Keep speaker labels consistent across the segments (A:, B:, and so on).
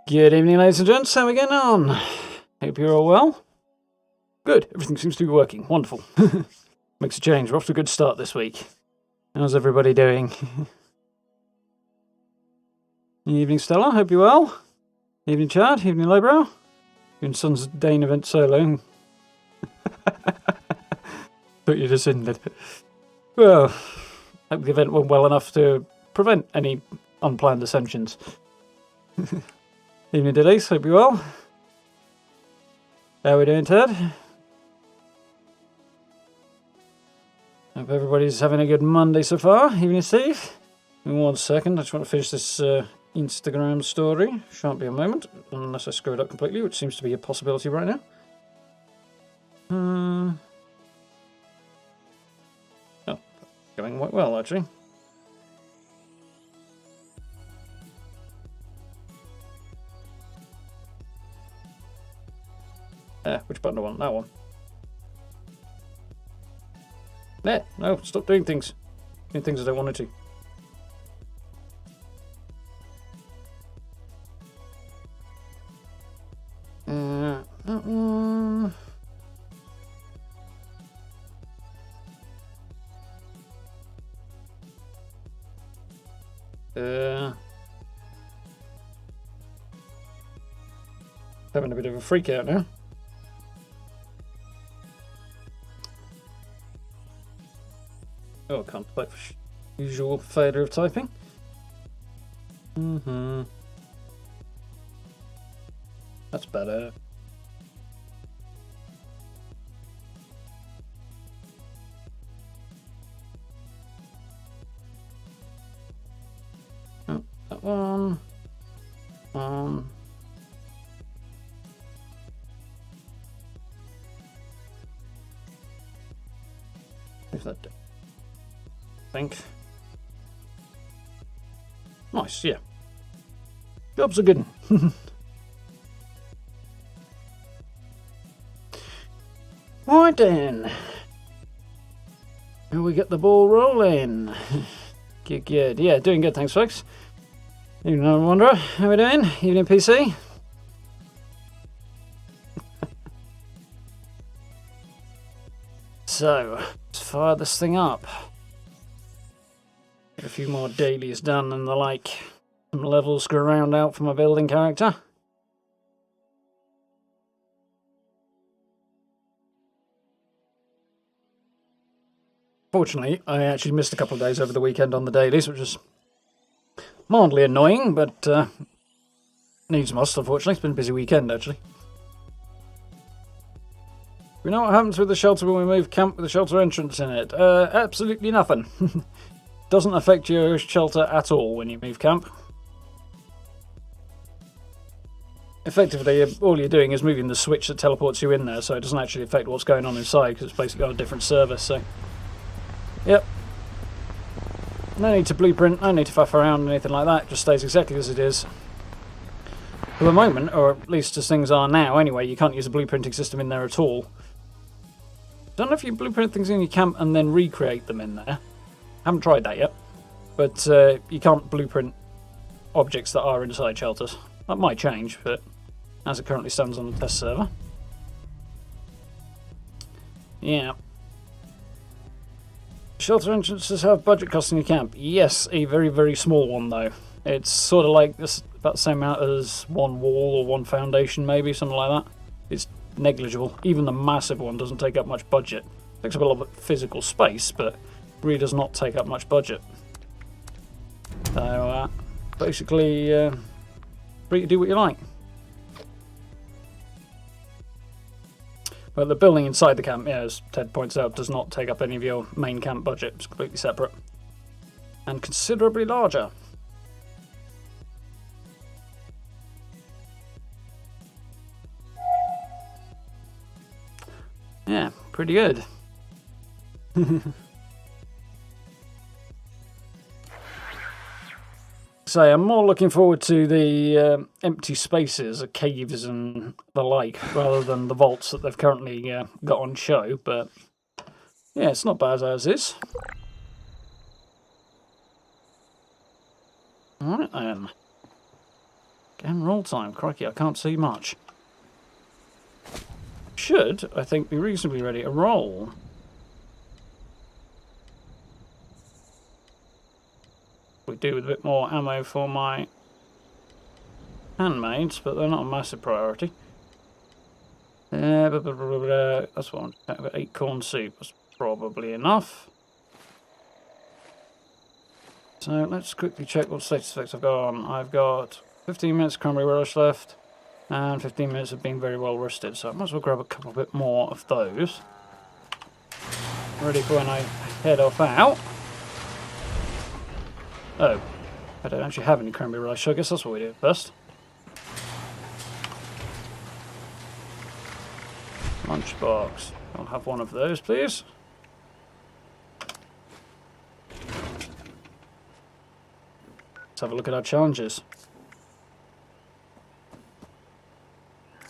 A: Good evening, ladies and gents. How are we getting on? Hope you're all well. Good. Everything seems to be working. Wonderful. Makes a change. We're off to a good start this week. How's everybody doing? Evening, Stella. Hope you're well. Evening, Chad. Evening, Lowbrow. Doing Sun's Dane event solo. Thought you just ended. Well, hope the event went well enough to prevent any unplanned ascensions. Evening, Dillies. Hope you're well. How are we doing, Ted? Hope everybody's having a good Monday so far. Evening, Steve. In 1 second, I just want to finish this Instagram story. Shan't be a moment, unless I screw it up completely, which seems to be a possibility right now. Oh, going quite well, actually. Which button do I want? That one. There, no, stop doing things. Doing things I don't want it to. That one. Having a bit of a freak out now. Oh, I can't play for usual failure of typing. That's better. Oh, that one. If that. Think. Nice, yeah. Job's a good one. Right then. Here we get the ball rolling. Good. Yeah, doing good, thanks, folks. Evening, Wanderer. How we doing? Evening, PC. So, let's fire this thing up. Get a few more dailies done and the like. Some levels screw around out for my building character. Fortunately, I actually missed a couple of days over the weekend on the dailies, which is mildly annoying, but needs must, unfortunately. It's been a busy weekend, actually. We know what happens with the shelter when we move camp with the shelter entrance in it. Absolutely nothing. Doesn't affect your shelter at all when you move camp. Effectively, all you're doing is moving the switch that teleports you in there, so it doesn't actually affect what's going on inside, because it's basically on a different server, so... Yep. No need to blueprint, no need to faff around, anything like that. It just stays exactly as it is. For the moment, or at least as things are now anyway, you can't use a blueprinting system in there at all. Don't know if you blueprint things in your camp and then recreate them in there. Haven't tried that yet. But you can't blueprint objects that are inside shelters. That might change, but as it currently stands on the test server. Yeah. Shelter entrances have budget costs in your camp. Yes, a very, very small one though. It's sort of like this, about the same amount as one wall or one foundation maybe, something like that. It's negligible. Even the massive one doesn't take up much budget. It takes up a lot of physical space, but really does not take up much budget. So basically, free to do what you like. But the building inside the camp, yeah, as Ted points out, does not take up any of your main camp budget. It's completely separate. And considerably larger. Yeah, pretty good. So I'm more looking forward to the empty spaces, caves and the like, rather than the vaults that they've currently got on show. But yeah, it's not bad as is. Alright then. And roll time. Crikey, I can't see much. Should, I think, be reasonably ready to roll. We do with a bit more ammo for my handmaids, but they're not a massive priority. That's what I'm talking about. 8 corn soup. That's probably enough. So let's quickly check what status effects I've got on. I've got 15 minutes of cranberry relish left, and 15 minutes of being very well rested. So I might as well grab a couple bit more of those. Ready for when I head off out. Oh, I don't actually have any cranberry relish, so I guess that's what we do first. Lunchbox. I'll have one of those, please. Let's have a look at our challenges.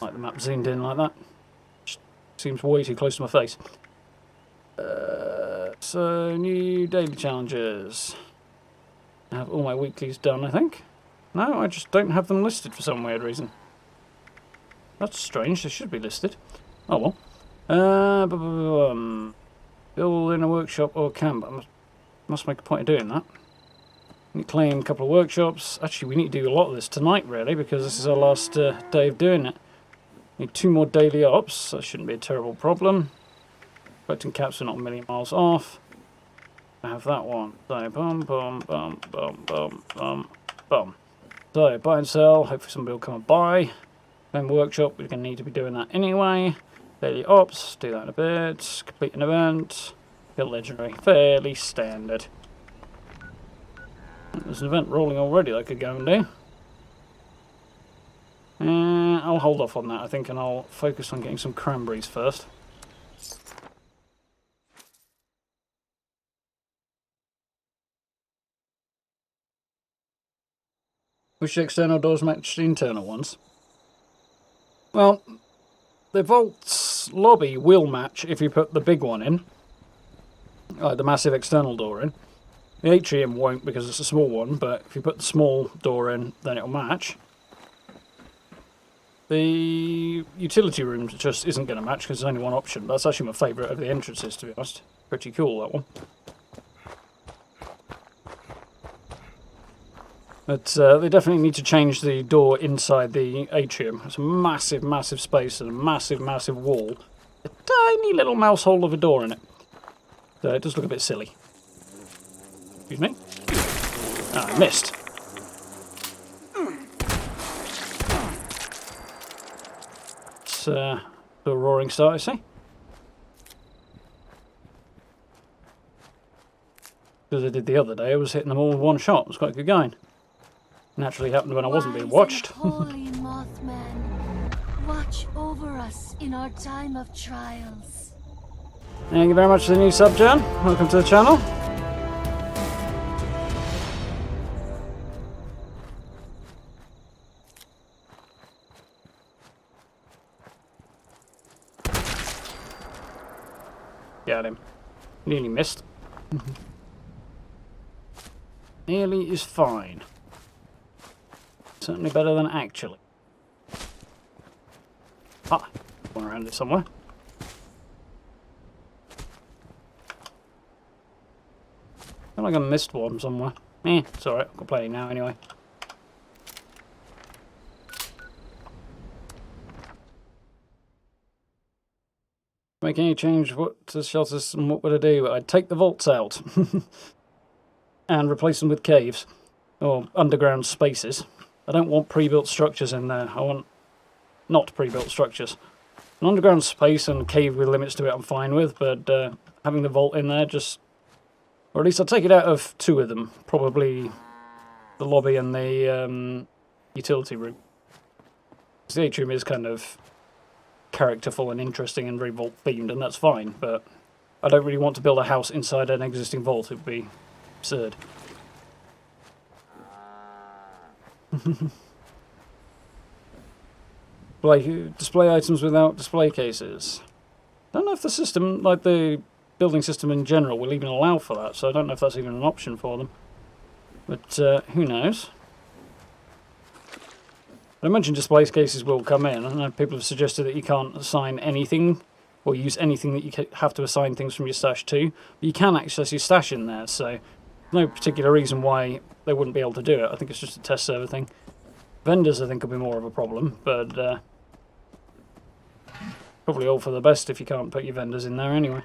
A: Like the map zoomed in like that. Just seems way too close to my face. So, new daily challenges. I have all my weeklies done, I think. No, I just don't have them listed for some weird reason. That's strange, they should be listed. Oh well. Build in a workshop or camp. I must make a point of doing that. We claim a couple of workshops. Actually, we need to do a lot of this tonight, really, because this is our last day of doing it. Need 2 more daily ops. That shouldn't be a terrible problem. Collecting caps are not a million miles off. I have that one. So, bum. So, buy and sell. Hopefully somebody will come and buy. Claim workshop. We're going to need to be doing that anyway. Daily ops. Do that in a bit. Complete an event. Build legendary. Fairly standard. There's an event rolling already that I could go and do. I'll hold off on that, I think, and I'll focus on getting some cranberries first. Which external doors match the internal ones? Well, the vault's lobby will match if you put the big one in. Like the massive external door in. The atrium won't because it's a small one, but if you put the small door in, then it'll match. The utility room just isn't going to match because there's only one option. That's actually my favourite of the entrances, to be honest. Pretty cool, that one. But they definitely need to change the door inside the atrium. It's a massive, massive space and a massive, massive wall. A tiny little mouse hole of a door in it. So it does look a bit silly. Excuse me. Ah, I missed. It's a roaring start, I see. Because I did the other day, I was hitting them all with one shot. It was quite good going. Naturally happened when I wasn't being watched.
B: Holy Mothman, watch over us in our time of trials.
A: Thank you very much for the new sub, Jan. Welcome to the channel. Got him. Nearly missed. Nearly is fine. Certainly better than actually. Ah, one around it somewhere. I feel like I missed one somewhere. It's alright, I've got plenty now anyway. Make any change what to the shelter system, what would I do? I'd take the vaults out and replace them with caves or underground spaces. I don't want pre-built structures in there. I want not pre-built structures. An underground space and cave with limits to it I'm fine with, but having the vault in there just... Or at least I'll take it out of 2 of them. Probably the lobby and the utility room. The atrium is kind of characterful and interesting and very vault themed, and that's fine, but I don't really want to build a house inside an existing vault. It would be absurd. Display items without display cases. I don't know if the system, like the building system in general, will even allow for that, so I don't know if that's even an option for them. But who knows? I mentioned display cases will come in. I know people have suggested that you can't assign anything or use anything that you have to assign things from your stash to, but you can access your stash in there, so no particular reason why they wouldn't be able to do it. I think it's just a test server thing. Vendors, I think, will be more of a problem, but probably all for the best if you can't put your vendors in there anyway.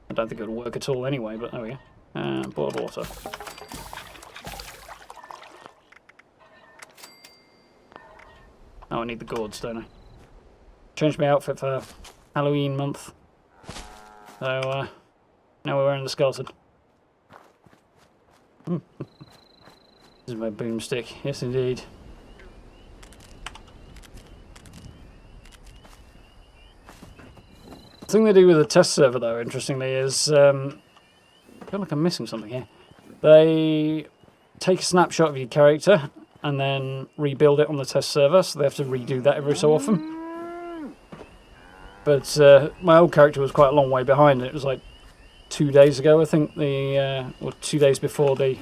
A: I don't think it would work at all anyway, but there we go. Boiled water. Oh, I need the gourds, don't I? Changed my outfit for Halloween month. So, now we're wearing the skeleton. This is my boomstick. Yes, indeed. The thing they do with the test server, though, interestingly, is... I feel like I'm missing something here. They take a snapshot of your character and then rebuild it on the test server, so they have to redo that every so often. But my old character was quite a long way behind. It was like 2 days ago, I think, or 2 days before the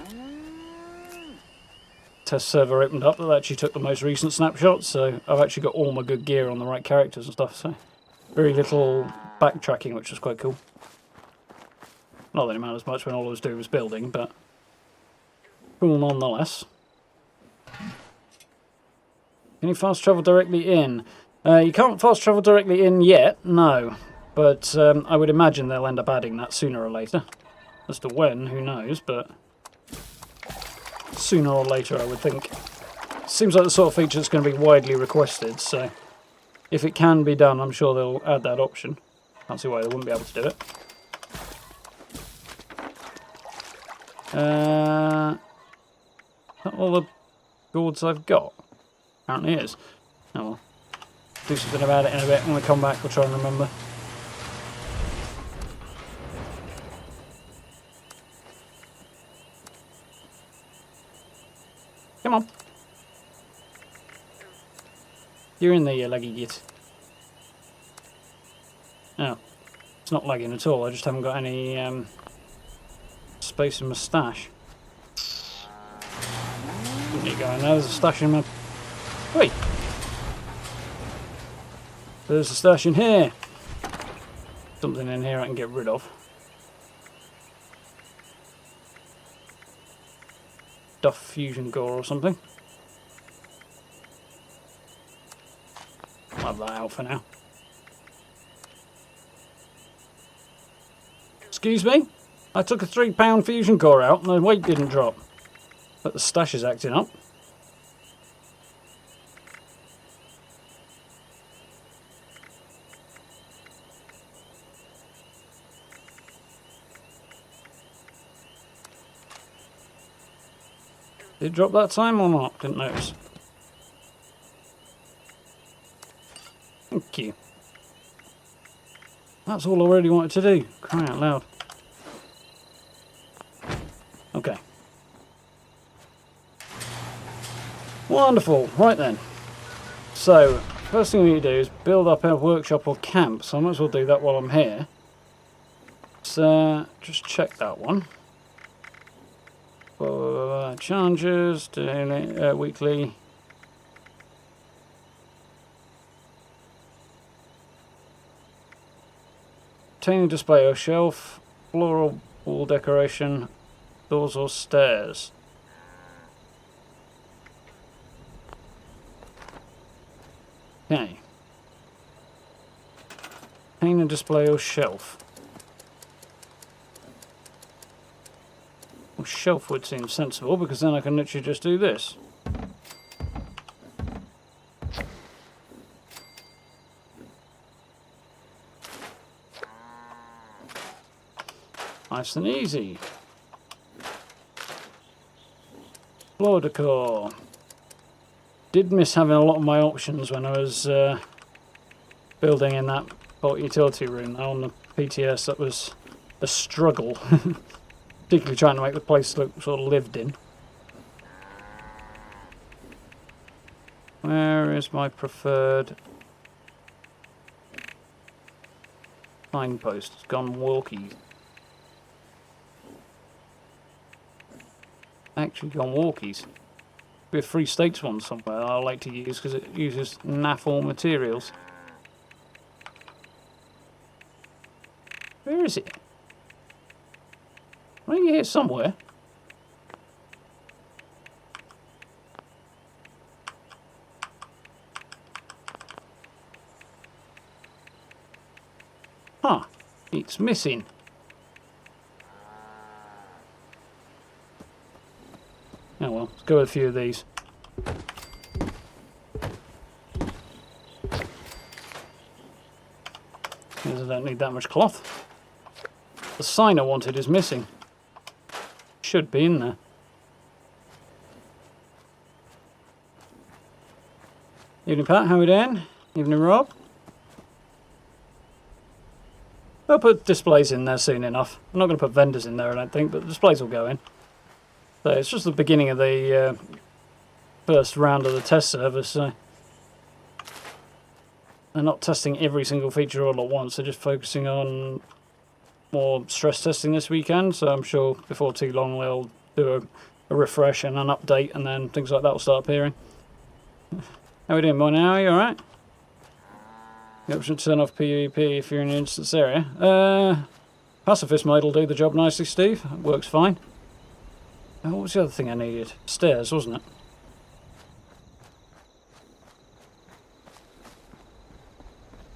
A: test server opened up, that actually took the most recent snapshot, so I've actually got all my good gear on the right characters and stuff, so very little backtracking, which was quite cool. Not that it matters much when all I was doing was building, but cool nonetheless. Can you fast travel directly in? You can't fast travel directly in yet, no. But I would imagine they'll end up adding that sooner or later. As to when, who knows, but sooner or later I would think. Seems like the sort of feature that's going to be widely requested, so if it can be done, I'm sure they'll add that option. Can't see why they wouldn't be able to do it. Is that all the gourds I've got? Apparently it is. Oh well. Do something about it in a bit. When we come back, we'll try and remember. Come on. You're in there, you laggy git. Oh. It's not lagging at all. I just haven't got any space in my stash. There you go. Now there's a stash in my... Wait! There's a stash in here. Something in here I can get rid of. Duff fusion core or something. I'll have that out for now. Excuse me? I took a £3 fusion core out and the weight didn't drop. But the stash is acting up. Did it drop that time or not? Didn't notice. Thank you. That's all I really wanted to do. Cry out loud. Okay. Wonderful. Right then. So, first thing we need to do is build up our workshop or camp. So I might as well do that while I'm here. So, just check that one. Challenges, daily, weekly. Obtain a display or shelf, floral wall decoration, doors or stairs. Okay. Obtain a display or shelf. Well, shelf would seem sensible because then I can literally just do this. Nice and easy. Floor decor. Did miss having a lot of my options when I was building in that bulk utility room. On the PTS, that was a struggle. Particularly trying to make the place look sort of lived in. Where is my preferred signpost? It's gone walkies. Actually gone walkies. be a Free States one somewhere I like to use because it uses naff materials. Where is it? I think here somewhere. Huh. It's missing. Oh well, let's go with a few of these. Because I don't need that much cloth. The sign I wanted is missing. Should be in there. Evening Pat, how we doing? Evening Rob. I'll put displays in there soon enough. I'm not going to put vendors in there I don't think, but the displays will go in. So it's just the beginning of the first round of the test server, so they're not testing every single feature all at once, they're just focusing on more stress testing this weekend, so I'm sure before too long they'll do a refresh and an update, and then things like that will start appearing. How are we doing, boy? Now are you alright? The option to turn off PvP if you're in an instance area. Pacifist mode will do the job nicely, Steve. It works fine. What was the other thing I needed? Stairs, wasn't it?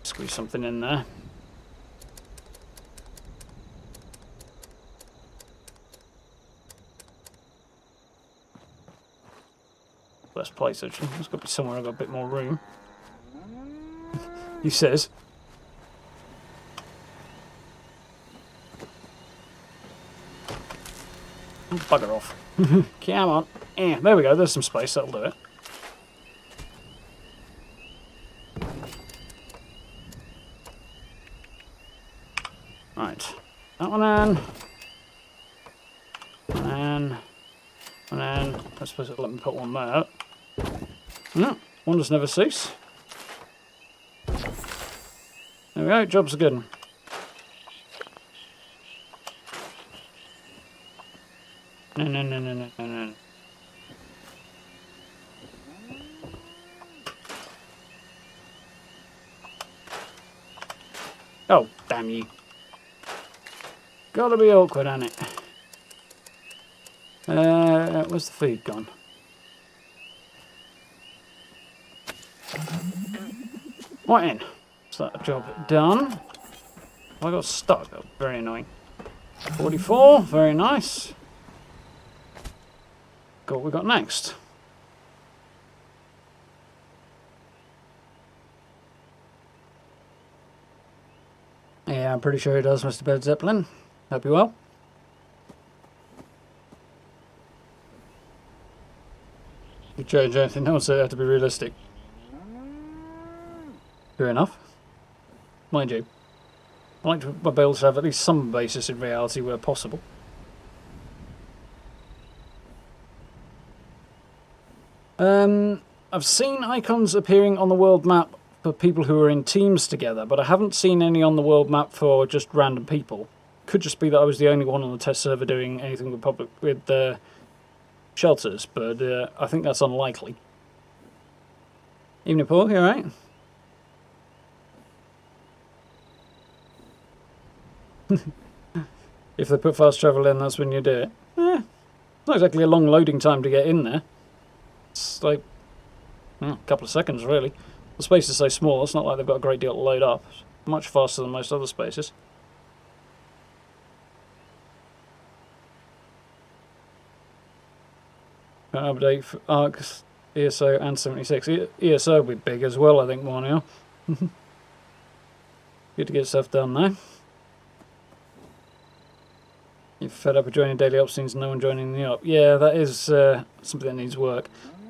A: Squeeze something in there. Best place, actually. There's got to be somewhere I've got a bit more room. He says. Oh, bugger off. Come on. Yeah, there we go. There's some space. That'll do it. Right. That one in. And then I suppose it'll let me put one there. No, wonders never cease. There we go, job's a good one. No. Oh, damn you. Gotta be awkward, ain't it? Where's the food gone? Right in. So that job done. I got stuck. Oh, very annoying. 44, very nice. Got what we got next. Yeah, I'm pretty sure it does, Mr. Bed Zeppelin. Hope you're well. You change anything, no one said it had to be realistic. Fair enough. Mind you, I like to be able to have at least some basis in reality where possible. I've seen icons appearing on the world map for people who are in teams together, but I haven't seen any on the world map for just random people. Could just be that I was the only one on the test server doing anything with shelters, but I think that's unlikely. Evening, Paul. You alright? If they put fast travel in, that's when you do it. It's not exactly a long loading time to get in there. It's like a couple of seconds, really. The space is so small, it's not like they've got a great deal to load up. It's much faster than most other spaces. Update for ARCs, ESO and 76. ESO will be big as well, I think, more now. Good to get stuff done now. You're fed up with joining daily ops scenes and no one joining the op. Yeah, that is something that needs work.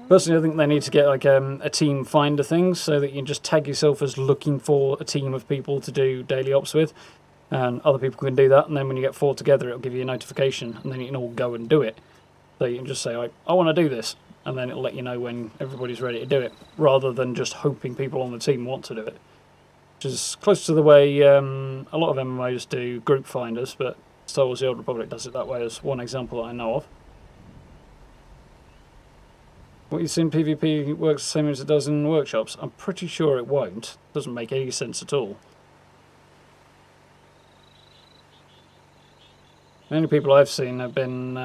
A: Personally, I think they need to get like a team finder thing so that you can just tag yourself as looking for a team of people to do daily ops with. And other people can do that, and then when you get 4 together, it'll give you a notification, and then you can all go and do it. So you can just say, like, I want to do this, and then it'll let you know when everybody's ready to do it, rather than just hoping people on the team want to do it. Which is close to the way a lot of MMOs do group finders, but Star Wars The Old Republic does it that way as one example that I know of. What you see in PvP works the same as it does in workshops. I'm pretty sure it won't. Doesn't make any sense at all. The only people I've seen have been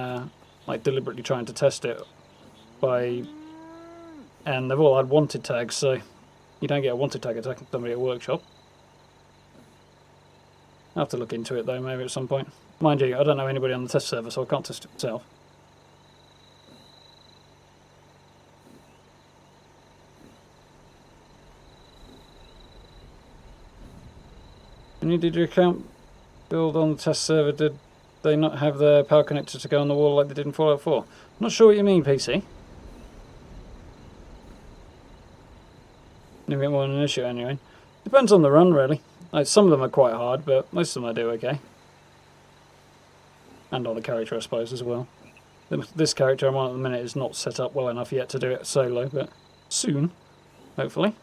A: like deliberately trying to test it and they've all had wanted tags, so you don't get a wanted tag attacking somebody at a workshop. I'll have to look into it though, maybe at some point. Mind you, I don't know anybody on the test server, so I can't test it myself. When you did your account build on the test server, did they not have their power connector to go on the wall like they did in Fallout 4? Not sure what you mean, PC. A bit more than an issue anyway. Depends on the run, really. Like, some of them are quite hard, but most of them I do okay. And on the character, I suppose, as well. This character I'm on at the minute is not set up well enough yet to do it solo, but soon, hopefully.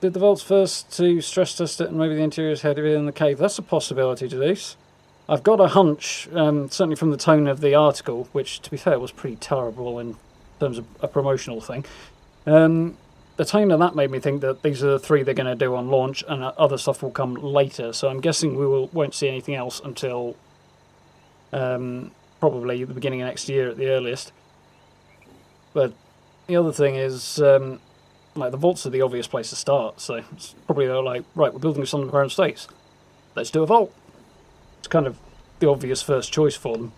A: Did the vaults first to stress test it and maybe the interior is heavier than the cave? That's a possibility to this. I've got a hunch, certainly from the tone of the article, which to be fair was pretty terrible in terms of a promotional thing. The tone of that made me think that these are the 3 they're going to do on launch and other stuff will come later, so I'm guessing we won't see anything else until probably the beginning of next year at the earliest. But the other thing is, like, the vaults are the obvious place to start, so it's probably they're like, right, we're building this on the current states. Let's do a vault. It's kind of the obvious first choice for them.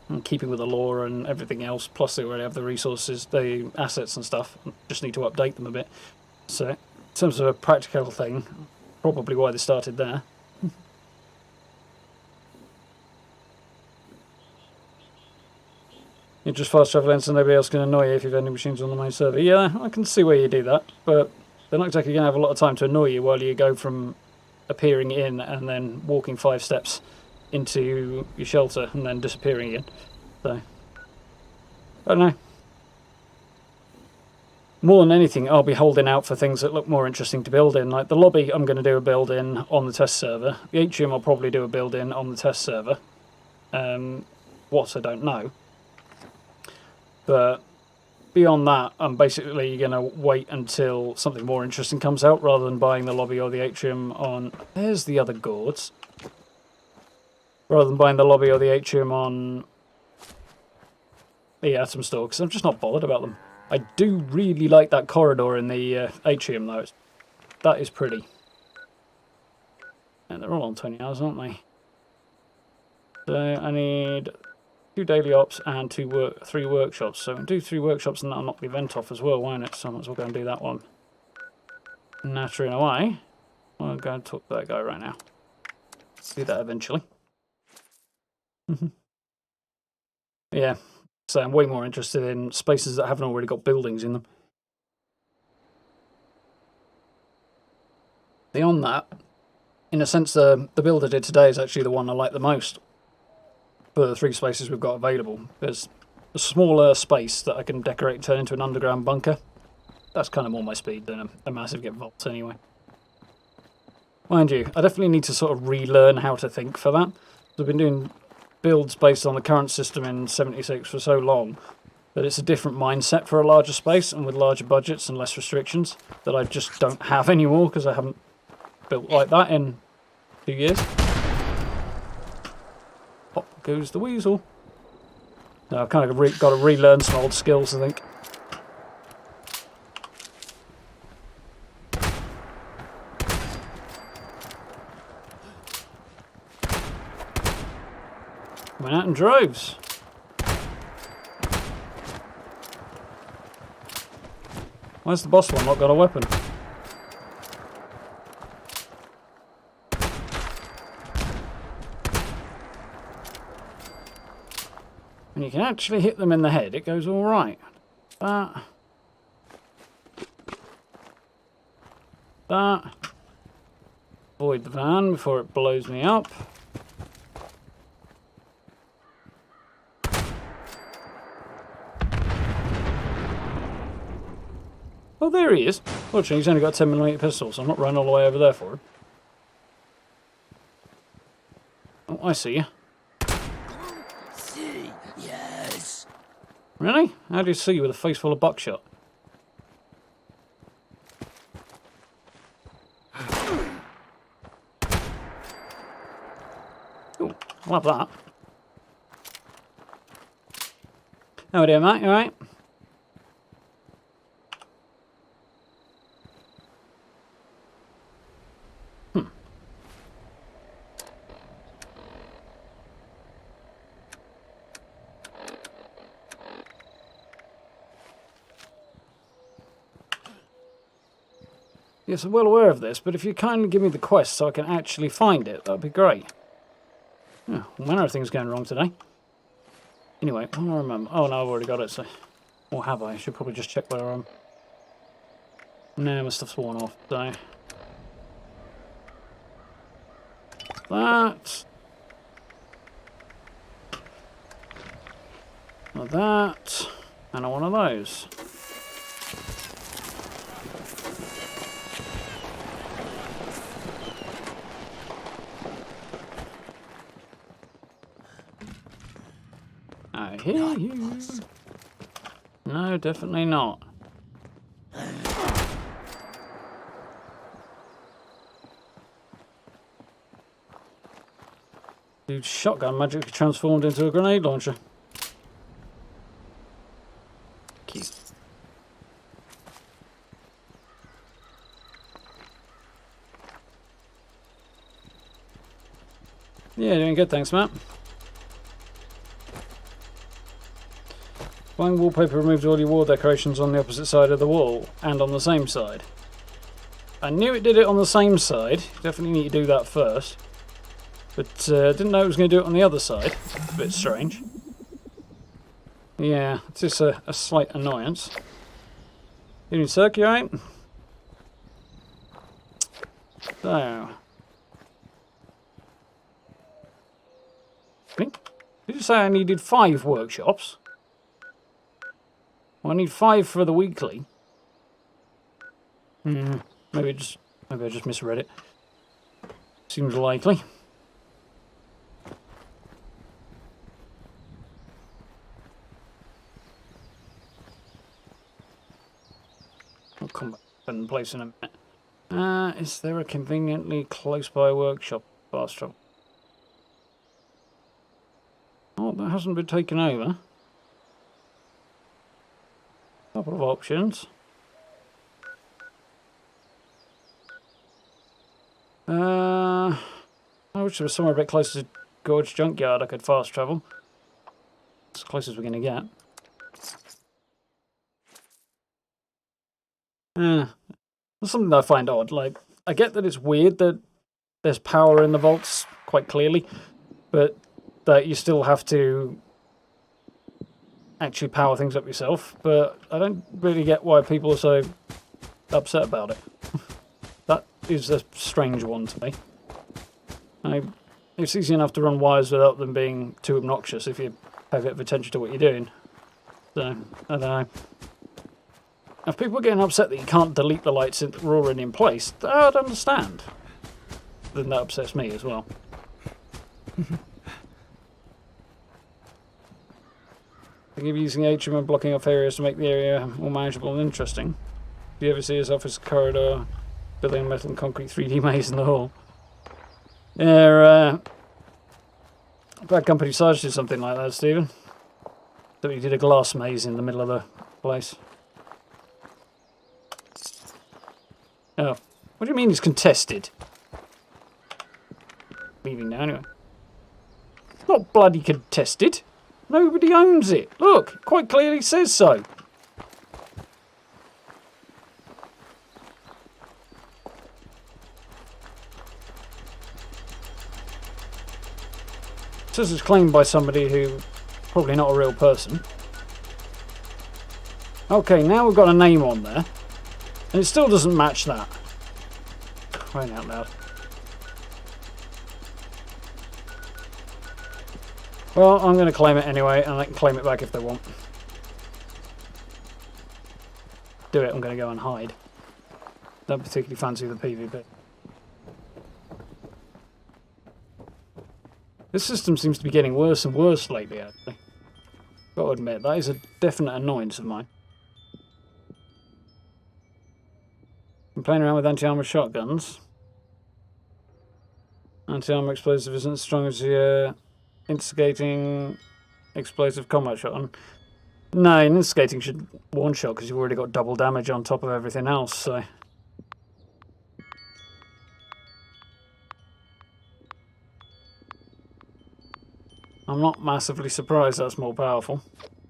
A: And keeping with the lore and everything else, plus they already have the resources, the assets and stuff, just need to update them a bit. So, in terms of a practical thing, probably why they started there. You just fast travel in so nobody else can annoy you if you've any machines on the main server. Yeah, I can see where you do that, but they're not exactly going to have a lot of time to annoy you while you go from appearing in and then walking 5 steps into your shelter and then disappearing again. So, I don't know. More than anything, I'll be holding out for things that look more interesting to build in. Like the lobby, I'm going to do a build in on the test server. The atrium, I'll probably do a build in on the test server. What, I don't know. But beyond that, I'm basically going to wait until something more interesting comes out rather than buying the lobby or the atrium on... There's the other gourds. Rather than buying the lobby or the atrium on the atom store, because I'm just not bothered about them. I do really like that corridor in the atrium, though. That is pretty. And they're all on 20 hours, aren't they? So I need 2 daily ops and 3 workshops. So I'll do 3 workshops and that'll knock the event off as well, won't it? So I might as well go and do that one. Nattering away. I'll go and talk to that guy right now. Do that eventually. Yeah, so I'm way more interested in spaces that haven't already got buildings in them. Beyond that, in a sense, the build I did today is actually the one I like the most. For the 3 spaces we've got available. There's a smaller space that I can decorate and turn into an underground bunker. That's kind of more my speed than a massive get vault anyway. Mind you, I definitely need to sort of relearn how to think for that. I've been doing builds based on the current system in 76 for so long that it's a different mindset for a larger space and with larger budgets and less restrictions that I just don't have anymore because I haven't built like that in 2 years. Pop goes the weasel. So I've kind of got to relearn some old skills, I think. Coming out in droves. Where's the boss one not got a weapon? When you can actually hit them in the head, it goes all right. That. Avoid the van before it blows me up. Oh, there he is. Fortunately, he's only got a 10mm pistol, so I'm not running all the way over there for him. I see you.
C: See, yes.
A: Really? How do you see you with a face full of buckshot? Ooh, I'll have that. How dear, Matt, you alright? Yes, I'm well aware of this, but if you kindly give me the quest so I can actually find it, that'd be great. Yeah, all manner of things going wrong today. Anyway, what do I remember? Oh no, I've already got it, so... Or have I? I should probably just check where I'm... No, my stuff's worn off, so... That... That... And one of those. I hear you. No, definitely not. Dude's shotgun magically transformed into a grenade launcher. Cute. Yeah, doing good, thanks, Matt. Buying wallpaper removed all your wall decorations on the opposite side of the wall and on the same side. I knew it did it on the same side. Definitely need to do that first. But didn't know it was going to do it on the other side. A bit strange. Yeah, it's just a slight annoyance. Evening, sir, you alright? So. Did you say I needed 5 workshops? Well, I need 5 for the weekly. Maybe I just misread it. Seems likely. I'll come back and place in a minute. Is there a conveniently close by workshop? Fast travel. Oh, that hasn't been taken over. Couple of options. I wish there was somewhere a bit closer to Gorge Junkyard I could fast travel. As close as we're going to get. That's something that I find odd. Like, I get that it's weird that there's power in the vaults quite clearly, but that you still have to actually power things up yourself, but I don't really get why people are so upset about it. That is a strange one to me. It's easy enough to run wires without them being too obnoxious if you pay a bit of attention to what you're doing. So, I don't know. If people are getting upset that you can't delete the lights that are already in place, I'd understand. Then that upsets me as well. I think of using atrium and blocking off areas to make the area more manageable and interesting. Do you ever see yourself as a corridor, building a metal and concrete 3D maze in the hall? Yeah, Bad Company Sarge did something like that, Stephen. So he did a glass maze in the middle of the place. Oh, what do you mean it's contested? Leaving now anyway. It's not bloody contested. Nobody owns it. Look, it quite clearly says so. It says it's claimed by somebody who probably not a real person. Okay, now we've got a name on there. And it still doesn't match that. Crying out loud. Well, I'm going to claim it anyway, and they can claim it back if they want. Do it, I'm going to go and hide. Don't particularly fancy the PvP. This system seems to be getting worse and worse lately, actually. Got to admit, that is a definite annoyance of mine. I'm playing around with anti-armor shotguns. Anti-armor explosive isn't as strong as the instigating explosive combat shotgun. No, instigating should one-shot because you've already got double damage on top of everything else, so... I'm not massively surprised that's more powerful.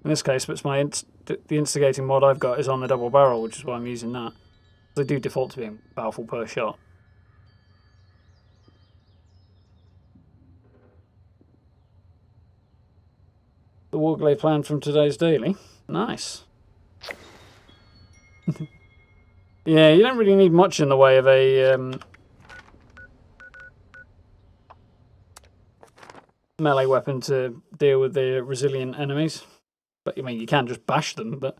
A: In this case, it's the instigating mod I've got is on the double barrel, which is why I'm using that. They do default to being powerful per shot. The Warglaive plan from today's daily. Nice. Yeah, you don't really need much in the way of a melee weapon to deal with the resilient enemies. But I mean, you can just bash them, but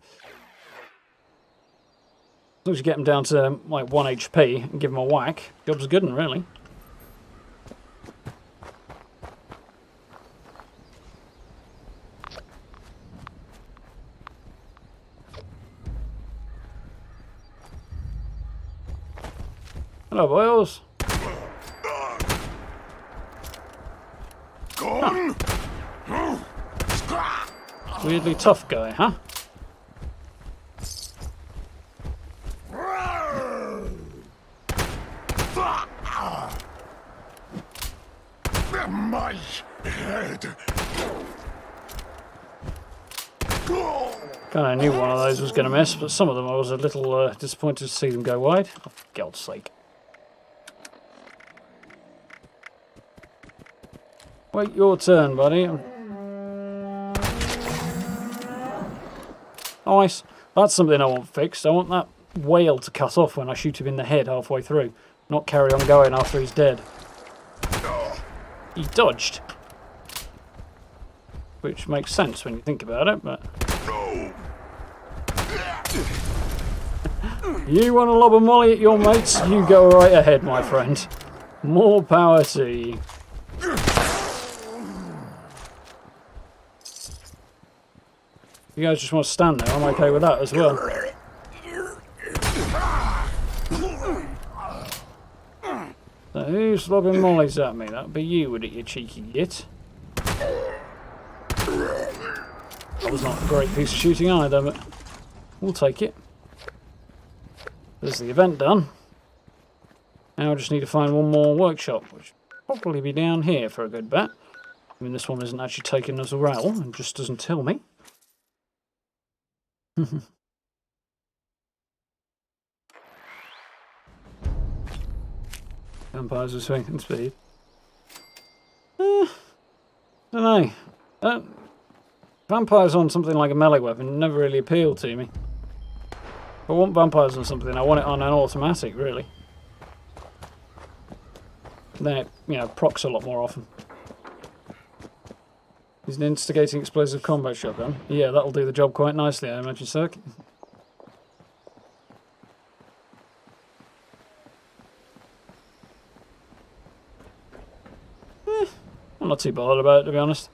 A: as long as you get them down to like 1 HP and give them a whack, job's good and really. Hello, boys. Huh. Weirdly tough guy, huh?
C: My head.
A: Kind of knew one of those was going to miss, but some of them I was a little disappointed to see them go wide. Oh, for God's sake. Wait your turn, buddy. Nice. That's something I want fixed. I want that whale to cut off when I shoot him in the head halfway through. Not carry on going after he's dead. He dodged. Which makes sense when you think about it, but... You want to lob a molly at your mates? You go right ahead, my friend. More power to you. You guys just want to stand there, I'm okay with that as well. So who's lobbing mollies at me? That'd be you, would it, you cheeky git? That was not a great piece of shooting either, but we'll take it. There's the event done. Now I just need to find one more workshop, which will probably be down here for a good bet. I mean, this one isn't actually taken as a rel and just doesn't tell me. Vampires with strength and speed. Don't know. Vampires on something like a melee weapon never really appealed to me. If I want vampires on something, I want it on an automatic, really. Then it, you know, procs a lot more often. Is an instigating explosive combat shotgun? Yeah, that'll do the job quite nicely, I imagine, sir. I'm not too bothered about it, to be honest.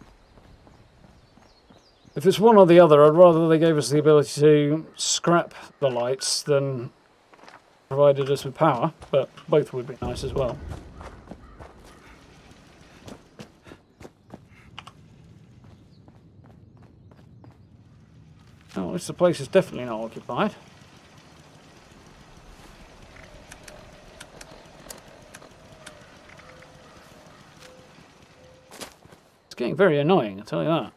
A: If it's one or the other, I'd rather they gave us the ability to scrap the lights than provided us with power, but both would be nice as well. Oh, at least the place is definitely not occupied. It's getting very annoying, I'll tell you that.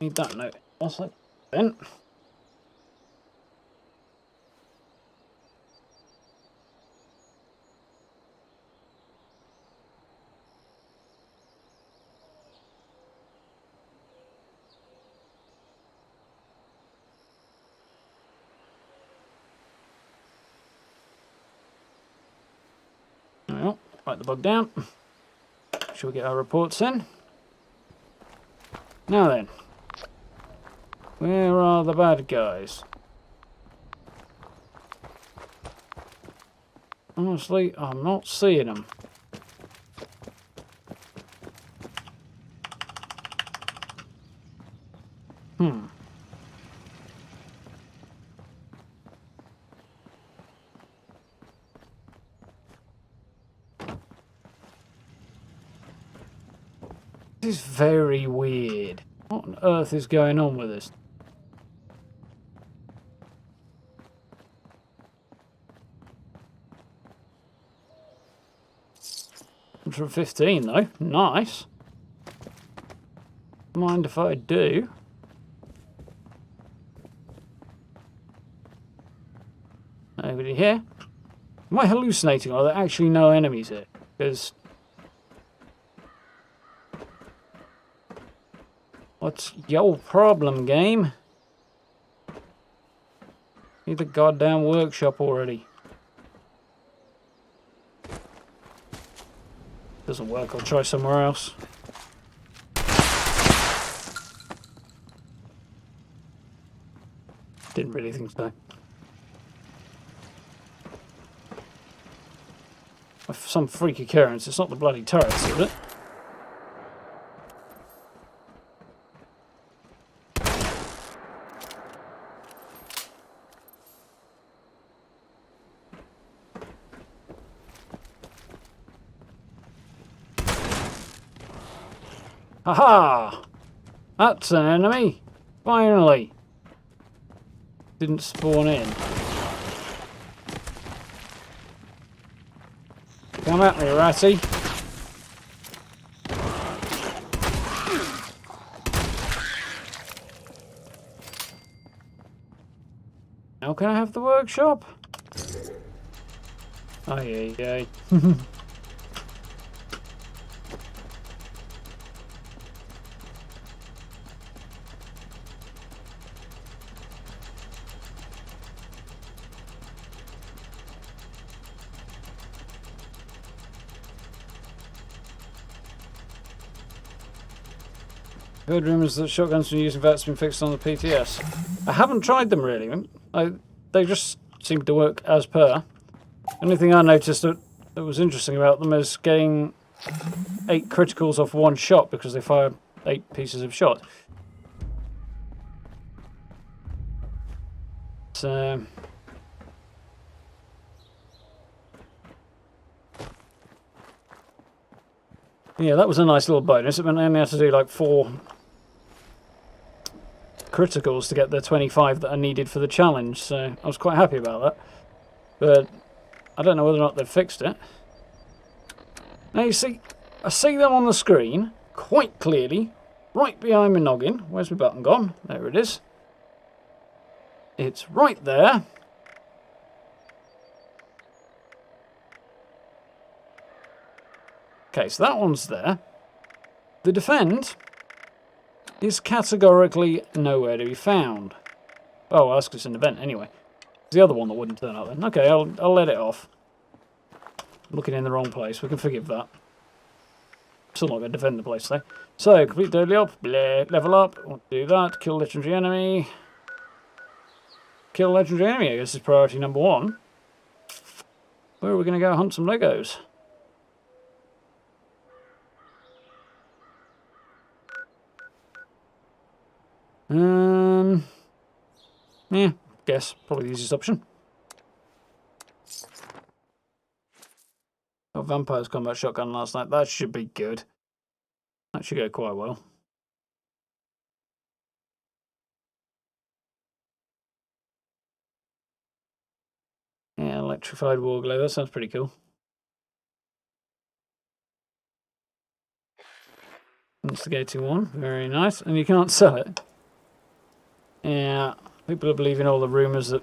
A: Need that note. Also, then. Well, write the bug down. Shall we get our reports in? Now then. Where are the bad guys? Honestly, I'm not seeing them. This is very weird. What on earth is going on with this? From 15 though. Nice. Mind if I do? Nobody here. Am I hallucinating, or are there actually no enemies here? Because... what's your problem, game? Need the goddamn workshop already. Doesn't work, I'll try somewhere else. Didn't really think so. For some freak occurrence, it's not the bloody turrets, is it? Haha! That's an enemy! Finally! Didn't spawn in. Come at me, ratty! Now can I have the workshop? Oh, yay. Heard rumours that shotguns from using VAT's been fixed on the PTS. I haven't tried them really. They just seem to work as per. The only thing I noticed that was interesting about them is getting 8 criticals off one shot because they fire 8 pieces of shot. So... yeah, that was a nice little bonus. It meant I only had to do like 4 criticals to get the 25 that I needed for the challenge, so I was quite happy about that. But I don't know whether or not they've fixed it. Now you see, I see them on the screen quite clearly, right behind my noggin. Where's my button gone? There it is. It's right there. Okay, so that one's there. The defend is categorically nowhere to be found. Oh, that's because it's an event anyway. It's the other one that wouldn't turn up then. Okay, I'll let it off. Looking in the wrong place. We can forgive that. Still not going to defend the place though. So, complete daily up. Level up. Want to do that. Kill legendary enemy. Kill legendary enemy, I guess, is priority number 1. Where are we going to go hunt some Legos? Yeah, guess probably the easiest option. Got Vampire's Combat Shotgun last night. That should be good. That should go quite well. Yeah, electrified warglow. That sounds pretty cool. Instigating one. Very nice. And you can't sell it. Yeah. People are believing all the rumours that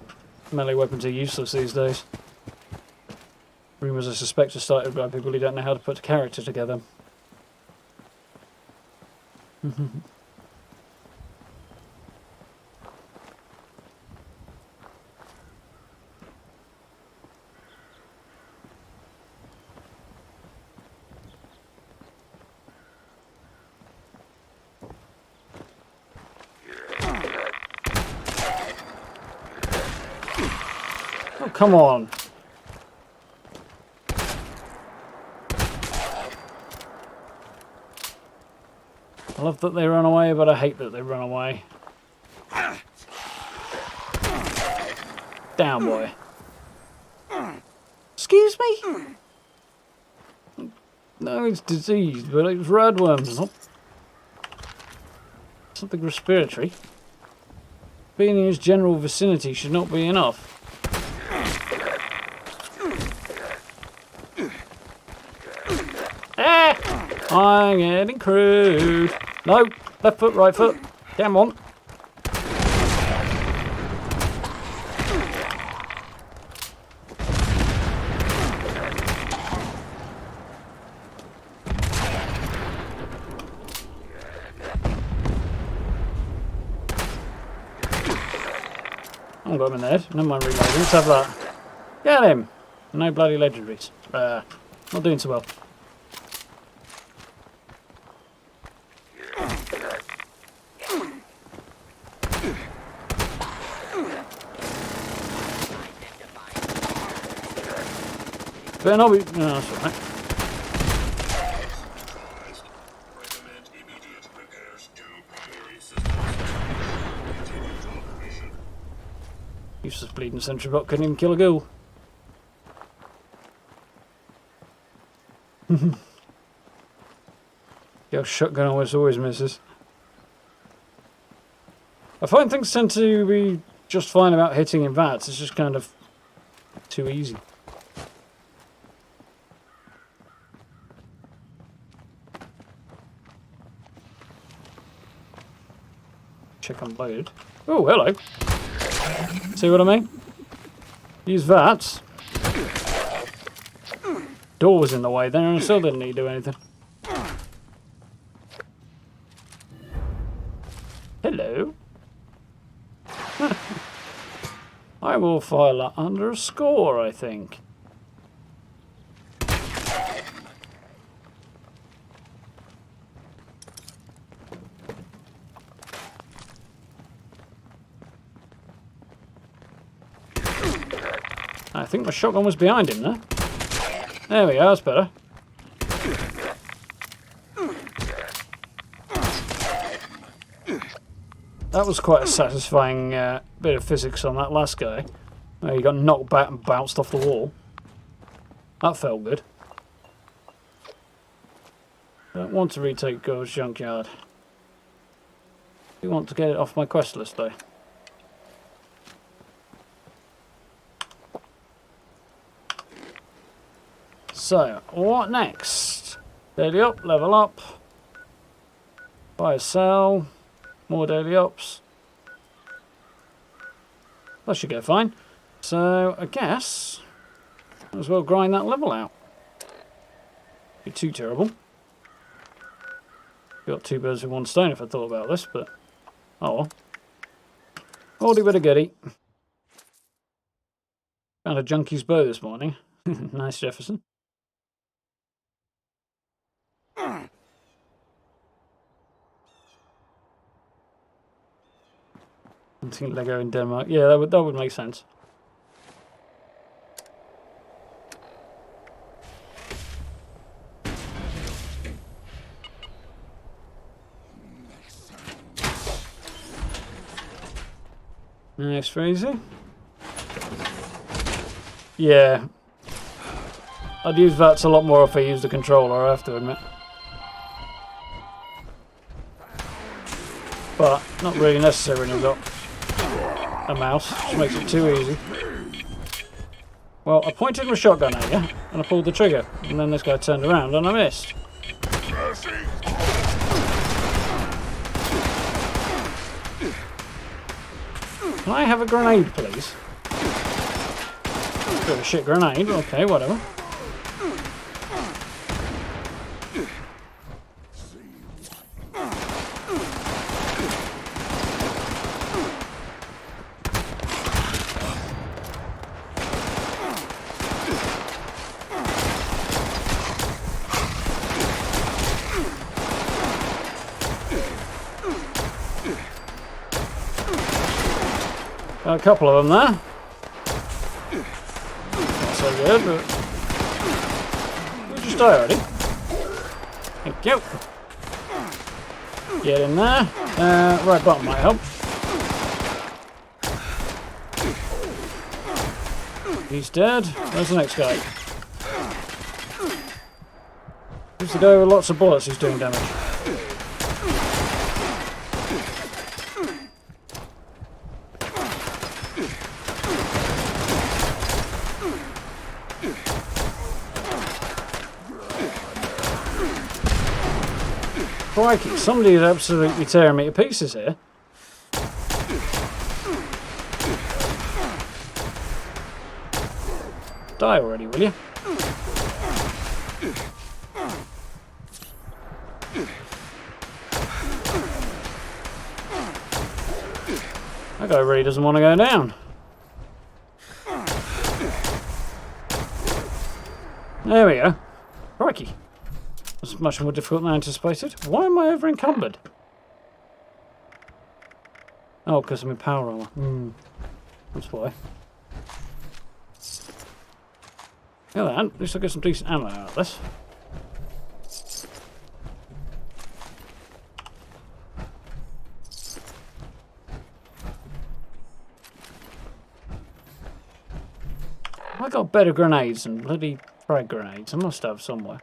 A: melee weapons are useless these days. Rumours I suspect are started by people who don't know how to put a character together. Oh, come on. I love that they run away, but I hate that they run away. Down, boy. Excuse me? No, it's diseased, but it's radworms. Something respiratory. Being in his general vicinity should not be enough. Ah! I'm getting crude. No, left foot, right foot. Come on. I haven't got him in the head. Never mind reloading. Let's have that. Get him! No bloody legendaries. Not doing so well. Better not be... No, that's alright.
C: Recommend immediate repairs to primary systems. Continue to operation.
A: Useless bleeding sentry bot couldn't even kill a ghoul. Your shotgun always misses. I find things tend to be just fine about hitting in VATS. It's just kind of too easy. Check unloaded. Oh, hello. See what I mean? Use VATS. Door was in the way there and I still didn't need to do anything. Hello. I will file that under a score, I think. I think my shotgun was behind him there. There we go, that's better. That was quite a satisfying bit of physics on that last guy. He got knocked back and bounced off the wall. That felt good. Don't want to retake Gore's Junkyard. Do want to get it off my quest list though. So, what next? Daily up, level up. Buy a sell. More daily ups. That should go fine. So, I guess might as well grind that level out. Be too terrible. Got two birds with one stone if I thought about this, but oh well. Oldie but a goodie. Found a junkie's bow this morning. Nice, Jefferson. I think Lego in Denmark. Yeah, that would make sense. Nice, Freezy. Yeah. I'd use VATS a lot more if I used the controller, I have to admit. But not really necessary when you've got a mouse, which makes it too easy. Well, I pointed my shotgun at you, and I pulled the trigger, and then this guy turned around and I missed. Can I have a grenade, please? Bit of a shit grenade, okay, whatever. Got a couple of them there. Not so good, but we'll just die already. Thank you. Get in there. Right button might help. He's dead. Where's the next guy? Who's the guy with lots of bullets who's doing damage? Crikey, somebody is absolutely tearing me to pieces here. Die already, will you? That guy really doesn't want to go down. There we go. Crikey. That's much more difficult than I anticipated. Why am I over encumbered? Oh, because I'm in power armor. That's why. Yeah, at least I get some decent ammo out of this. I got better grenades than bloody frag grenades. I must have somewhere.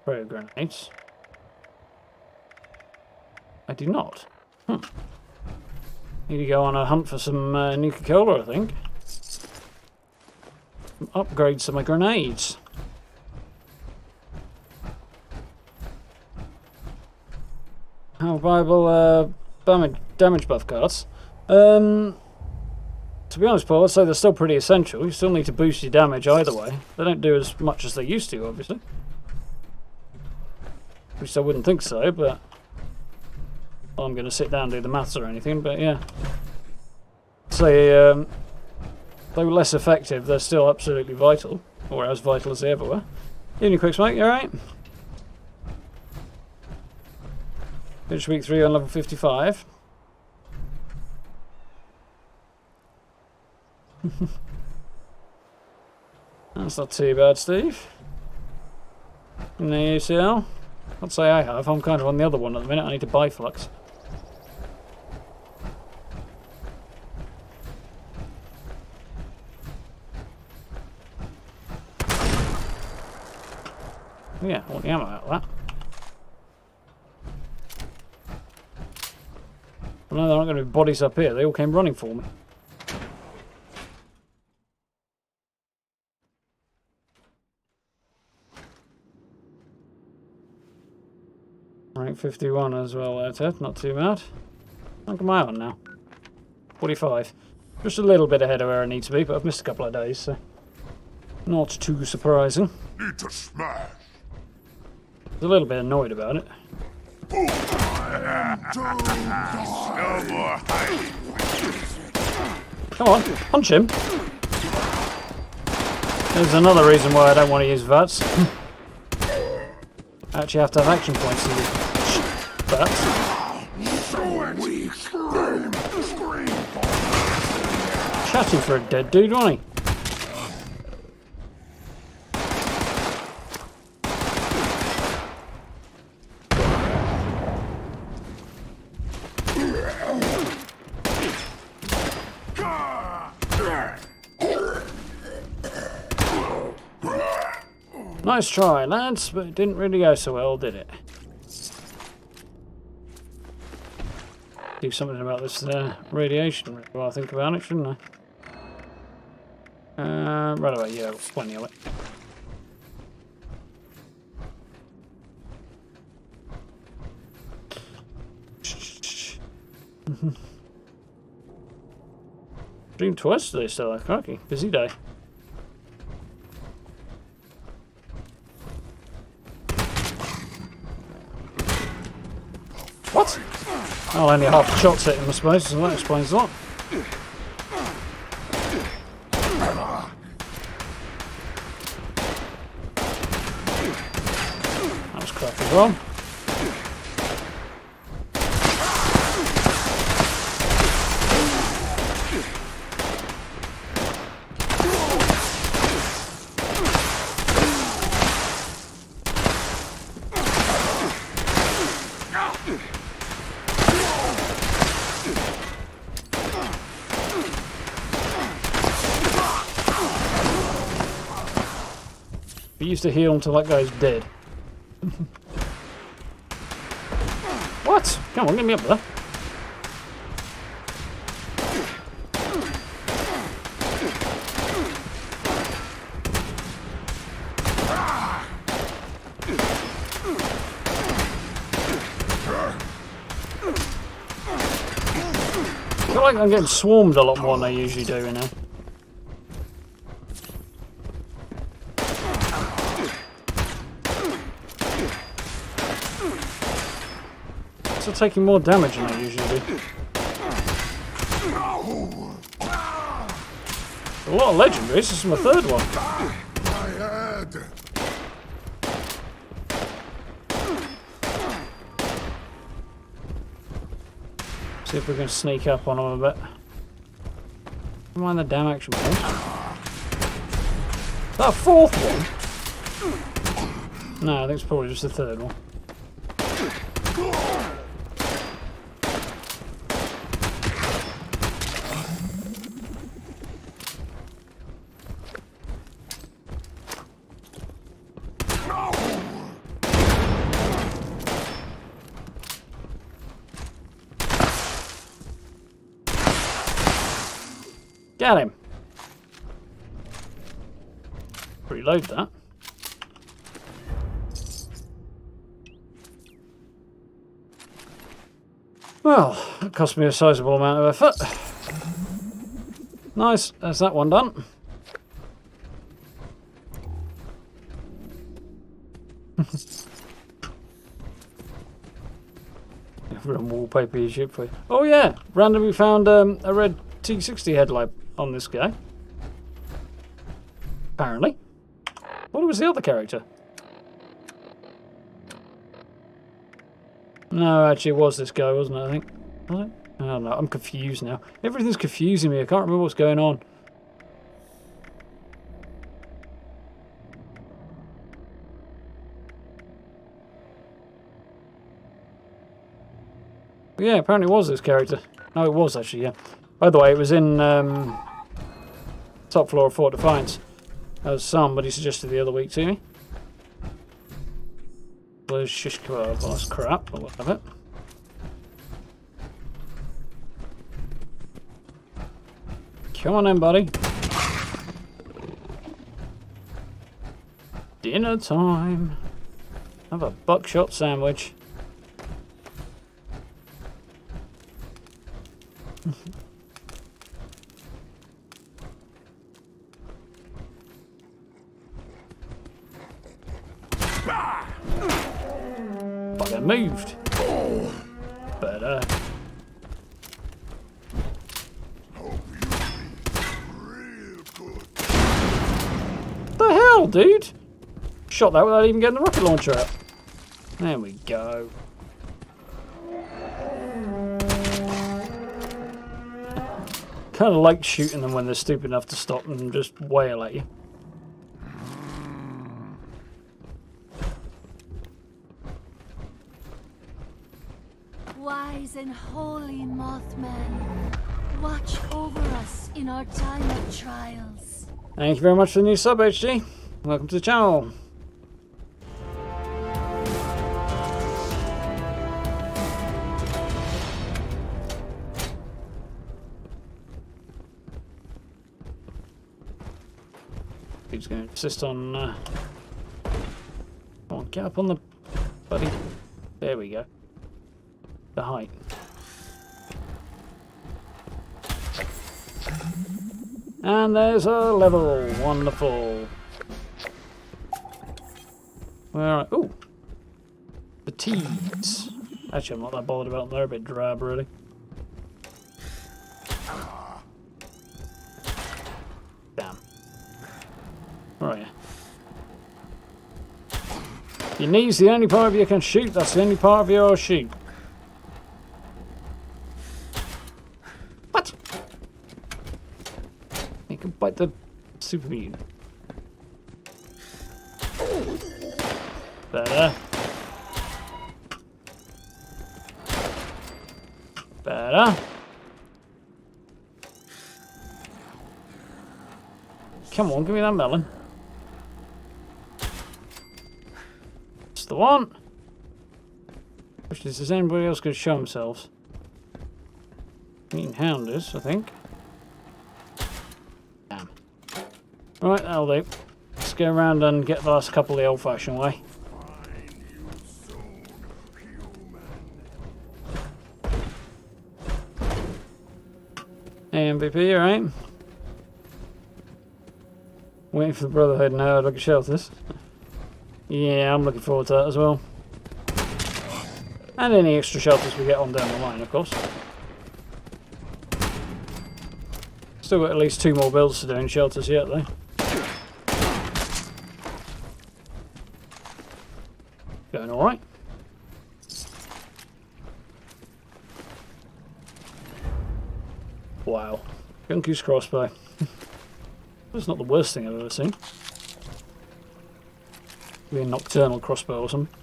A: Frag grenades. I do not. Need to go on a hunt for some Nuka-Cola, I think. Some upgrades to my grenades. How viable damage buff cards? To be honest, Paul, I'd say they're still pretty essential. You still need to boost your damage either way. They don't do as much as they used to, obviously. At least I wouldn't think so, but I'm going to sit down and do the maths or anything, but yeah. Say, they were less effective, they're still absolutely vital, or as vital as they ever were. Evening, quick smoke, you alright? Finish week 3 on level 55. That's not too bad, Steve. In the UCL? I'd say I have. I'm kind of on the other one at the minute. I need to buy flux. Yeah, I want the ammo out of that. But no, there aren't going to be bodies up here. They all came running for me. Rank 51 as well there, Ted. Not too bad. How come I on now? 45. Just a little bit ahead of where I need to be, but I've missed a couple of days, so not too surprising.
C: Need to smash.
A: I was a little bit annoyed about it.
C: No more hiding.
A: Come on, punch him. There's another reason why I don't want to use VATS. I actually have to have action points to use VATS.
C: So weak.
A: Chatting for a dead dude, wasn't he? Nice try, lads, but it didn't really go so well, did it? Do something about this radiation while I think about it, shouldn't I? Right away, yeah, plenty of it. Dream twice today still, crikey. Busy day. What? Oh, only half the shots hit him, I suppose, so that explains a lot. That was crap as well. He used to heal until that guy's dead. What? Come on, get me up there. like I'm getting swarmed a lot more than I usually do, you know. Still taking more damage than I usually do. A lot of legendaries. This is my third one.
C: My head.
A: See if we can sneak up on them a bit. Never mind the damn action points. Is that a fourth one? No, I think it's probably just the third one. Get him! Reload that. Well, that cost me a sizable amount of effort. Nice, there's that one done. Everyone wallpaper you should play. Oh yeah, randomly found a red T60 headlight on this guy. Apparently. What was the other character? No, actually it was this guy, wasn't it, I think? Was it? I don't know, I'm confused now. Everything's confusing me, I can't remember what's going on. But yeah, apparently it was this character. No, it was actually, yeah. By the way, it was in top floor of Fort Defiance, as somebody suggested the other week to me. There's shish kebab, well, that's crap, but we'll have it. Come on then, buddy. Dinner time. Have a buckshot sandwich. Bugger moved. Better. The hell, dude? Shot that without even getting the rocket launcher out. There we go. Kind of like shooting them when they're stupid enough to stop and just wail at you.
B: Wise and holy Mothman, watch over us in our time of trials.
A: Thank you very much for the new sub, HG. Welcome to the channel. He's going to insist on... Come on, get up on the... buddy. There we go. The height. And there's a level. Wonderful. Where? Oh, the T's. Actually, I'm not that bothered about them. They're a bit drab, really. Damn. Where are you? Your knee's the only part of you can shoot. That's the only part of your shoot. What? You can bite the super mutant. Better. Better. Come on, give me that melon. That's the one. Which is anybody else going to show themselves? Mean hound is, I think. Damn. Right, that'll do. Let's go around and get the last couple the old-fashioned way. MVP, alright. Waiting for the Brotherhood now to look at shelters. Yeah, I'm looking forward to that as well. And any extra shelters we get on down the line, of course. Still got at least 2 more builds to do in shelters yet, though. Going alright. Wow. Gunku's crossbow. That's not the worst thing I've ever seen. Maybe a nocturnal crossbow or something.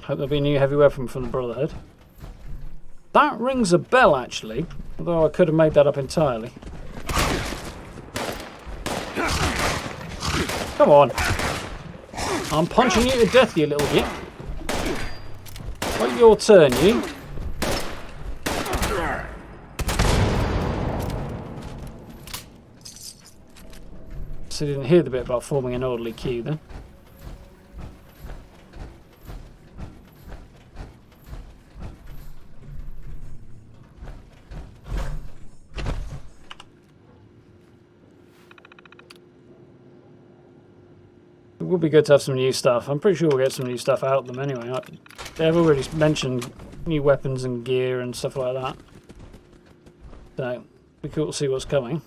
A: Hope there'll be a new heavy weapon from the Brotherhood. That rings a bell, actually. Although I could have made that up entirely. Come on. I'm punching you to death, you little git. Wait your turn, you. So you didn't hear the bit about forming an orderly queue then. It would be good to have some new stuff. I'm pretty sure we'll get some new stuff out of them anyway. They've already mentioned new weapons and gear and stuff like that. So, it'll be cool to see what's coming.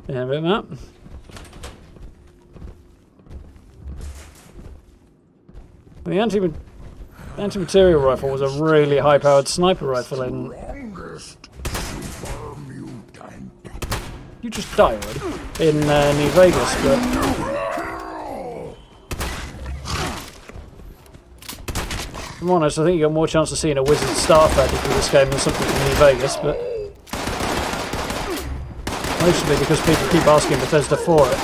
A: Yeah, a bit of that. The anti-material rifle was a really high-powered sniper rifle in... You just die already. In New Vegas, but... If I'm honest, I think you got more chance of seeing a wizard starter pack through this game than something in New Vegas, but... Mostly because people keep asking Bethesda for it.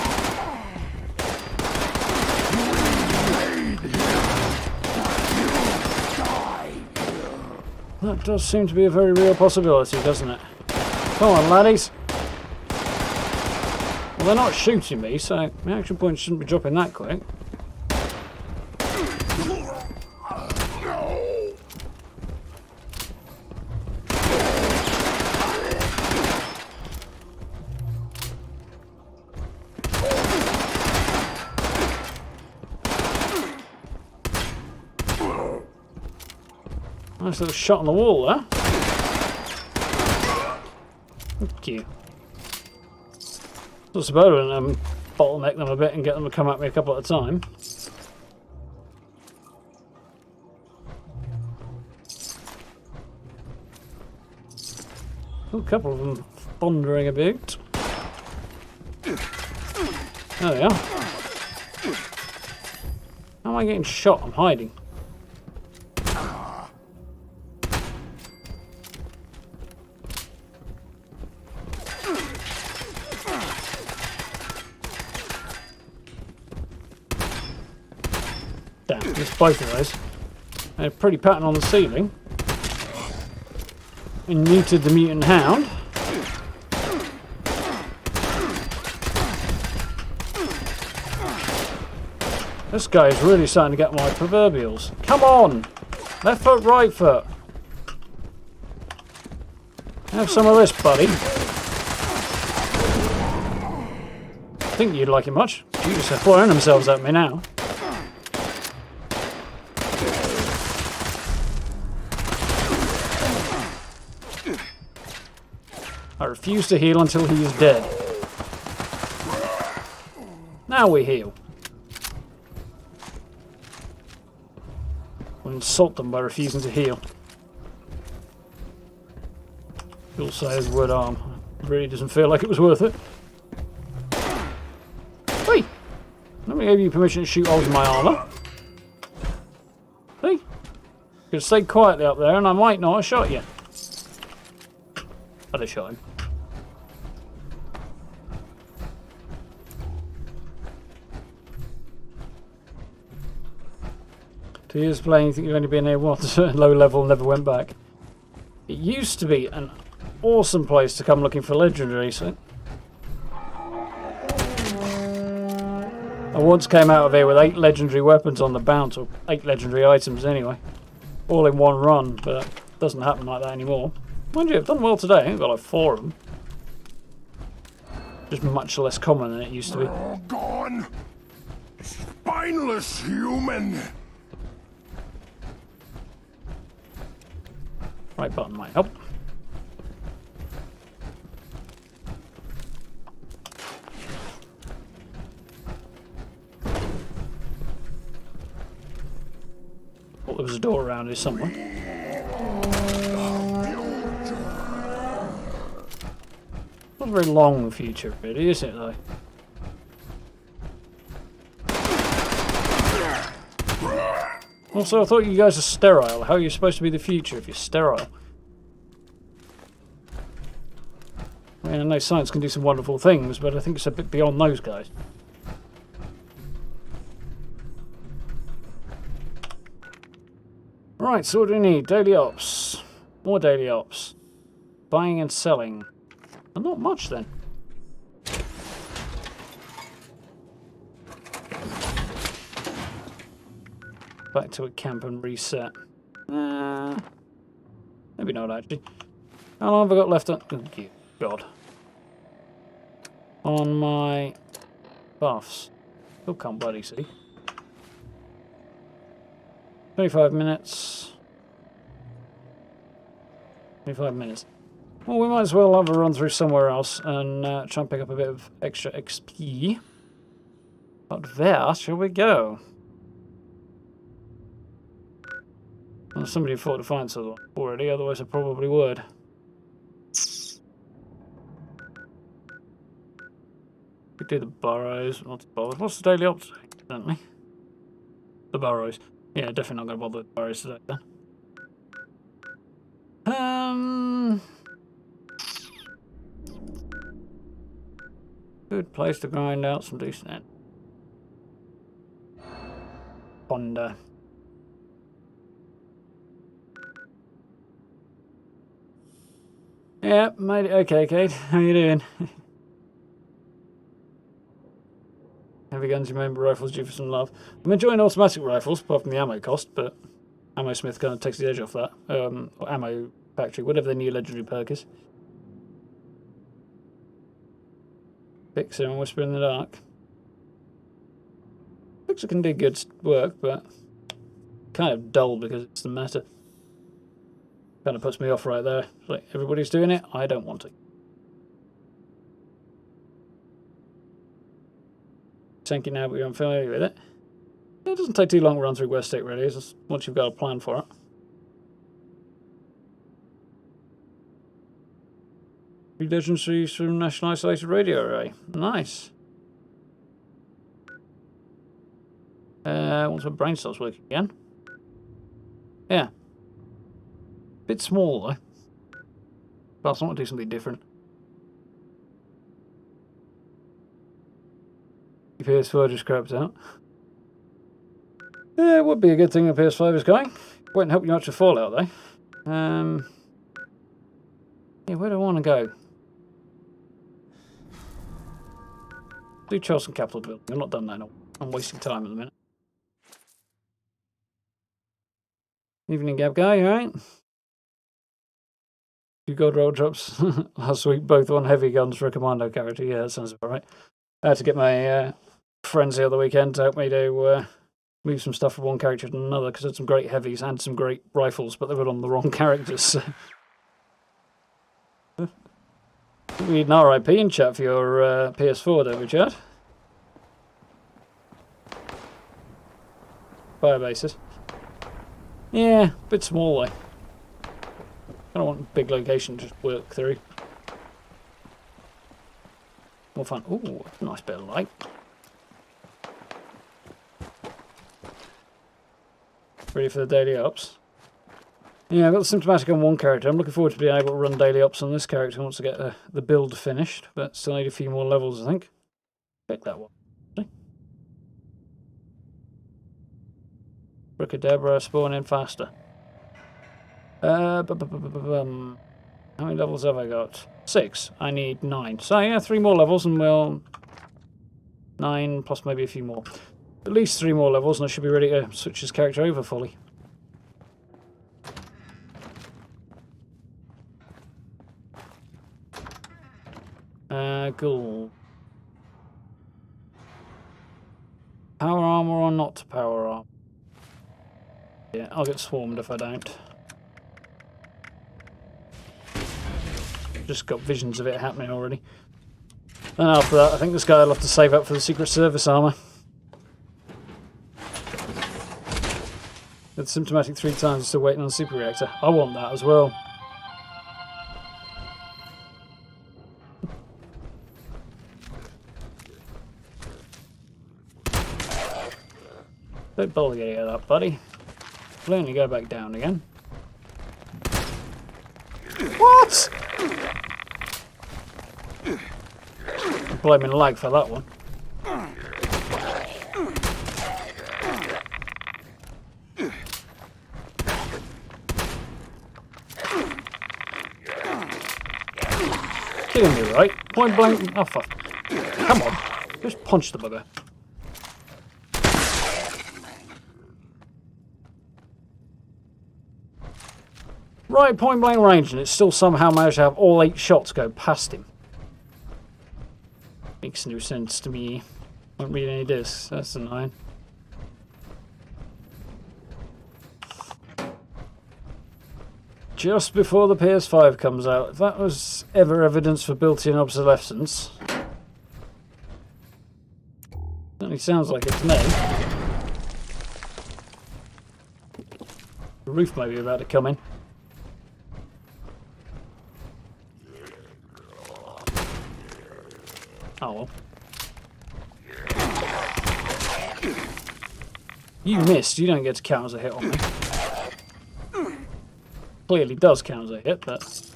A: That does seem to be a very real possibility, doesn't it? Come on, laddies. Well, they're not shooting me, so my action points shouldn't be dropping that quick. Nice little shot on the wall there. Thank you. I suppose I would bottleneck them a bit and get them to come at me a couple at a time. A couple of them thundering about. There they are. How am I getting shot? I'm hiding. Damn, missed both of those. They had a pretty pattern on the ceiling. And muted the mutant hound. This guy is really starting to get my proverbials. Come on! Left foot, right foot. Have some of this, buddy. I think you'd like it much. Jesus, they're throwing themselves at me now. I refuse to heal until he is dead. Now we heal. We'll insult them by refusing to heal. You'll say his wood arm. It really doesn't feel like it was worth it. Hey! Let me give you permission to shoot holes in my armour. See? You could have stayed quietly up there and I might not have shot you. I'd have shot him. To years playing, you think you've only been here once, low level, never went back. It used to be an awesome place to come looking for legendaries. So. I once came out of here with 8 legendary weapons on the bounce, or 8 legendary items anyway. All in one run, but it doesn't happen like that anymore. Mind you, I've done well today. I've got like 4 of them. Just much less common than it used to be.
C: All gone. Spineless human.
A: Right button might help. Thought there was a door around here somewhere. Not a very long future, really, is it, though? Also, I thought you guys are sterile. How are you supposed to be the future if you're sterile? I mean, I know science can do some wonderful things, but I think it's a bit beyond those guys. Right, so what do we need? Daily ops. More daily ops. Buying and selling. Well, not much then. Back to a camp and reset. Maybe not actually. How long have I got left on? Oh, God. On my buffs. Still can't bloody see. 25 minutes. 25 minutes. Well, we might as well have a run through somewhere else and try and pick up a bit of extra XP. But where shall we go? Well, somebody thought to find something already, otherwise I probably would. We do the burrows, not the bothers. What's the daily ops? Definitely. The burrows. Yeah, definitely not going to bother with the burrows today then. Good place to grind out some decent end. Honda. Yeah, made it okay, Kate. How you doing? Heavy guns, you remember rifles due for some love. I'm enjoying automatic rifles, apart from the ammo cost, but Ammo Smith kind of takes the edge off that. Or Ammo Factory, whatever the new legendary perk is. Fixer and Whisper in the Dark. Fixer can do good work, but kind of dull because it's the meta. Kind of puts me off right there. It's like, everybody's doing it, I don't want to. Tanky now, but you're unfamiliar with it. It doesn't take too long to run through West State, really. It's just once you've got a plan for it. Legendaries from National Isolated Radio Array. Nice. Once my brain stops working again. Yeah. Bit small though. But I want to do something different. Your PS4 just crapped out. Yeah, it would be a good thing the PS5 is going. Won't help you much with Fallout though. Yeah, where do I want to go? Do Charleston Capital Building. I've not done that. I'm wasting time at the minute. Evening, Gab Guy, you alright? 2 gold roll drops last week, both on heavy guns for a commando character. Yeah, that sounds about right. I had to get my friends the other weekend to help me to move some stuff from one character to another because I had some great heavies and some great rifles, but they were on the wrong characters. So. We need an RIP in chat for your PS4, don't we, Chad? Fire bases. Yeah, a bit small though. I don't want a big location to just work through. More fun. Ooh, nice bit of light. Ready for the daily ops. Yeah, I've got the symptomatic on one character. I'm looking forward to being able to run daily ops on this character once I get the build finished, but still need a few more levels, I think. Pick that one. Bricadabra, spawn in faster. How many levels have I got? 6. I need 9. So yeah, 3 more levels and we'll 9 plus maybe a few more. At least 3 more levels and I should be ready to switch his character over fully. Cool. Power armor or not to power armor? Yeah, I'll get swarmed if I don't. Just got visions of it happening already. And after that, I think this guy will have to save up for the Secret Service armor. It's symptomatic 3 times, still waiting on the super reactor. I want that as well. Don't bully it up, buddy. We'll only go back down again. What? I'm blaming lag for that one. Kidding me, right? Point blank. Oh, fuck. Come on. Just punch the bugger. Right, point blank range, and it still somehow managed to have all 8 shots go past him. Makes no sense to me. Won't read any discs. That's annoying. Just before the PS5 comes out. If that was ever evidence for built-in obsolescence. Certainly sounds like it to me. The roof may be about to come in. Oh well. You missed. You don't get to count as a hit on me. Clearly does count as a hit, but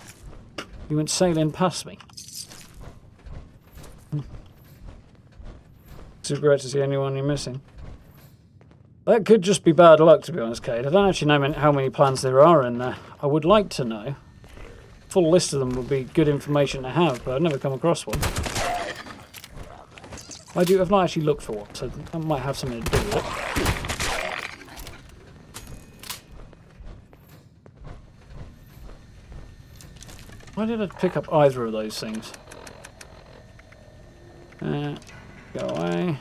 A: you went sailing past me. Super Reactor's the only one you're missing. That could just be bad luck, to be honest, Cade. I don't actually know how many plans there are in there. I would like to know. Full list of them would be good information to have, but I've never come across one. I've not actually looked for one, so that might have something to do with it. Why did I pick up either of those things? Go away.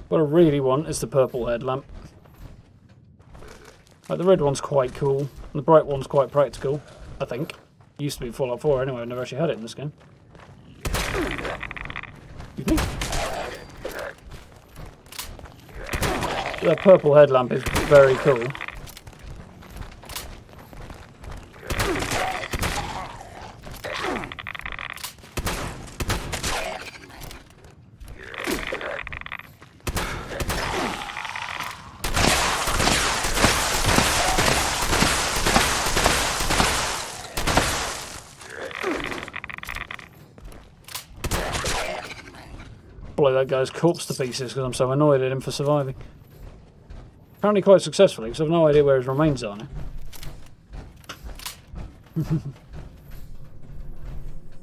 A: What I really want is the purple headlamp. Like, the red one's quite cool, and the bright one's quite practical, I think. Used to be Fallout 4 anyway, I've never actually had it in this game. Excuse me? The purple headlamp is very cool. Blow that guy's corpse to pieces because I'm so annoyed at him for surviving. Apparently quite successfully, because I've no idea where his remains are now.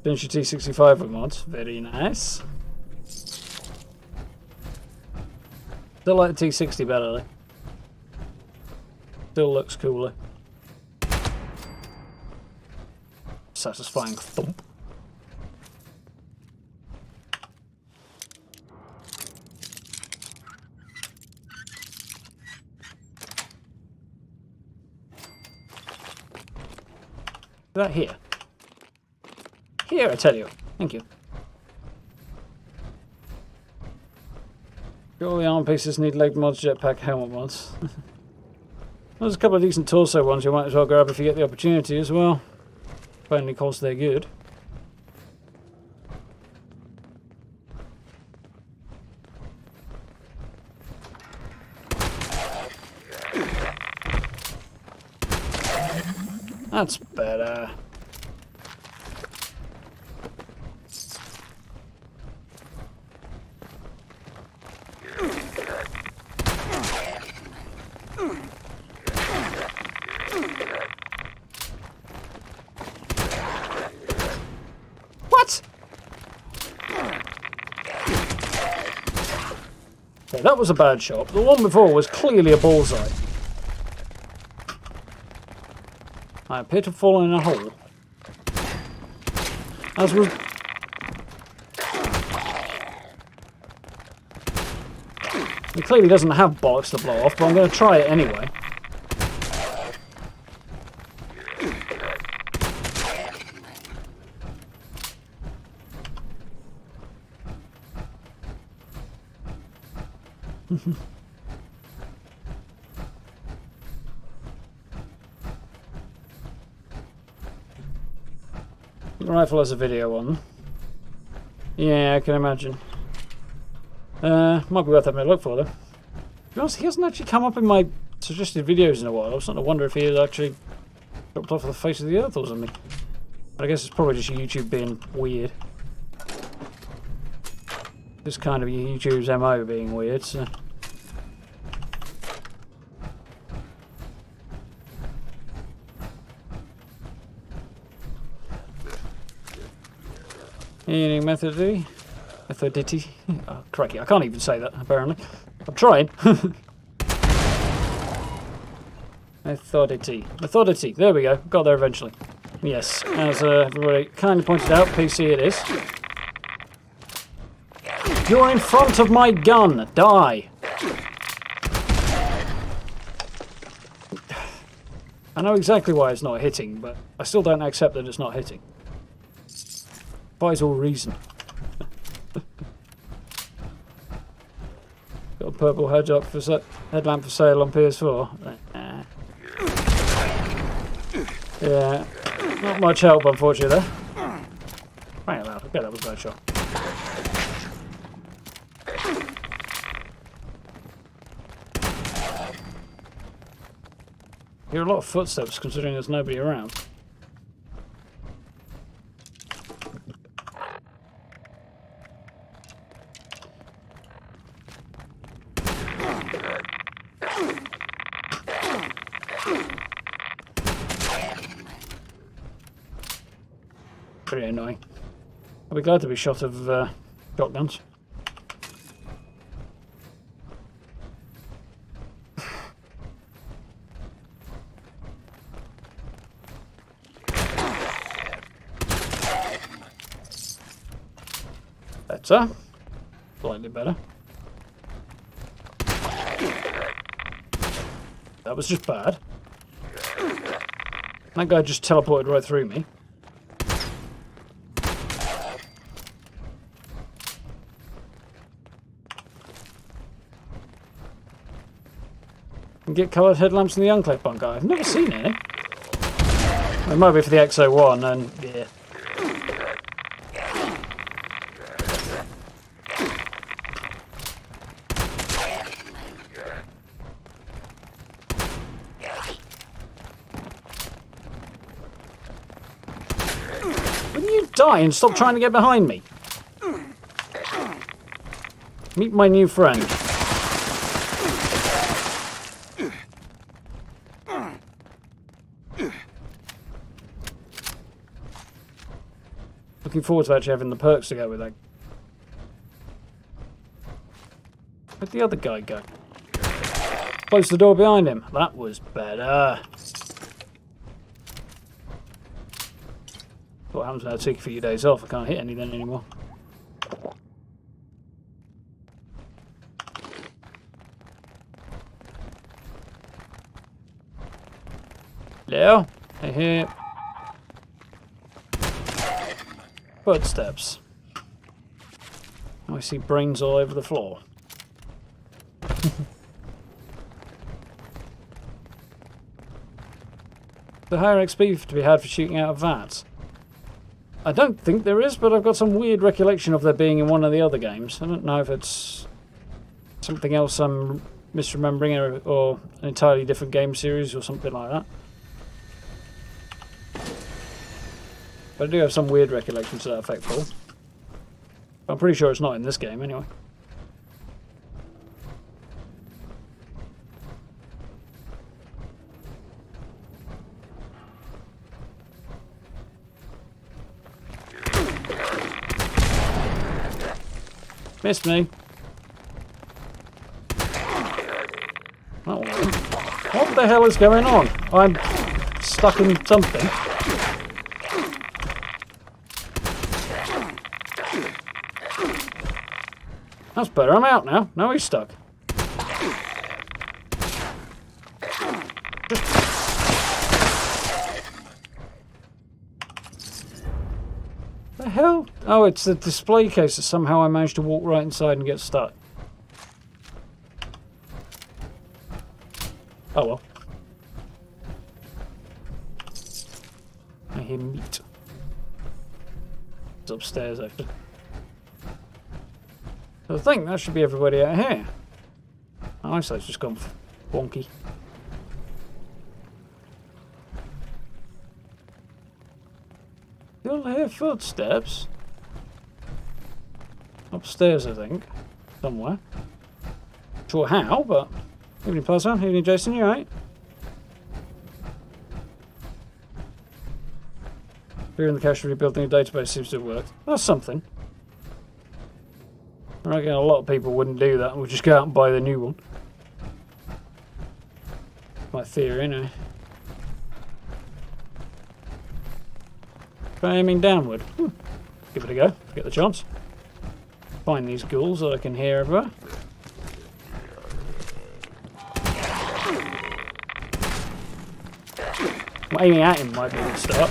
A: Finish your T65 with mods. Very nice. Still like the T60 better though. Still looks cooler. Satisfying thump. That here. Here, I tell you. Thank you. All the arm pieces need leg mods, jetpack, helmet mods. There's a couple of decent torso ones you might as well grab if you get the opportunity as well. If only because they're good. That's better. Okay, that was a bad shot. The one before was clearly a bullseye. I appear to have fallen in a hole. As was... He clearly doesn't have bollocks to blow off, but I'm going to try it anyway. The rifle has a video on. Yeah, I can imagine. Might be worth having a look for, though. To be honest, he hasn't actually come up in my suggested videos in a while. I was starting to wonder if he had actually dropped off the face of the earth or something. But I guess it's probably just YouTube being weird. This kind of YouTube's MO being weird, so... Any methodity? Methodity? Oh, crikey, I can't even say that, apparently. I'm trying. Methodity. Methodity. There we go. Got there eventually. Yes, as everybody kindly pointed out, PC it is. You're in front of my gun! Die! I know exactly why it's not hitting, but I still don't accept that it's not hitting. Buys all reason. Got a purple headlamp for sale on PS4. Yeah, not much help, unfortunately, there. Bang it loud. Okay, that was a bad shot. Hear a lot of footsteps, considering there's nobody around. Pretty annoying. I'll be glad to be shot of shotguns. Better. Slightly better. That was just bad. That guy just teleported right through me. Get coloured headlamps in the Unclave bunker. I've never seen any. It might be for the XO1 and yeah. When you die and stop trying to get behind me. Meet my new friend. Looking forward to actually having the perks to go with that. Where'd the other guy go? Close the door behind him. That was better. What happens when I take a few days off? I can't hit anything anymore. Hello? Hey, here. Footsteps. I see brains all over the floor. The higher XP to be had for shooting out of vats. I don't think there is, but I've got some weird recollection of there being in one of the other games. I don't know if it's something else I'm misremembering or an entirely different game series or something like that. But I do have some weird recollection to that effect, Paul. I'm pretty sure it's not in this game, anyway. Missed me. the hell is going on? I'm stuck in something. That's better. I'm out now. Now he's stuck. The hell? Oh, it's the display case that somehow I managed to walk right inside and get stuck. Oh well. I hear meat. It's upstairs, actually. So I think that should be everybody out here. My eyesight's just gone wonky. You'll hear footsteps. Upstairs, I think. Somewhere. Not sure how, but... Evening, Plaza. Evening, Jason. You alright? Clearing the cache for rebuilding a database seems to have worked. That's something. I reckon a lot of people wouldn't do that and would just go out and buy the new one. My theory, anyway. Try aiming downward. Give it a go, if I get the chance. Find these ghouls that I can hear everywhere. Well, aiming at him might be a good start.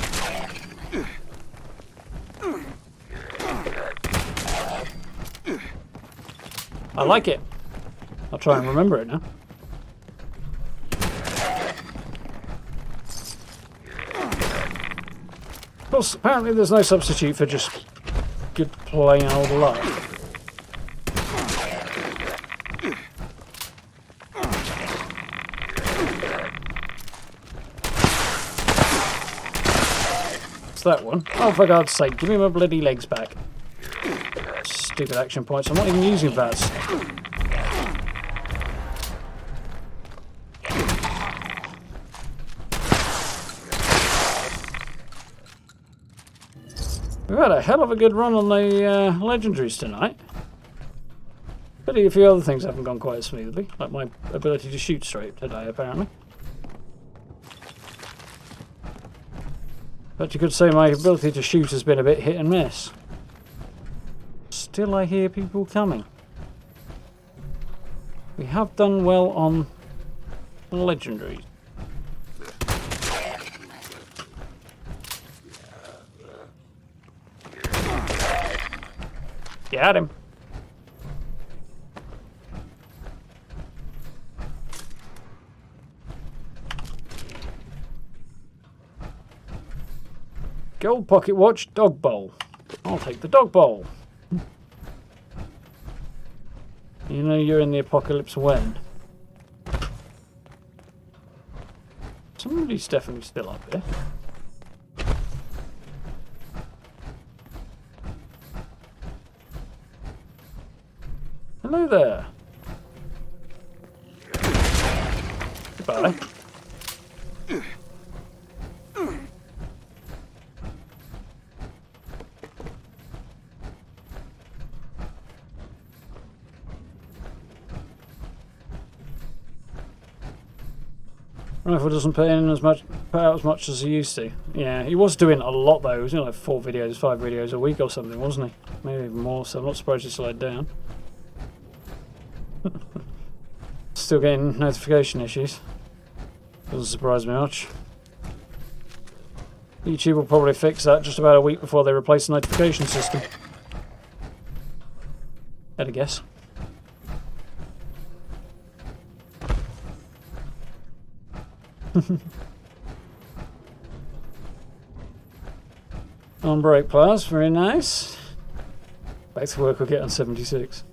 A: I like it. I'll try and remember it now. Of course, apparently there's no substitute for just good plain old luck. It's that one. Oh, for God's sake, give me my bloody legs back. Stupid action points. I'm not even using VATS. We've had a hell of a good run on the legendaries tonight. But a few other things haven't gone quite as smoothly, like my ability to shoot straight today, apparently. But you could say my ability to shoot has been a bit hit and miss. Still, I hear people coming. We have done well on legendaries. Got him. Gold pocket watch, dog bowl. I'll take the dog bowl. You know you're in the apocalypse when? Somebody's definitely still up there. Hello there. Goodbye. Rifle doesn't put out as much as he used to. Yeah, he was doing a lot though. He was doing like 4 videos, 5 videos a week or something, wasn't he? Maybe even more, so I'm not surprised he slowed down. Still getting notification issues. Doesn't surprise me much. YouTube will probably fix that just about a week before they replace the notification system. Had a guess. On break class, very nice. Back to work, we'll get on 76.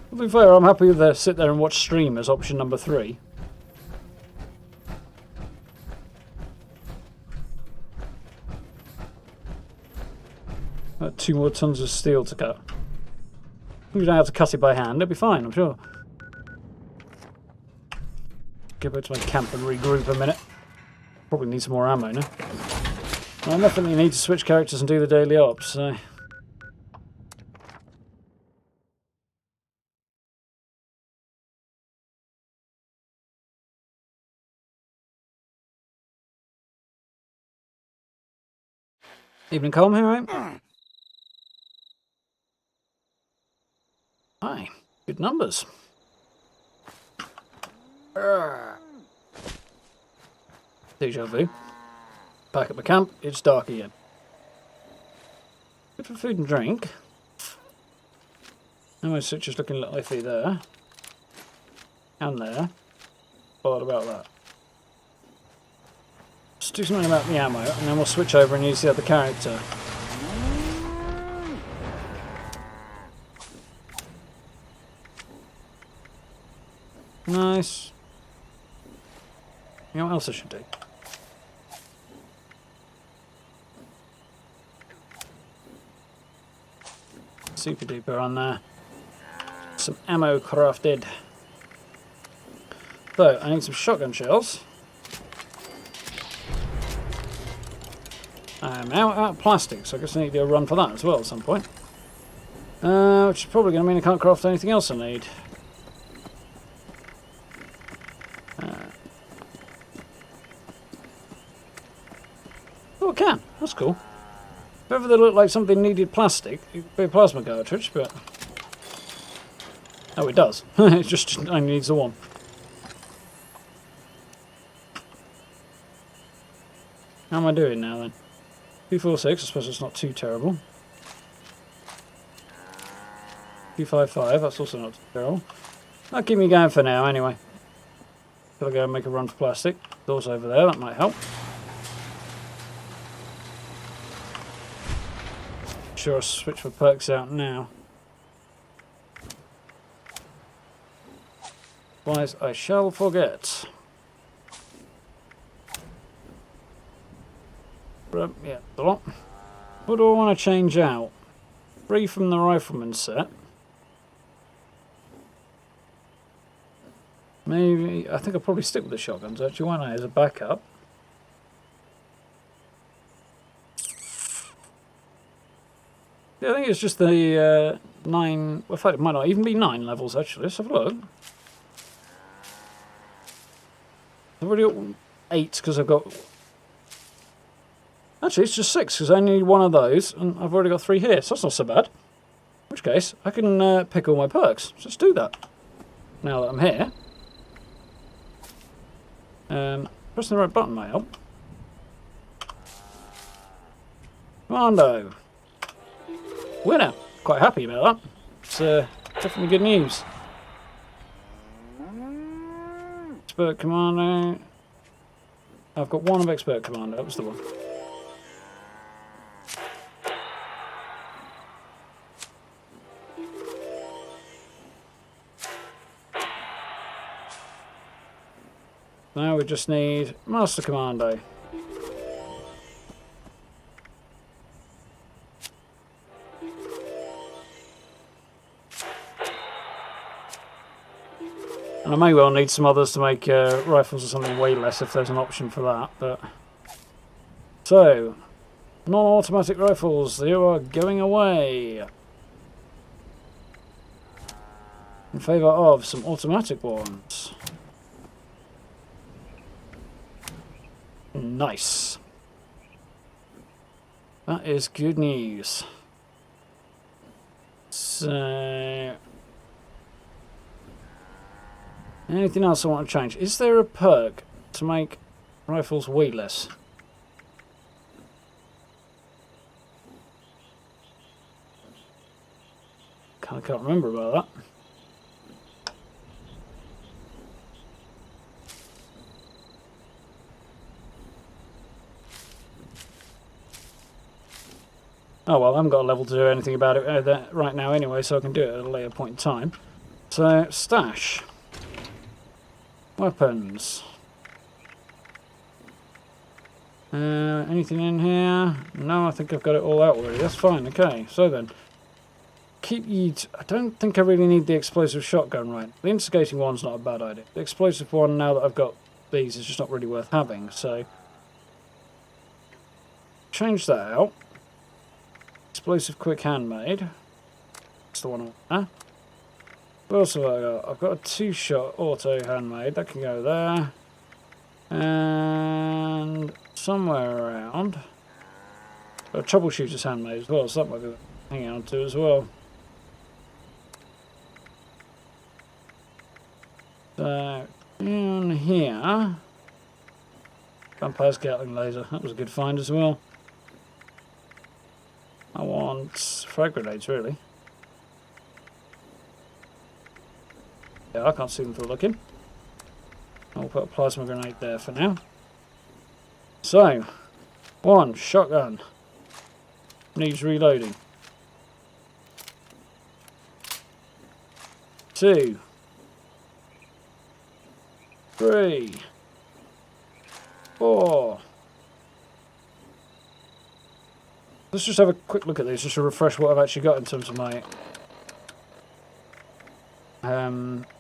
A: To be fair, I'm happy with the sit there and watch stream as option number 3. 2 more tons of steel to cut. If you don't have to cut it by hand, it'll be fine, I'm sure. Go back to my camp and regroup a minute. Probably need some more ammo now. I definitely need to switch characters and do the daily ops, so... Evening calm here, right? Hi. Good numbers. Deja vu. Back at the camp, it's dark again. Good for food and drink. My switch is looking a little iffy there. And there. What about that? Let's do something about the ammo, and then we'll switch over and use the other character. Nice. You know what else I should do? Super duper on there. Some ammo crafted. So, I need some shotgun shells. I'm out of plastic, so I guess I need to do a run for that as well at some point. Which is probably going to mean I can't craft anything else I need. Oh, I can. That's cool. If ever they look like something needed plastic, it would be a plasma cartridge, but... Oh, it does. It just only needs the one. How am I doing now then? 246, I suppose it's not too terrible. 255, that's also not too terrible. That'll keep me going for now anyway. Gotta go and make a run for plastic. Doors over there, that might help. Sure, I'll switch my perks out now. Otherwise, I shall forget. Yeah, a lot. What do I want to change out? Free from the rifleman set. Maybe, I think I'll probably stick with the shotguns actually, why not, as a backup. Yeah, I think it's just the 9, well, in fact it might not even be 9 levels actually, let's have a look. I've already got 8 because I've got... Actually, it's just 6 because I only need one of those, and I've already got 3 here, so that's not so bad. In which case, I can pick all my perks. So let's do that. Now that I'm here. Pressing the right button might help. Commando. Winner. Quite happy about that. It's definitely good news. Expert Commando. I've got one of Expert Commando, that was the one. Now we just need Master Commando. And I may well need some others to make rifles or something way less if there's an option for that. But so, non-automatic rifles, they are going away in favour of some automatic ones. Nice. That is good news. So, anything else I want to change? Is there a perk to make rifles weightless? I can't remember about that. Oh well, I haven't got a level to do anything about it right now anyway, so I can do it at a later point in time. So, stash. Weapons. Anything in here? No, I think I've got it all out already. That's fine, okay. So then, I don't think I really need the explosive shotgun right. The instigating one's not a bad idea. The explosive one, now that I've got these, is just not really worth having, so... change that out. Explosive quick handmade. That's the one I want there. What else have I got? I've got a 2-shot auto handmade. That can go there. And somewhere around. Got a troubleshooter's handmade as well, so that might be hanging on to as well. So, down here... Vampire's Gatling laser, that was a good find as well. I want frag grenades, really. Yeah, I can't see them for looking. I'll put a plasma grenade there for now. So, 1 shotgun. Needs reloading. 2. 3. 4. Let's just have a quick look at these, just to refresh what I've actually got in terms of my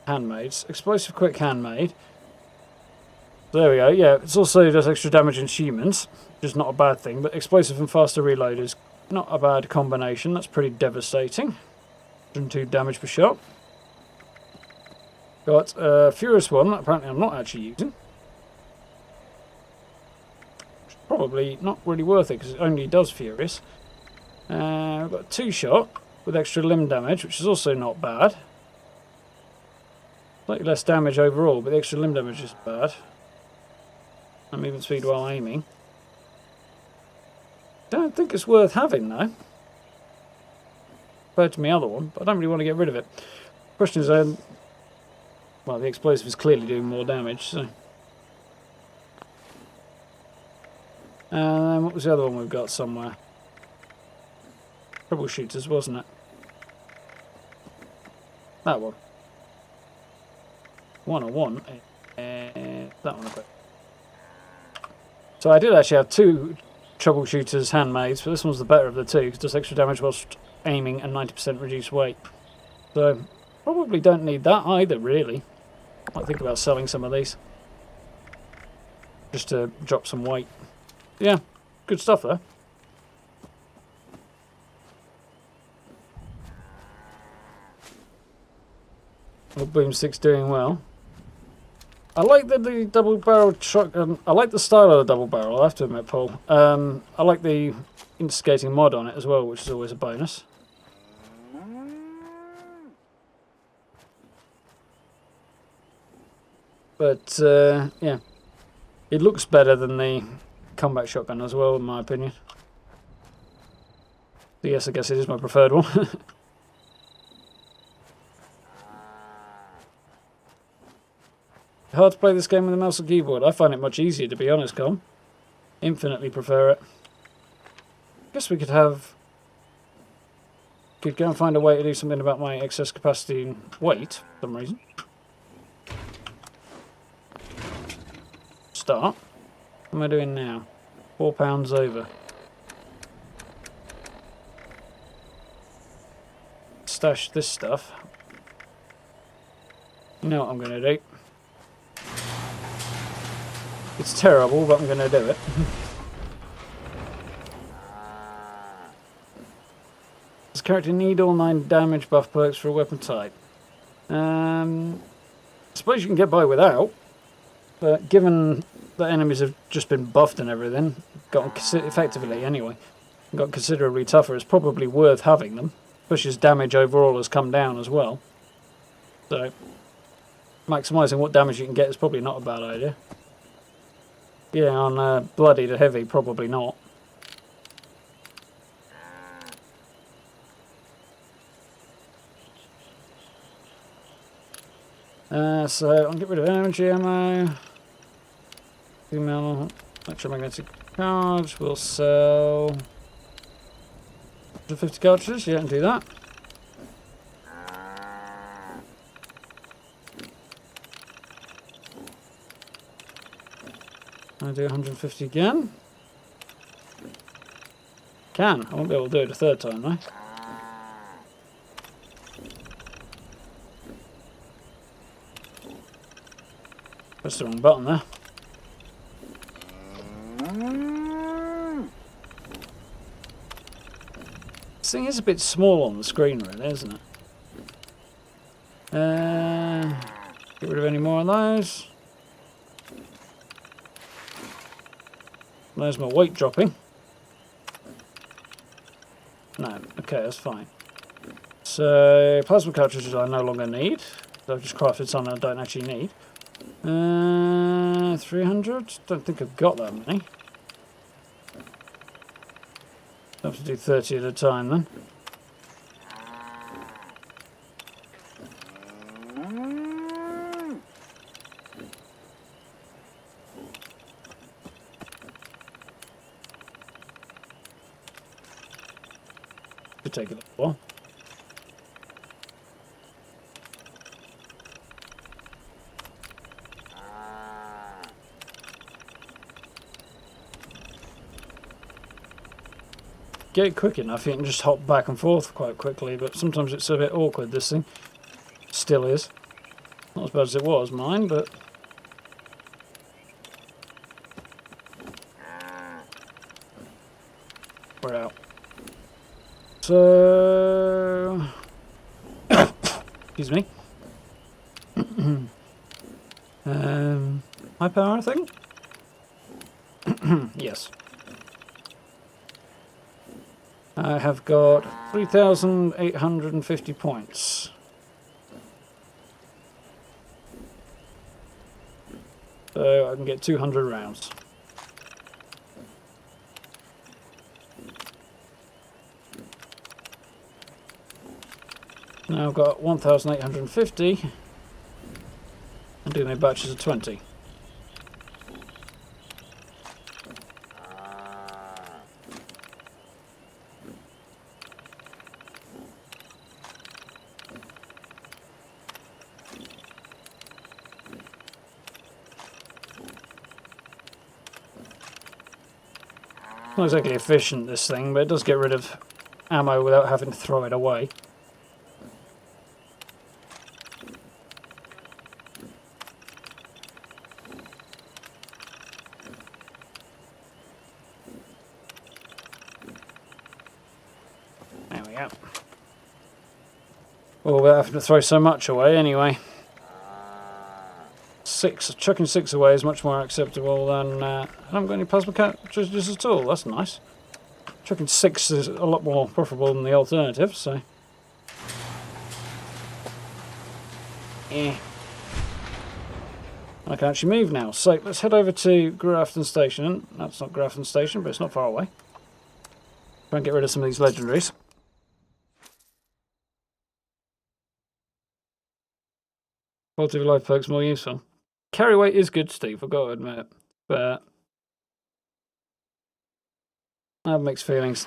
A: handmaids. Explosive quick handmade. There we go. Yeah, it's also does extra damage in humans, which is not a bad thing. But explosive and faster reload is not a bad combination. That's pretty devastating. 102 damage per shot. Got a Furious one that apparently I'm not actually using. Probably not really worth it because it only does Furious. We've got 2 shot with extra limb damage, which is also not bad. Slightly less damage overall, but the extra limb damage is bad. And movement speed while aiming. Don't think it's worth having though, compared to my other one, but I don't really want to get rid of it. Question is, well, the explosive is clearly doing more damage, so. And what was the other one we've got somewhere? Troubleshooters, wasn't it? That one. One I want. That one I put. So I did actually have 2 troubleshooters handmaids, but this one's the better of the 2 because it does extra damage whilst aiming and 90% reduced weight. So probably don't need that either, really. Might think about selling some of these just to drop some weight. Yeah, good stuff there. Well, Boomstick's doing well. I like the double-barreled shotgun. I like the style of the double barrel, I have to admit, Paul. I like the instigating mod on it as well, which is always a bonus. But, yeah. It looks better than the combat shotgun as well, in my opinion. So yes, I guess it is my preferred one. Hard to play this game with a mouse and keyboard. I find it much easier, to be honest, Com. Infinitely prefer it. Guess we could have... Could go and find a way to do something about my excess capacity and weight, for some reason. Start. What am I doing now? 4 pounds over. Stash this stuff. You know what I'm going to do. It's terrible, but I'm going to do it. Does character need all 9 damage buff perks for a weapon type? I suppose you can get by without, but given that enemies have just been buffed and everything, effectively anyway, got considerably tougher, it's probably worth having them, especially as damage overall has come down as well. So, maximising what damage you can get is probably not a bad idea. Yeah, on bloody to heavy, probably not. So I'll get rid of energy ammo. Female electromagnetic charge. We'll sell 150 cartridges. Yeah, and do that. I'll do 150 again. Can. I won't be able to do it a third time, though. Press the wrong button there. This thing is a bit small on the screen, really, isn't it? Get rid of any more of those. There's my weight dropping. No. Okay, that's fine. So, plasma cartridges I no longer need. So I've just crafted some I don't actually need. 300? Don't think I've got that many. I'll have to do 30 at a time then. Could take a little while. Get it quick enough, you can just hop back and forth quite quickly, but sometimes it's a bit awkward, this thing. Still is. Not as bad as it was, mine, but... we're out. So... excuse me. High power, I think? Yes. I have got 3,850 points. So I can get 200 rounds. Now I've got 1,850 and do my batches of 20. Not exactly efficient, this thing, but it does get rid of ammo without having to throw it away. There we go. Well, we're having to throw so much away anyway. Chucking 6 away is much more acceptable than... I haven't got any plasma cartridges at all, that's nice. Chucking 6 is a lot more preferable than the alternative, so... yeah. I can actually move now. So, let's head over to Grafton Station. That's not Grafton Station, but it's not far away. Try and get rid of some of these legendaries. Quality of life perks more useful. Carry weight is good, Steve, I've got to admit, but I have mixed feelings.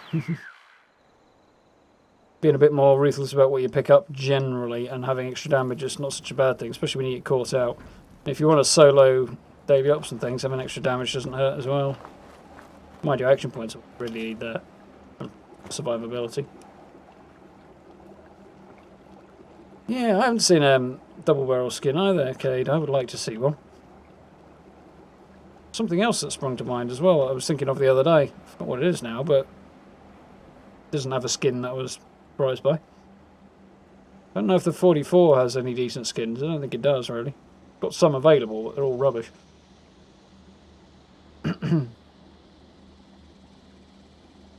A: Being a bit more ruthless about what you pick up generally and having extra damage is not such a bad thing, especially when you get caught out. If you want to solo daily ups and things, having extra damage doesn't hurt as well. Mind you, action points are really need that survivability. Yeah, I haven't seen double barrel skin either, Cade. I would like to see one. Something else that sprung to mind as well, I was thinking of the other day. I forgot what it is now, but it doesn't have a skin that I was surprised by. I don't know if the 44 has any decent skins. I don't think it does, really. Got some available, but they're all rubbish.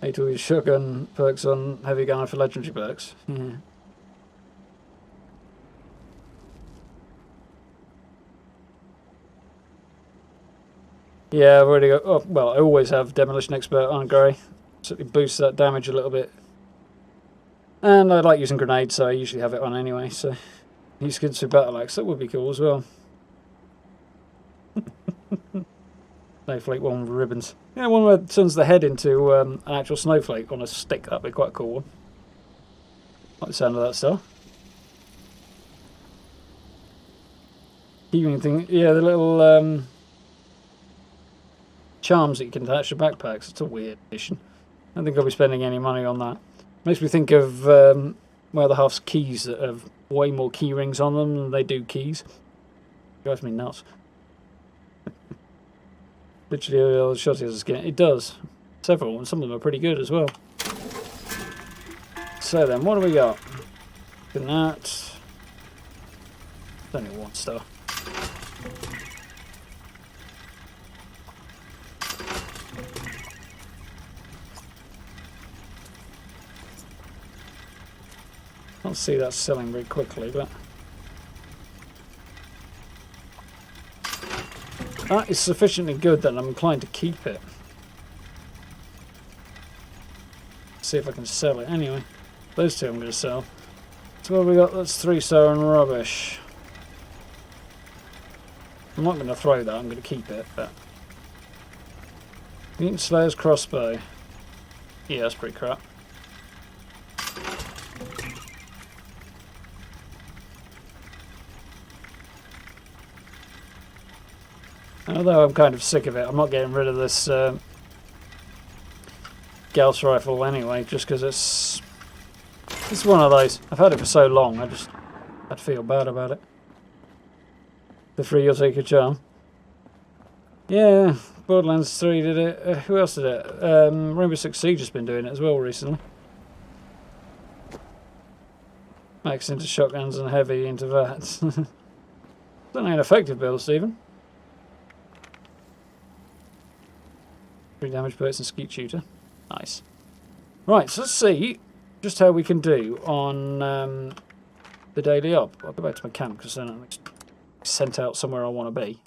A: Hate all these shotgun perks on heavy gunner for legendary perks. Yeah. Yeah, I've already got... oh, well, I always have Demolition Expert on Grey. Certainly boosts that damage a little bit. And I like using grenades, so I usually have it on anyway. So, new skins for Battle Axe, that would be cool as well. Snowflake one with ribbons. Yeah, one where it turns the head into an actual snowflake on a stick. That'd be quite a cool one. Like the sound of that stuff. Healing thing. Yeah, the little... charms that you can attach to backpacks. It's a weird addition. I don't think I'll be spending any money on that. Makes me think of my other half's keys that have way more key rings on them than they do keys. Drives me nuts. Literally all the shots he has a skin. It does. Several, and some of them are pretty good as well. So then, what do we got? Look at that. It's only one star. Can't see that selling very quickly, but that is sufficiently good that I'm inclined to keep it. See if I can sell it. Anyway, those two I'm going to sell. So what have we got? That's 3-star and rubbish. I'm not going to throw that. I'm going to keep it. But Mutant Slayer's crossbow. Yeah, that's pretty crap. Although I'm kind of sick of it, I'm not getting rid of this Gauss rifle anyway, just because it's one of those. I've had it for so long, I'd feel bad about it. The free you'll take a charm. Yeah, Borderlands 3 did it. Who else did it? Rainbow Six Siege has been doing it as well recently. Max into shotguns and heavy into VATs. Don't an effective build, Stephen. 3 damage bursts and skeet shooter. Nice. Right, so let's see just how we can do on the daily op. I'll go back to my camp because then I'm sent out somewhere I want to be.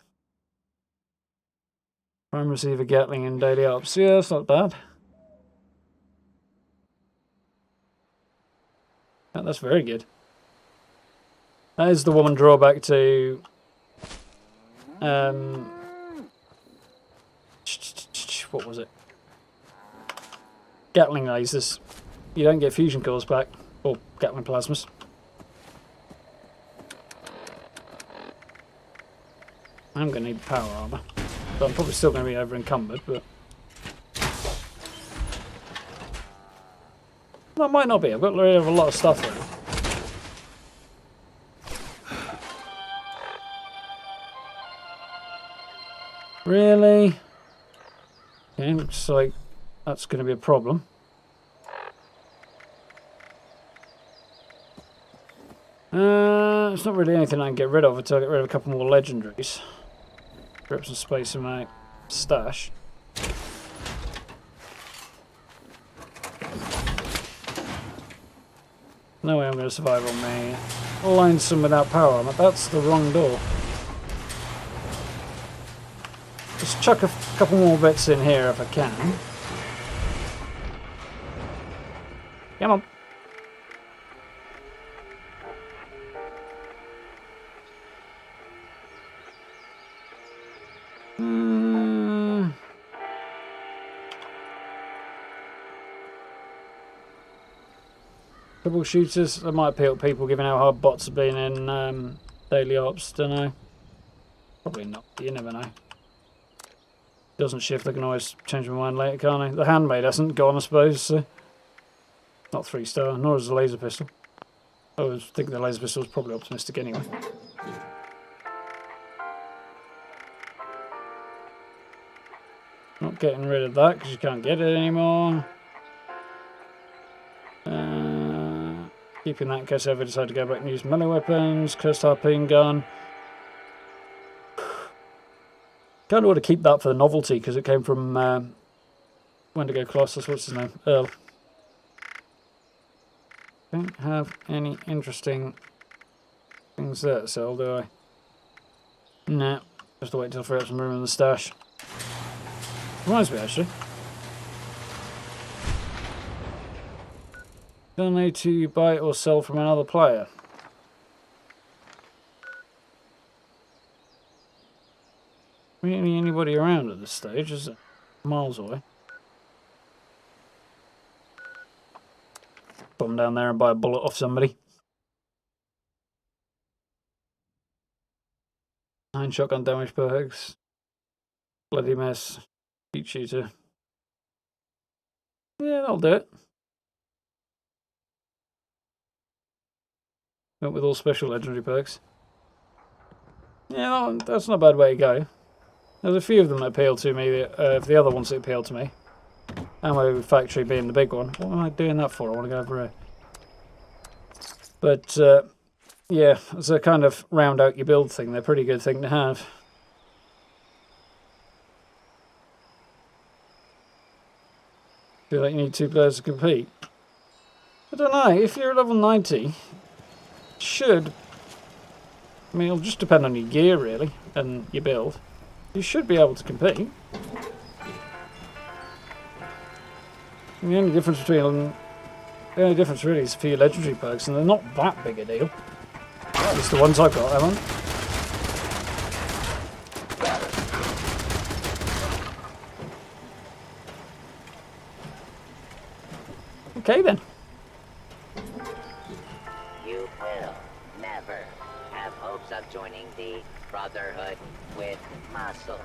A: Prime receiver Gatling and daily ops. Yeah, that's not bad. That's very good. That is the one drawback to what was it? Gatling lasers. You don't get fusion cores back, or Gatling plasmas. I'm going to need power armor, but I'm probably still going to be over encumbered. But that might not be. I've got rid of a lot of stuff there. Really? Okay, looks like that's going to be a problem. It's not really anything I can get rid of until I get rid of a couple more legendaries. Grab some space in my stash. No way I'm going to survive on me. Lonesome without power armor. That's the wrong door. Just chuck a couple more bits in here if I can. Come on. Troubleshooters, that might appeal to people given how hard bots have been in daily ops, don't know. Probably not, you never know. Doesn't shift, I can always change my mind later, can't I? The handmade hasn't gone, I suppose, so. Not 3-star, nor is the laser pistol. I was thinking the laser pistol was probably optimistic anyway. Not getting rid of that because you can't get it anymore. Keeping that in case I ever decide to go back and use melee weapons. Cursed harpoon gun. Kind of want to keep that for the novelty because it came from Wendigo Colossus. What's his name? Earl. Don't have any interesting things there to sell, do I? Nah. Just to wait until I free up some room in the stash. Reminds me, actually. Do I need to buy or sell from another player? Really anybody around at this stage, is it? Miles away. Bomb down there and buy a bullet off somebody. 9 shotgun damage per hex. Bloody mess. Heat shooter. Yeah, that'll do it. Went with all special legendary perks. Yeah, that's not a bad way to go. There's a few of them that appeal to me, the other ones that appeal to me. Ammo factory being the big one. What am I doing that for? I want to go over here. But, yeah, as a kind of round out your build thing, they're a pretty good thing to have. Feel like you need 2 players to compete. I don't know, if you're level 90, should... I mean, it'll just depend on your gear, really, and your build. You should be able to compete. And the only difference between... The only difference really is for your legendary perks, and they're not that big a deal. At least the ones I've got, haven't. Okay then.
D: You will never have hopes of joining the Brotherhood with muscle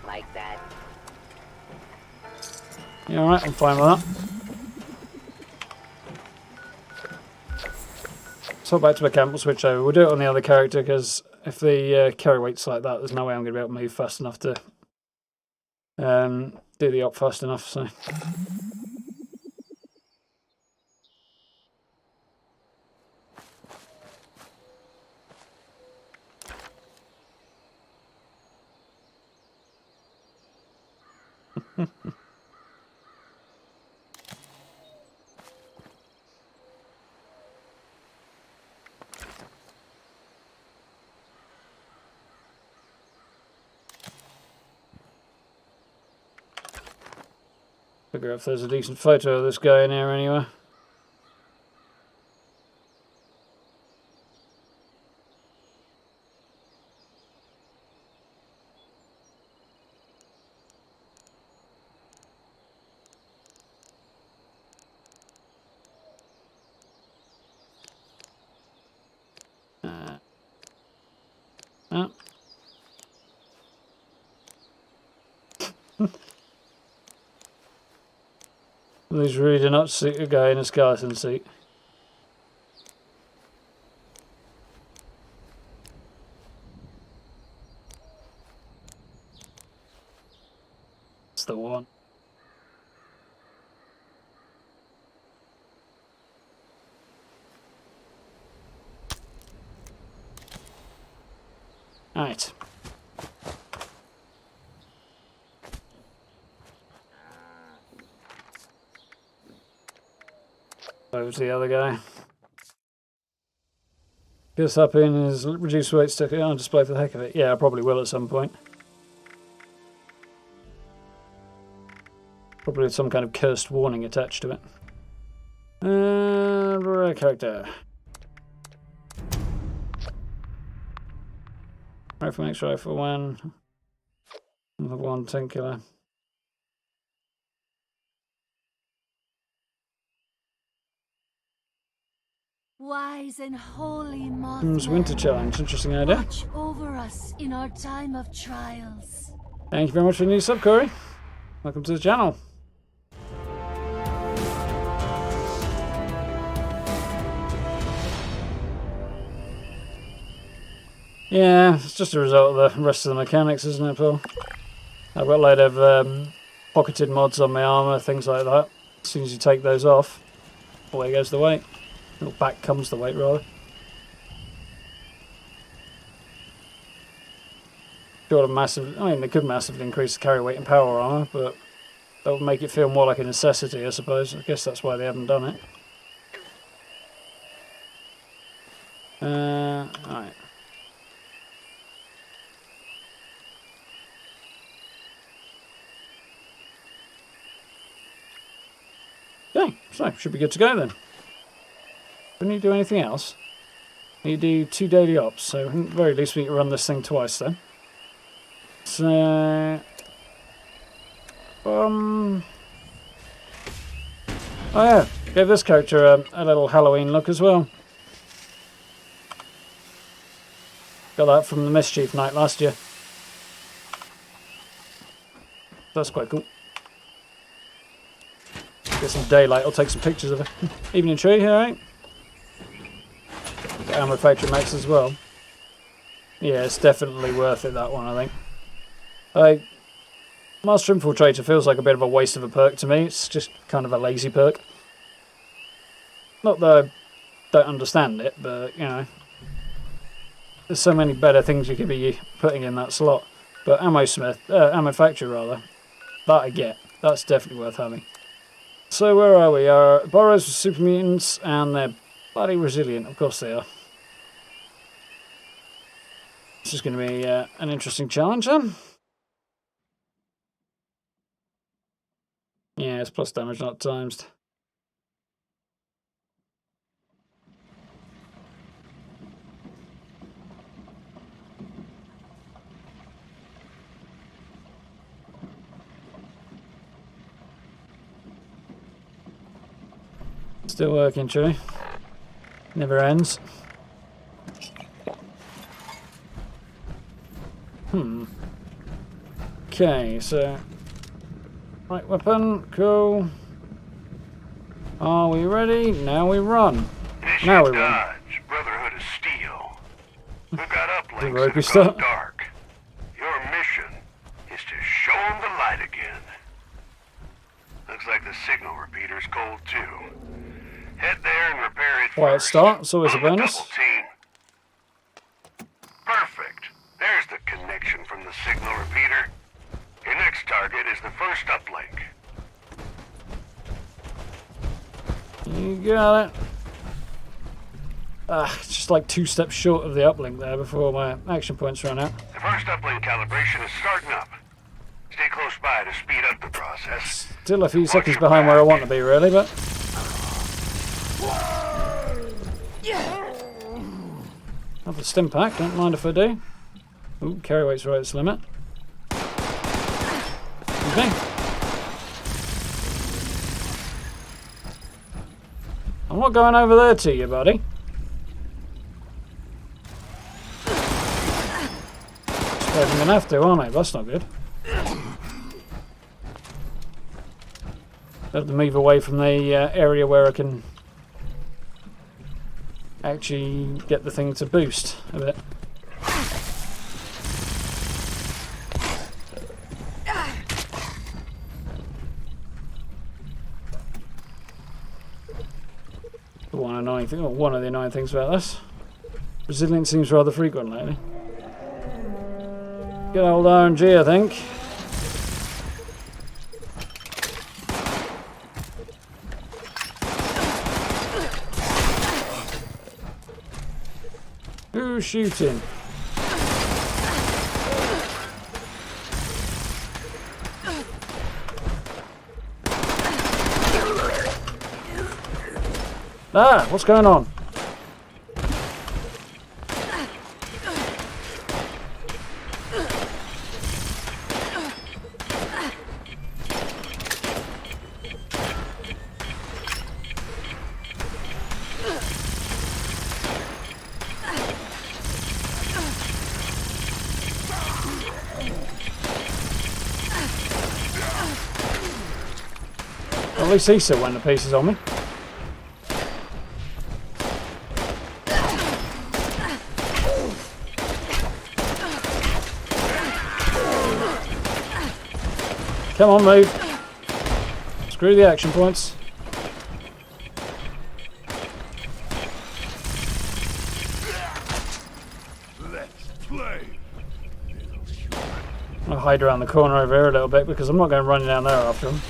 D: like that.
A: Yeah, alright, I'm fine with that. So back to my camp, we'll switch over. We'll do it on the other character, because if the carry weight's like that, there's no way I'm going to be able to move fast enough to do the op fast enough, so... Figure if there's a decent photo of this guy in here anyway. Oh. He's really do not suit a guy in a skeleton suit. That's the one. Alright. Over to the other guy. Guess up in his reduced weight sticker on display for the heck of it. Yeah, I probably will at some point. Probably with some kind of cursed warning attached to it. Rare character. Rifle makes rifle one. Another one, 10 killer.
B: Wise and holy Mothman,
A: Winter challenge, interesting idea.
B: watch over us in our time of trials.
A: Thank you very much for the new sub, Corey. Welcome to the channel. Yeah, it's just a result of the rest of the mechanics, isn't it, Paul? I've got a load of pocketed mods on my armour, things like that. As soon as you take those off, away goes the weight. Or back comes the weight, rather. Sort of massive. I mean, they could massively increase the carry weight and power armour, but that would make it feel more like a necessity, I suppose. I guess that's why they haven't done it. Alright. Okay, so should be good to go then. Do we need to do anything else? Need to do 2 daily ops, so at the very least we need to run this thing twice then. So... Oh yeah, gave this character a little Halloween look as well. Got that from the Mischief night last year. That's quite cool. Get some daylight, I'll take some pictures of it. Evening tree, alright. Get Ammo Factory Max as well. Yeah, it's definitely worth it, that one, I think. Master Infiltrator feels like a bit of a waste of a perk to me. It's just kind of a lazy perk. Not that I don't understand it, but, you know. There's so many better things you could be putting in that slot. But Ammo Factory, rather. That I get. That's definitely worth having. So where are we? Our burrows with super mutants, and they're bloody resilient. Of course they are. This is going to be an interesting challenge, huh? Yeah, it's plus damage, not times. Still working, Chewie. Never ends. Okay, so... Right weapon, cool. Are we ready? Now we run. Now we run.
E: Dodge, Brotherhood of Steel. We've got
A: The
E: uplinks
A: ropey
E: that
A: stuff.
E: have gone dark. Your mission is to show them the light again. Looks like the signal repeater's cold too. Head there and repair it
A: Quiet
E: first.
A: start, it's always a
E: On the
A: bonus.
E: double team. Perfect. There's the connection from the signal repeater. Your next target is the first uplink.
A: You got it. It's just like 2 steps short of the uplink there before my action points run out.
E: The first uplink calibration is starting up. Stay close by to speed up the process.
A: Still a few seconds behind where I want to be, really, but... Have the stim pack, don't mind if I do. Ooh, carry weight's right at its limit. Okay. I'm not going over there to you, buddy. Suppose I'm going to have to, aren't I? That's not good. Have to move away from the area where I can actually get the thing to boost a bit. One of the annoying things about this. Resilience seems rather frequent lately. Good old RNG, I think. Who's shooting? Ah, what's going on? At least he still went to pieces on me. Come on, move. Screw the action points.
C: Let's play.
A: I'll hide around the corner over here a little bit because I'm not going running down there after him.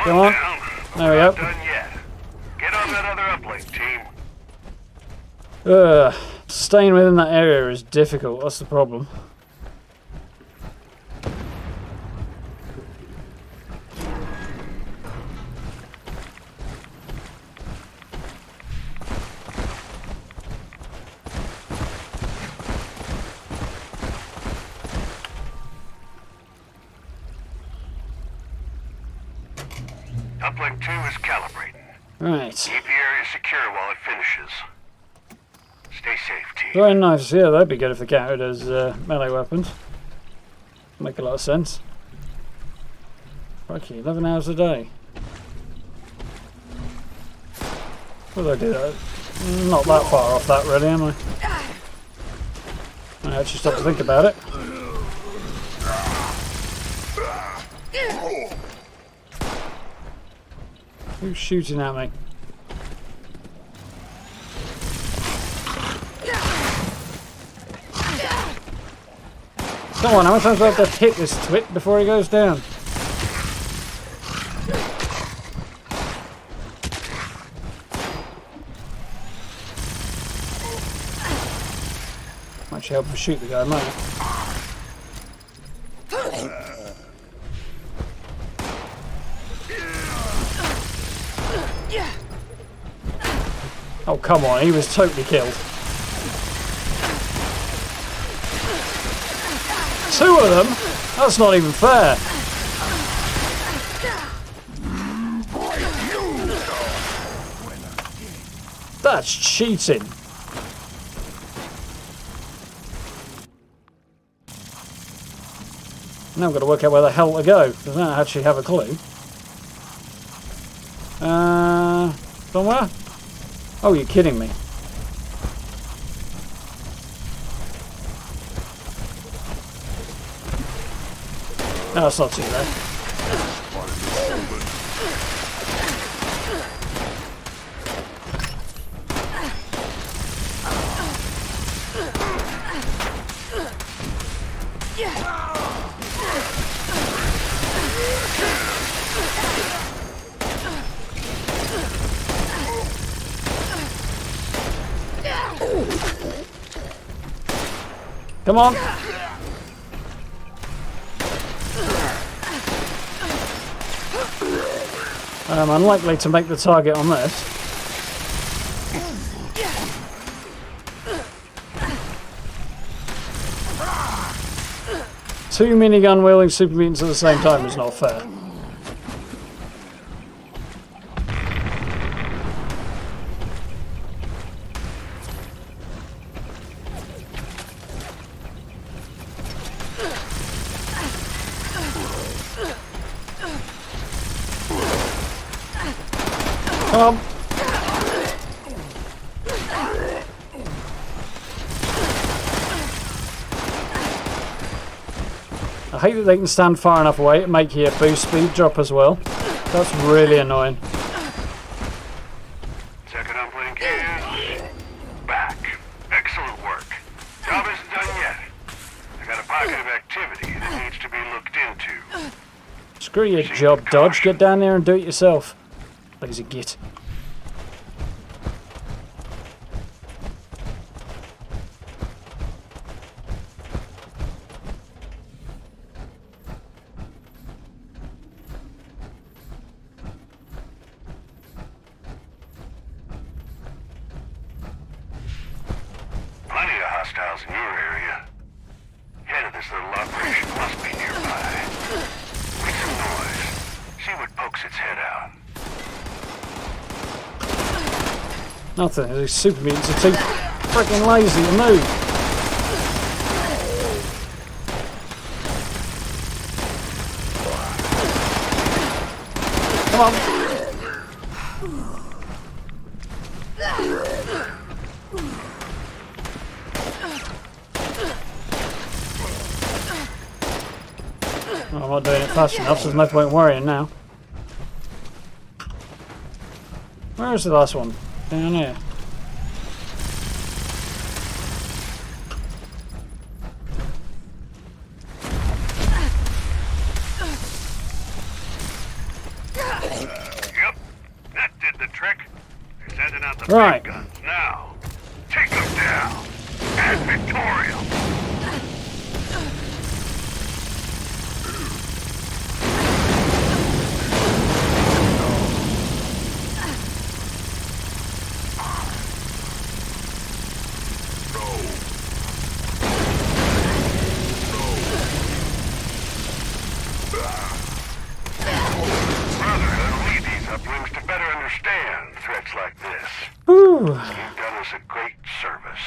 A: Come on. There we go.
E: Done yet. Get on that other uplink, team.
A: Staying within that area is difficult, that's the problem.
E: Uplink 2 is calibrating.
A: Right.
E: Keep the area secure while it finishes. Stay safe, team.
A: Very nice. Yeah, that'd be good if they counted as melee weapons. Make a lot of sense. Okay, 11 hours a day. Will I do that? Not that far off that, really, am I? I actually stopped to think about it. Who's shooting at me? Come on, how many times do I have to hit this twit before he goes down? Actually help him shoot the guy, might it? Oh, come on, he was totally killed. 2 of them? That's not even fair. That's cheating. Now I've got to work out where the hell to go, because I don't actually have a clue. Somewhere? Oh, you're kidding me. No, it's not too bad. Come on. I'm unlikely to make the target on this. Two minigun wielding super mutants at the same time is not fair. Come on. I hate that they can stand far enough away to make your boost speed drop as well. That's really annoying.
E: Second uplink is back. Excellent work. Job isn't done yet. I got a pocket of activity that needs to be looked into.
A: Screw your job, Dodge. Get down there and do it yourself. Lazy git.
E: Plenty of hostiles in your area. Head of this little operation must be nearby. Make some noise. See what pokes its head out.
A: Nothing. These super mutants are too freaking lazy to move. Come on. I'm not doing it fast enough, so there's no point worrying now. Where is the last one? Down here.
E: Yep, that did the trick. They're sending out the
A: Right.
E: big guns now. Take them down. And Victoria.
A: Whew.
E: You've done us a great service.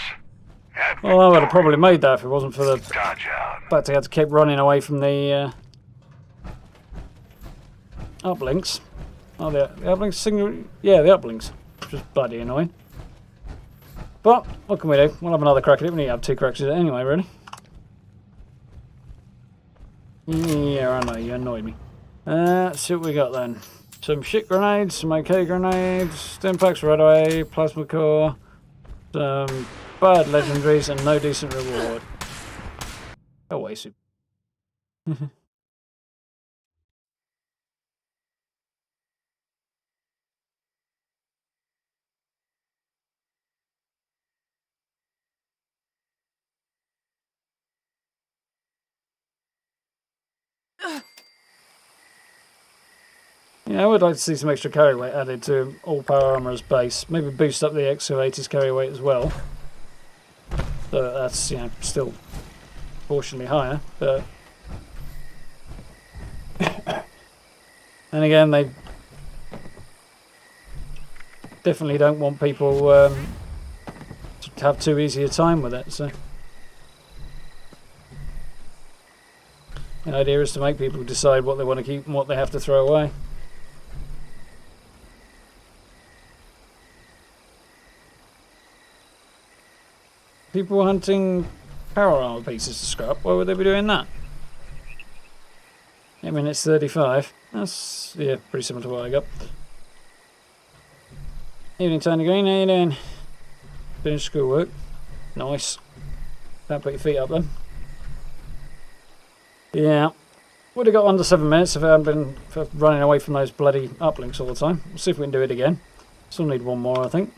A: Well, I would have probably made that if it wasn't for the
E: Dodge out.
A: fact I had to keep running away from the uplinks. Oh, the uplinks signal. Yeah, the uplinks. Which is bloody annoying. But what can we do? We'll have another crack at it. We need to have 2 cracks at it anyway, really. Yeah, I know you annoyed me. Let's see what we got then. Some shit grenades, some AK grenades, stim packs right away, plasma core, some bad legendaries, and no decent reward. Oh, wait, super. Yeah, I would like to see some extra carry weight added to all power armor's base. Maybe boost up the excavator's carry weight as well. So that's, you know, still proportionally higher, but and again, they definitely don't want people to have too easy a time with it. So the idea is to make people decide what they want to keep and what they have to throw away. People hunting power armor pieces to scrap. Why would they be doing that? I mean, it's 35. That's, yeah, pretty similar to what I got. Evening, Tiny Green. How you doing? Doing schoolwork. Nice. Don't put your feet up then. Yeah. Would have got under 7 minutes if I hadn't been running away from those bloody uplinks all the time. We'll see if we can do it again. Still need one more, I think.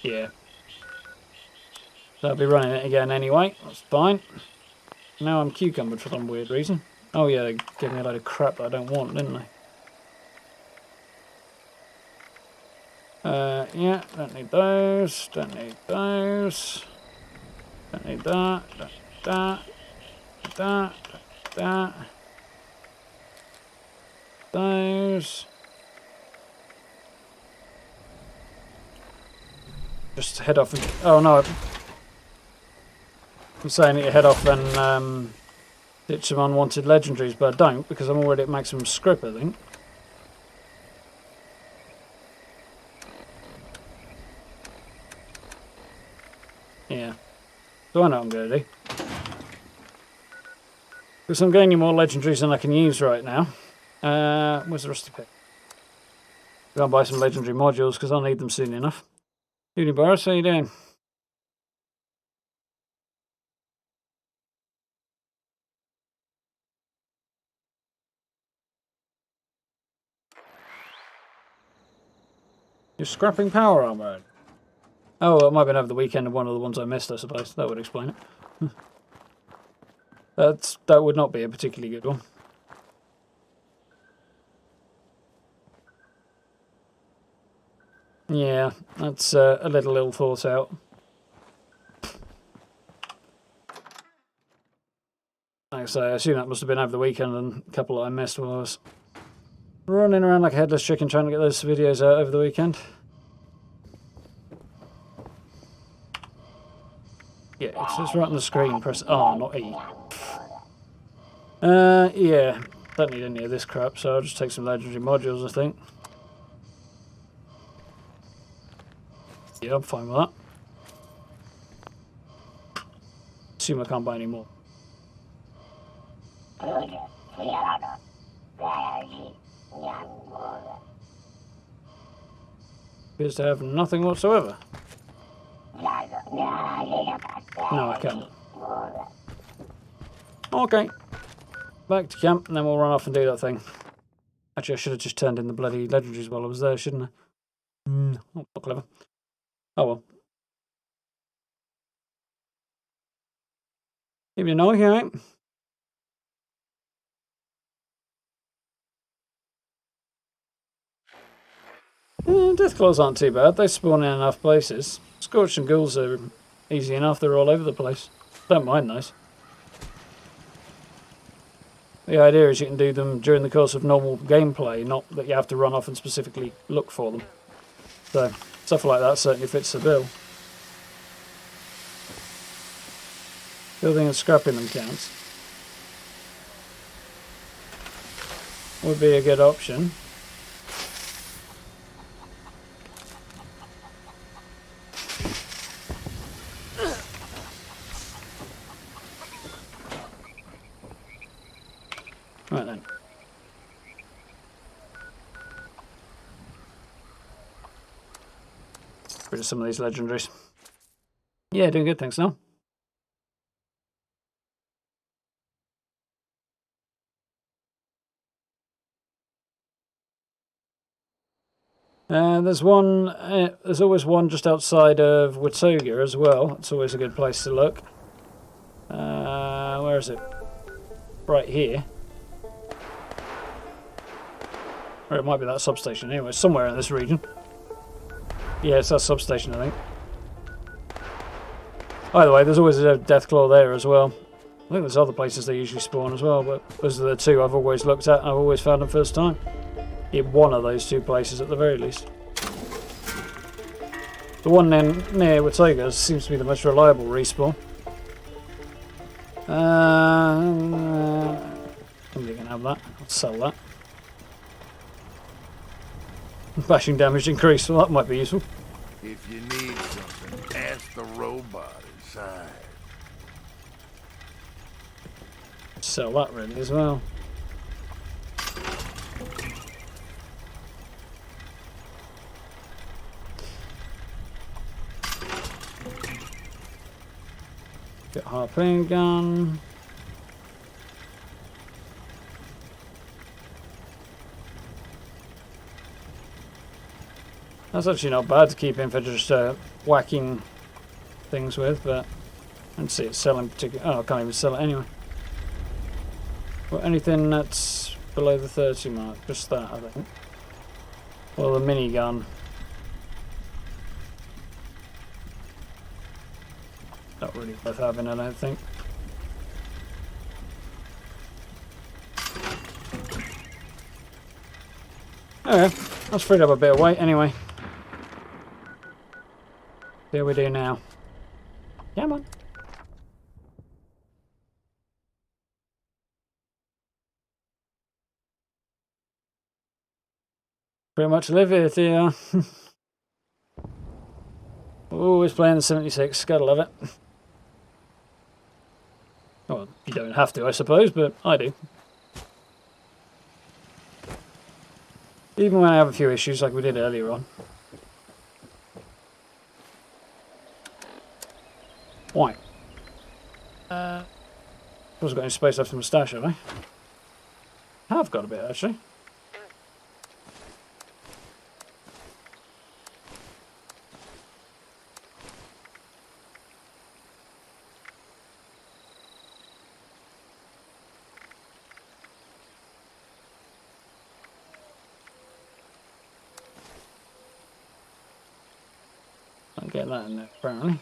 A: Yeah. So I'll be running it again anyway. That's fine. Now I'm cucumbered for some weird reason. Oh yeah, they gave me a load of crap that I don't want, didn't they? Yeah, don't need those. Don't need those. Don't need that. Don't need that. That. That. Those. Just head off and... Oh no. I'm saying that you head off and ditch some unwanted legendaries, but I don't because I'm already at maximum script, I think. Yeah. So I know what I'm going to do. Because I'm gaining more legendaries than I can use right now. Where's the rusty pick? Go and buy some legendary modules because I'll need them soon enough. Evening, Boris. How you doing? You're scrapping power armor. Oh, well, it might have been over the weekend of one of the ones I missed, I suppose. That would explain it. That would not be a particularly good one. Yeah, that's a little ill thought out. Like I say, I assume that must have been over the weekend and a couple that I missed while I was running around like a headless chicken trying to get those videos out over the weekend. Yeah, it says right on the screen, press R, not E. Yeah, don't need any of this crap, so I'll just take some legendary modules, I think. Yeah, I'm fine with that. Assume I can't buy any more. Appears to have nothing whatsoever. No, I can't. Okay. Back to camp, and then we'll run off and do that thing. Actually, I should have just turned in the bloody legendaries while I was there, shouldn't I? Not clever. Oh well. Evening, Noah, you alright? Deathclaws aren't too bad. They spawn in enough places. Scorch and ghouls are easy enough. They're all over the place. Don't mind those. The idea is you can do them during the course of normal gameplay, not that you have to run off and specifically look for them. So, stuff like that certainly fits the bill. Building and scrapping them counts. Would be a good option. Right then. Rid of some of these legendaries. Yeah, doing good, thanks, Noel. There's one. There's always one just outside of Watoga as well. It's always a good place to look. Where is it? Right here. Or it might be that substation. Anyway, somewhere in this region. Yeah, it's that substation, I think. Either way, there's always a Deathclaw there as well. I think there's other places they usually spawn as well, but those are the two I've always looked at and I've always found them first time. In one of those two places at the very least. The one near Watoga seems to be the most reliable respawn. Somebody can have that. I'll sell that. Bashing damage increased, well that might be useful.
C: If you need something, ask the robot inside.
A: Sell that really as well. Get harpoon gun. That's actually not bad to keep in for just whacking things with, but I don't see it selling particularly. Oh, I can't even sell it anyway. Well, anything that's below the 30 mark, just that I think. Well, the minigun. Not really worth having, I don't think. Okay, that's freed up a bit of weight anyway. See how we do now. Come on. Pretty much live here, Theo. Always playing the 76, gotta love it. Well, you don't have to, I suppose, but I do. Even when I have a few issues like we did earlier on. Why? I've got any space left in my stash, have I? I've got a bit, actually. I'll get that in there, apparently.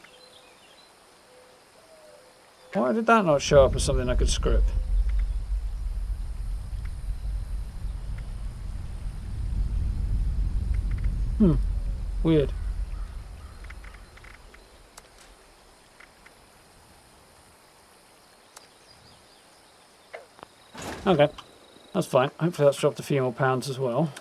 A: Why did that not show up as something I could script? Weird. Okay, that's fine. Hopefully that's dropped a few more pounds as well.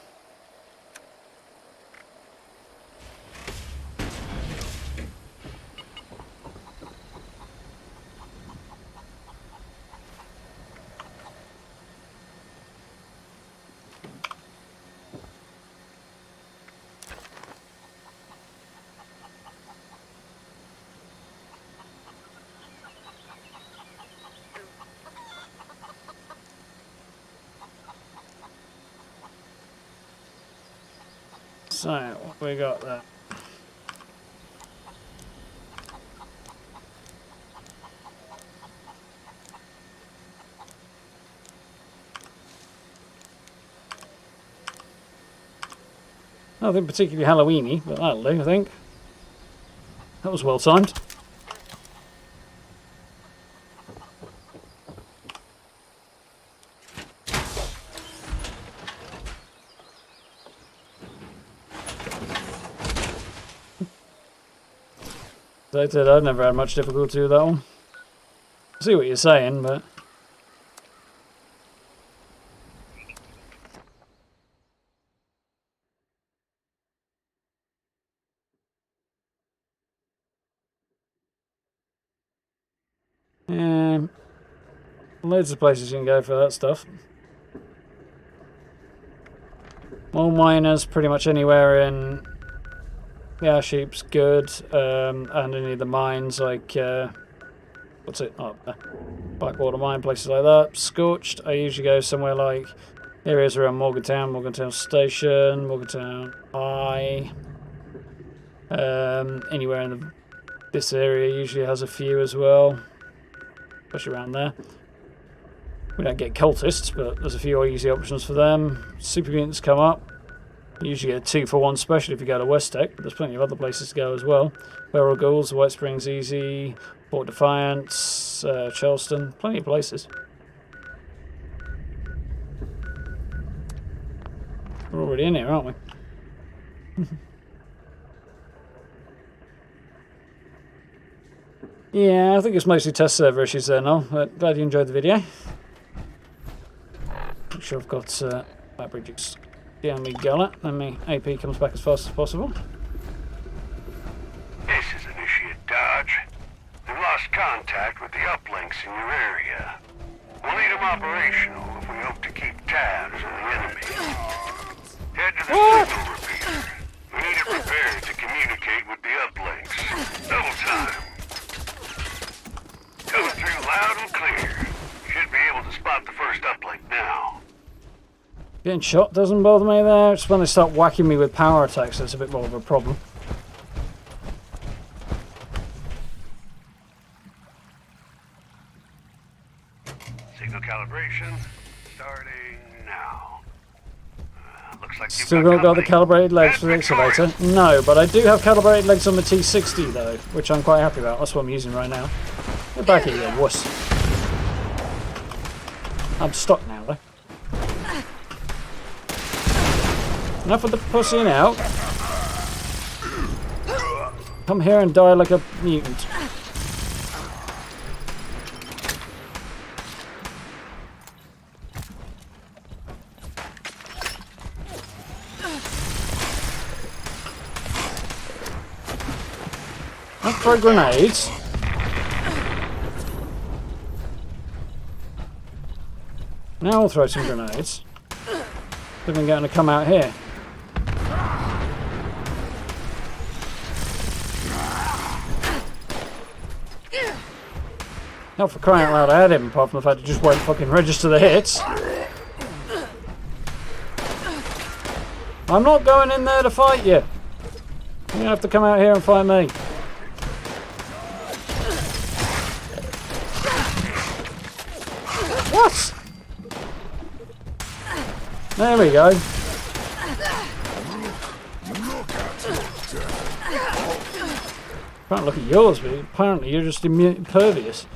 A: So, what have we got there? Nothing particularly Halloween-y, but that'll do, I think. That was well timed. As I said, I've never had much difficulty with that one. I see what you're saying, but... yeah, loads of places you can go for that stuff. All miners, pretty much anywhere in The ash heap's good, and any of the mines like what's it? Oh, Blackwater Mine, places like that. Scorched. I usually go somewhere like areas around Morgantown, Morgantown Station, Morgantown High. Anywhere in this area usually has a few as well, especially around there. We don't get cultists, but there's a few easy options for them. Super mutants come up. You usually get a 2-for-1 special if you go to West Tech, but there's plenty of other places to go as well. Feral Ghouls, White Springs easy, Port Defiance, Charleston, plenty of places. We're already in here, aren't we? Yeah, I think it's mostly test server issues there now. But glad you enjoyed the video. Make sure I've got that bridge down me gullet, and my AP comes back as fast as possible.
E: This is Initiate Dodge. We've lost contact with the uplinks in your area. We'll need them operational if we hope to keep tabs on the enemy. Head to the signal repeater. We need it prepared to communicate with the uplinks. Double time. Coming through loud and clear. Should be able to spot the first uplink now.
A: Getting shot doesn't bother me there. It's when they start whacking me with power attacks that's a bit more of a problem.
E: Signal calibration starting now. Looks like you've
A: Still got the
E: company.
A: calibrated legs for the
E: That's Victoria.
A: excavator. No, but I do have calibrated legs on the T60 though, which I'm quite happy about. That's what I'm using right now. Get back here, you wuss. I'm stuck now though. Enough with the pussy now. Come here and die like a mutant. Don't throw grenades. Now I'll throw some grenades. They've been going to come out here. Not for crying out loud, I had him, apart from the fact it just won't fucking register the hits. I'm not going in there to fight you. You're gonna have to come out here and fight me. What? There we go. Can't look at yours, but apparently you're just impervious.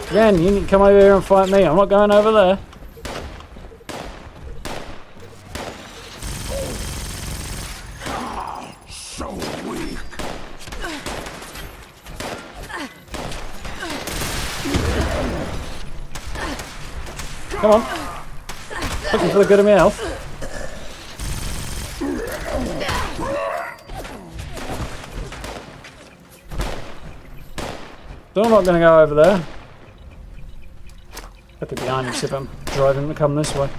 A: Again, you need to come over here and fight me. I'm not going over there.
C: So weak.
A: Come on. Looking for the good of my health. So I'm not going to go over there. Look behind me, see if I'm driving to come this way.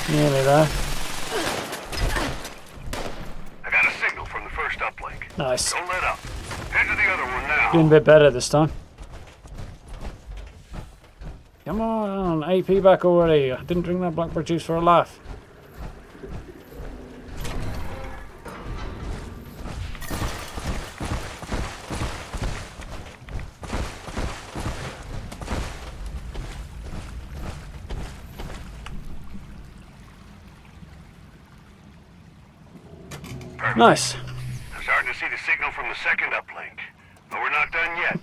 A: Nearly there.
E: I got a signal from the first uplink.
A: Nice.
E: Don't let up. Head to the other one now.
A: Doing a bit better this time. Come on, AP back already. I didn't drink that blackberry juice for a laugh.
E: Perfect.
A: Nice.
E: I'm starting to see the signal from the second uplink. But we're not done yet.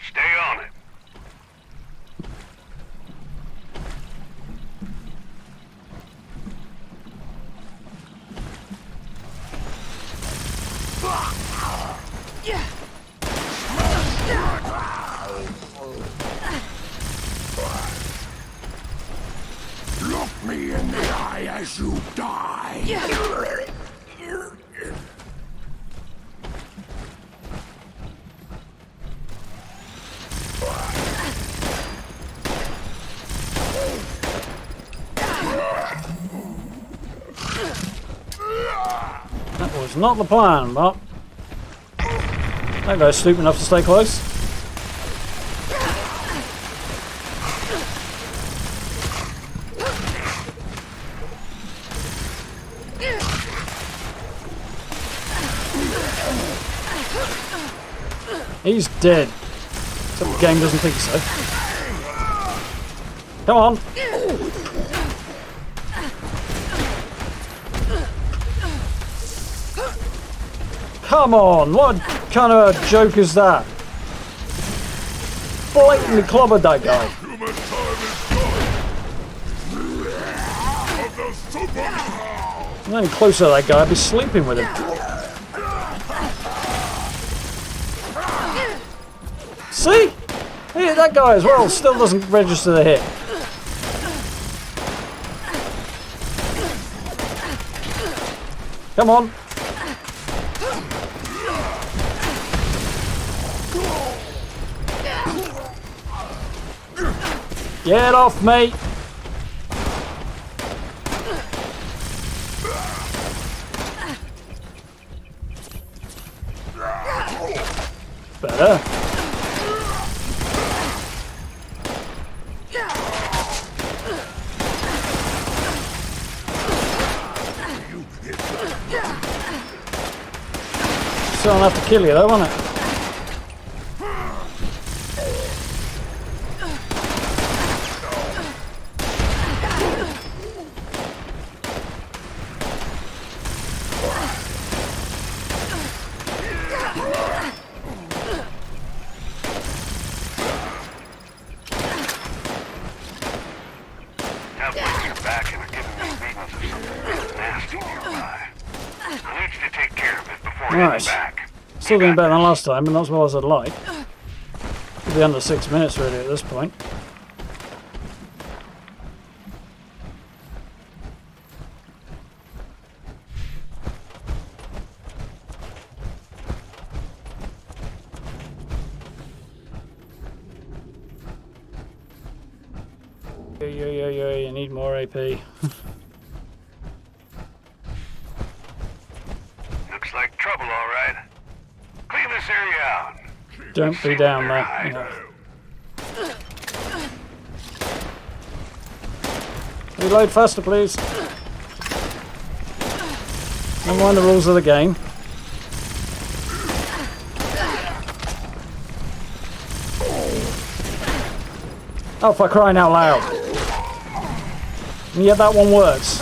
E: Stay on it.
C: as you die.
A: That was not the plan, but that guy's stupid enough to stay close. He's dead. Except the game doesn't think so. Come on. Come on, what kind of a joke is that? Blatantly clobbered that guy.
C: Human time is gone. Of the superhouse.
A: I'm any closer to that guy, I'd be sleeping with him. See? He hit that guy as well, still doesn't register the hit. Come on. Get off me! Better. Still don't have to kill you though, won't it? Right. Still doing better than last time, but not as well as I'd like. Could be under 6 minutes really at this point. You need more AP.
E: Looks like trouble, all right. Clean this area out.
A: Don't be down there. Yeah. Reload faster, please. Never mind the rules of the game. Oh, for crying out loud. And yet that one works.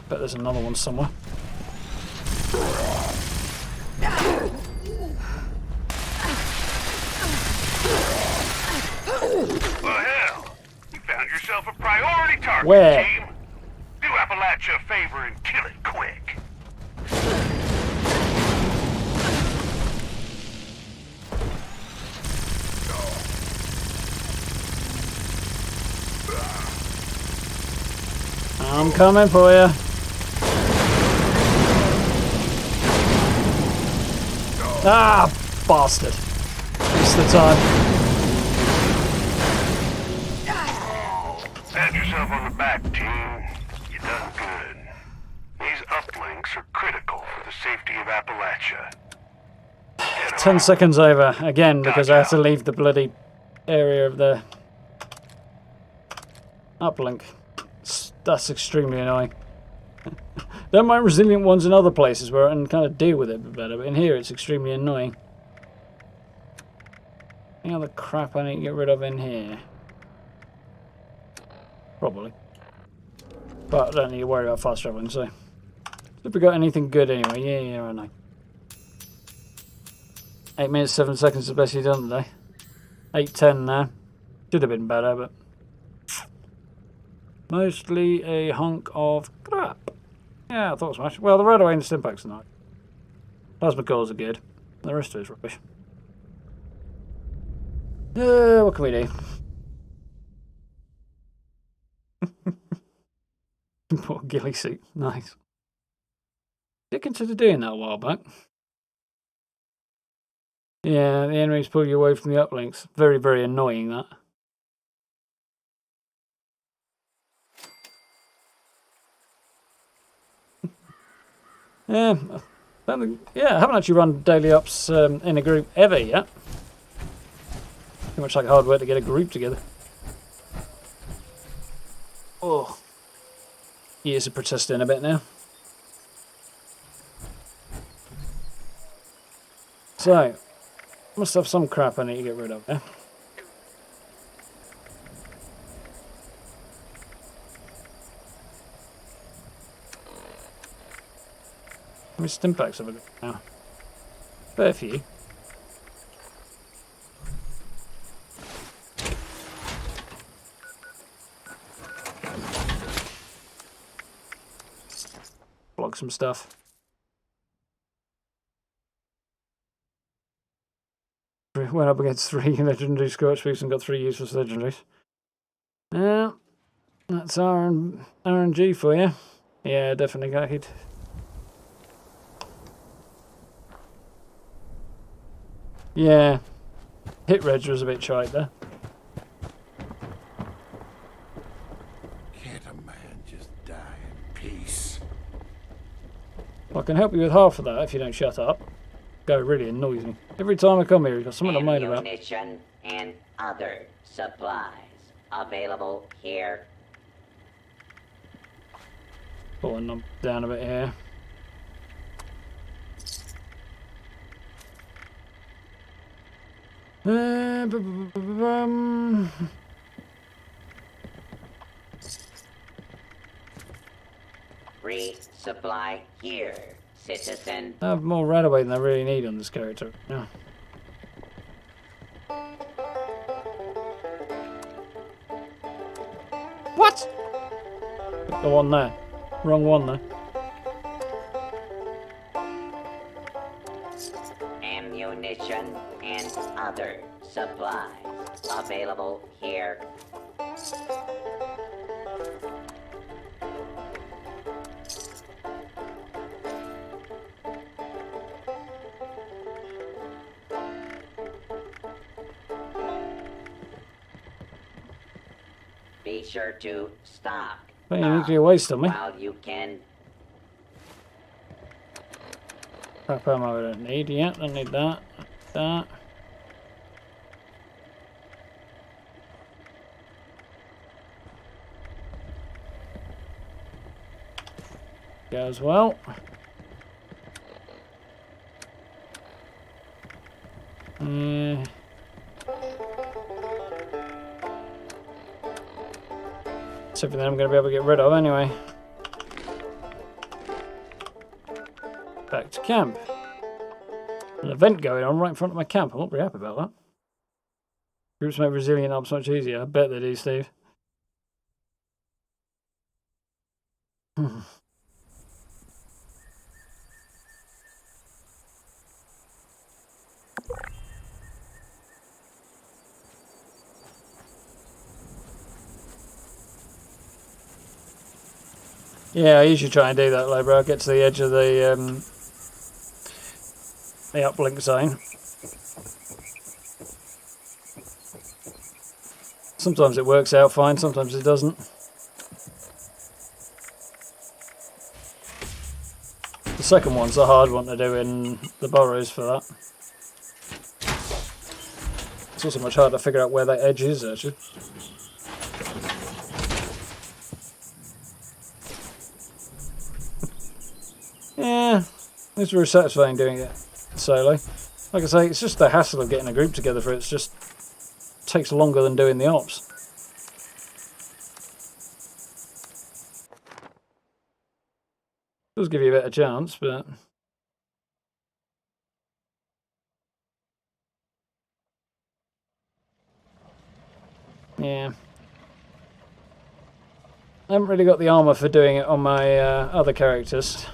A: Bet there's another one somewhere.
E: Well, hell, you found yourself a priority target,
A: Where?
E: team. Do Appalachia a favor and kill it quick.
A: I'm coming for you. Ah, bastard. Waste the time.
E: Pat yourself on the back, team. You done good. These uplinks are critical for the safety of Appalachia.
A: 10 seconds over again because I have to leave the bloody area of the uplink. That's extremely annoying. Don't mind resilient ones in other places where I can kind of deal with it better, but in here it's extremely annoying. Any other crap I need to get rid of in here? Probably. But I don't need to worry about fast travelling, so. Have we got anything good anyway? Yeah, I know. 8 minutes, 7 seconds is the best you've done today. 8:10 now. Should have been better, but. Mostly a hunk of crap. Yeah, I thought as much. Well, the Radaway and the Stimpak's tonight. Plasma cores are good. The rest of it is rubbish. What can we do? Poor ghillie suit. Nice. Did consider doing that a while back. Yeah, the enemies pull you away from the uplinks. Very, very annoying, that. Yeah, I haven't actually run daily ops in a group ever yet. Too much like hard work to get a group together. Oh, years of protesting a bit now. So, must have some crap I need to get rid of, yeah? How many stim packs have I got now? Fair few. Block some stuff. Went up against 3 legendary Scorchbeaks and got 3 useless legendaries. Yeah, that's RNG for you. Yeah, definitely got hit. Yeah, hit reg was a bit shite there.
C: Can't a man just die in peace?
A: I can help you with half of that if you don't shut up. Guy really annoys me. Every time I come here, he's got something to moan about.
D: Ammunition and other supplies available here.
A: Pulling them down a bit here.
D: Resupply here, citizen.
A: I have more radaway than I really need on this character. Yeah. What? The one there. Wrong one there.
D: Ammunition and other supplies available here. Be sure to stock
A: Put your nuclear waste on me.
D: while you can.
A: Crap ammo I don't need. Yeah, don't need that. That. Go as well. It's everything I'm going to be able to get rid of anyway. Back to camp. An event going on right in front of my camp. I'm not very happy about that. Groups make resilient ops much easier. I bet they do, Steve. Yeah, I usually try and do that, like, bro. I'll get to the edge of the uplink zone. Sometimes it works out fine, sometimes it doesn't. The second one's a hard one to do in the burrows for that. It's also much harder to figure out where that edge is, actually. Yeah, it's very satisfying doing it solo. Like I say, it's just the hassle of getting a group together for it. It's just takes longer than doing the ops. Does give you a better chance, but yeah. I haven't really got the armour for doing it on my other characters.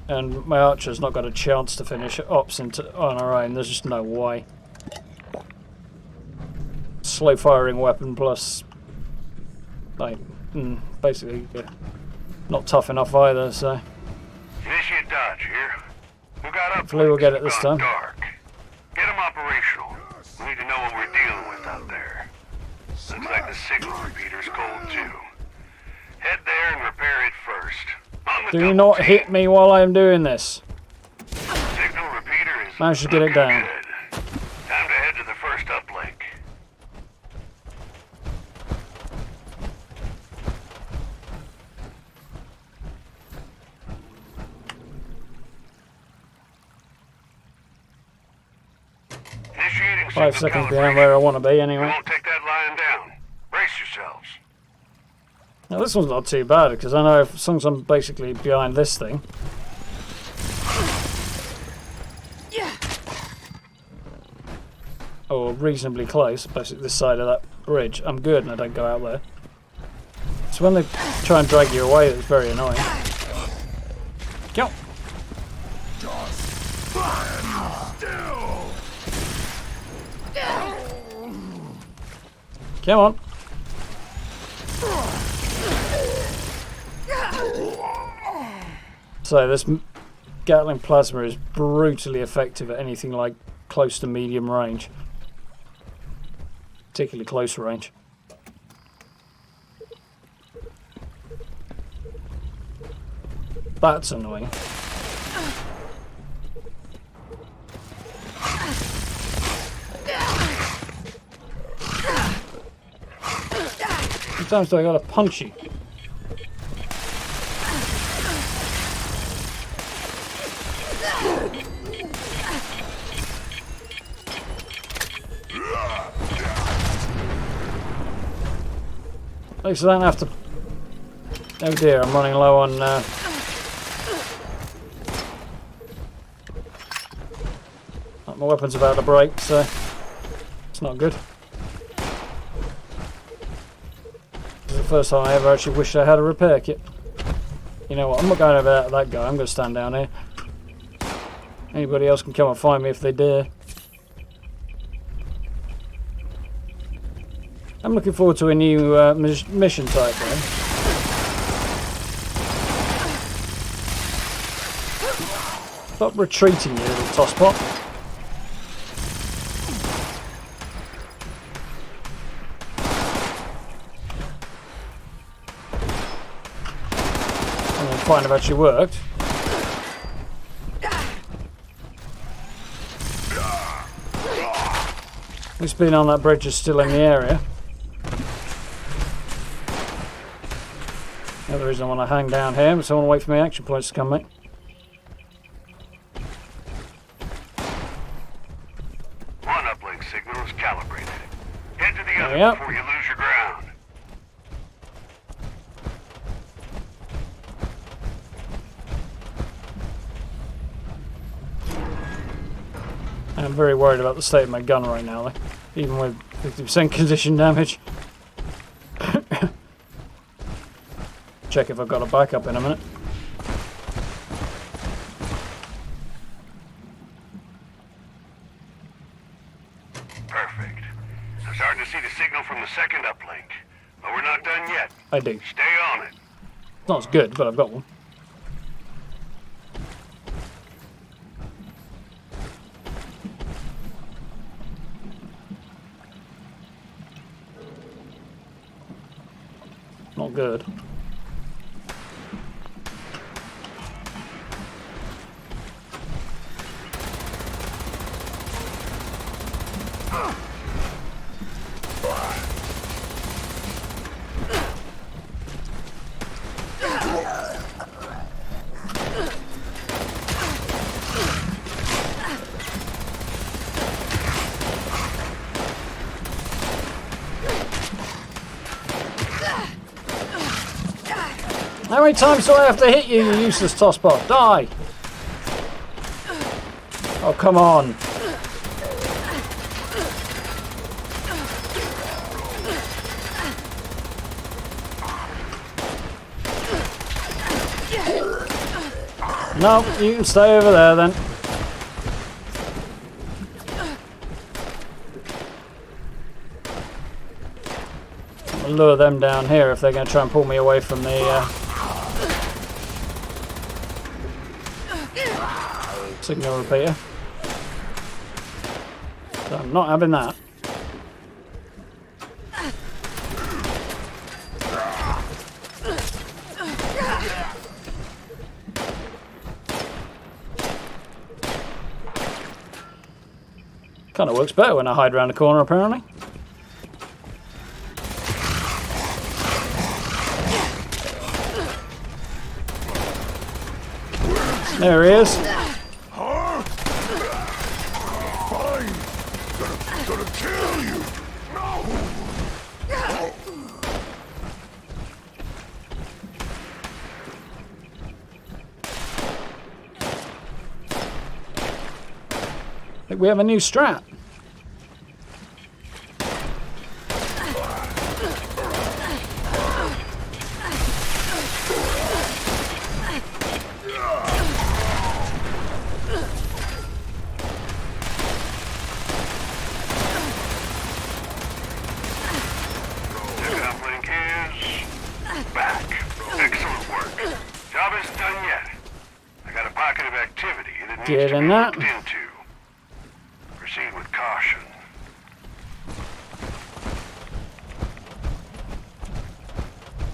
A: And my archer's not got a chance to finish ops on her own. There's just no way. Slow firing weapon plus, like, basically not tough enough either. So
E: Initiate dodge here. We got up.
A: hopefully we'll get it this time.
E: Dark. Get them operational. We need to know what we're dealing with out there. Looks like the signal repeater's cold too. Head there and repair it first. On the
A: Do
E: double
A: not
E: team.
A: hit me while I'm doing this.
E: Signal repeater is
A: Managed to get it
E: looking
A: down.
E: good. Time to head to the first uplink. Initiating
A: 5
E: signal
A: seconds
E: calibration.
A: behind where I want to be
E: We
A: anyway.
E: won't take that lying down. Brace yourselves.
A: Now this one's not too bad because I know as long as I'm basically behind this thing. Or reasonably close, basically this side of that bridge, I'm good and I don't go out there. So when they try and drag you away, it's very annoying. Go! Come on! So this Gatling plasma is brutally effective at anything like close to medium range. Particularly close range. That's annoying. Sometimes I gotta punch you. At least I don't have to... Oh dear, I'm running low on... My weapon's about to break, so... It's not good. This is the first time I ever actually wished I had a repair kit. You know what, I'm not going over there to that guy, I'm going to stand down here. Anybody else can come and find me if they dare. I'm looking forward to a new mission type though. Stop retreating, you little tosspot. And then fine, have actually worked. This being on that bridge is still in the area. The other reason I want to hang down here, but I want to wait for my action points to come, mate.
E: One uplink signal is calibrated. Head to the other
A: Yep.
E: before you lose your ground.
A: I'm very worried about the state of my gun right now, though. Even with 50% condition damage. Check if I've got a backup in a minute.
E: Perfect. I'm starting to see the signal from the second uplink. But we're not done yet.
A: I do.
E: Stay on it.
A: It's not as good, but I've got one. Not good. How many times do I have to hit you, you useless tosspot? Die! Oh, come on. No, you can stay over there then. I'll lure them down here if they're going to try and pull me away from the signal repeater. So I'm not having that. Kind of works better when I hide around the corner, apparently. There he is.
C: Huh? Fine. Gonna kill you. No.
A: I think we have a new strat. Get in that.
E: Proceed with caution.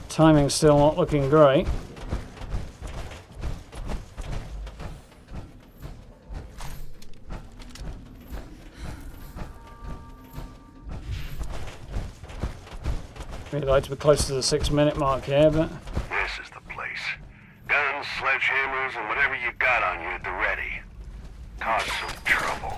A: Timing's still not looking great. We'd like to be close to the 6-minute mark here, but
E: This is the place. Guns, sledgehammers, and whatever you got on you at the ready. Cause some trouble.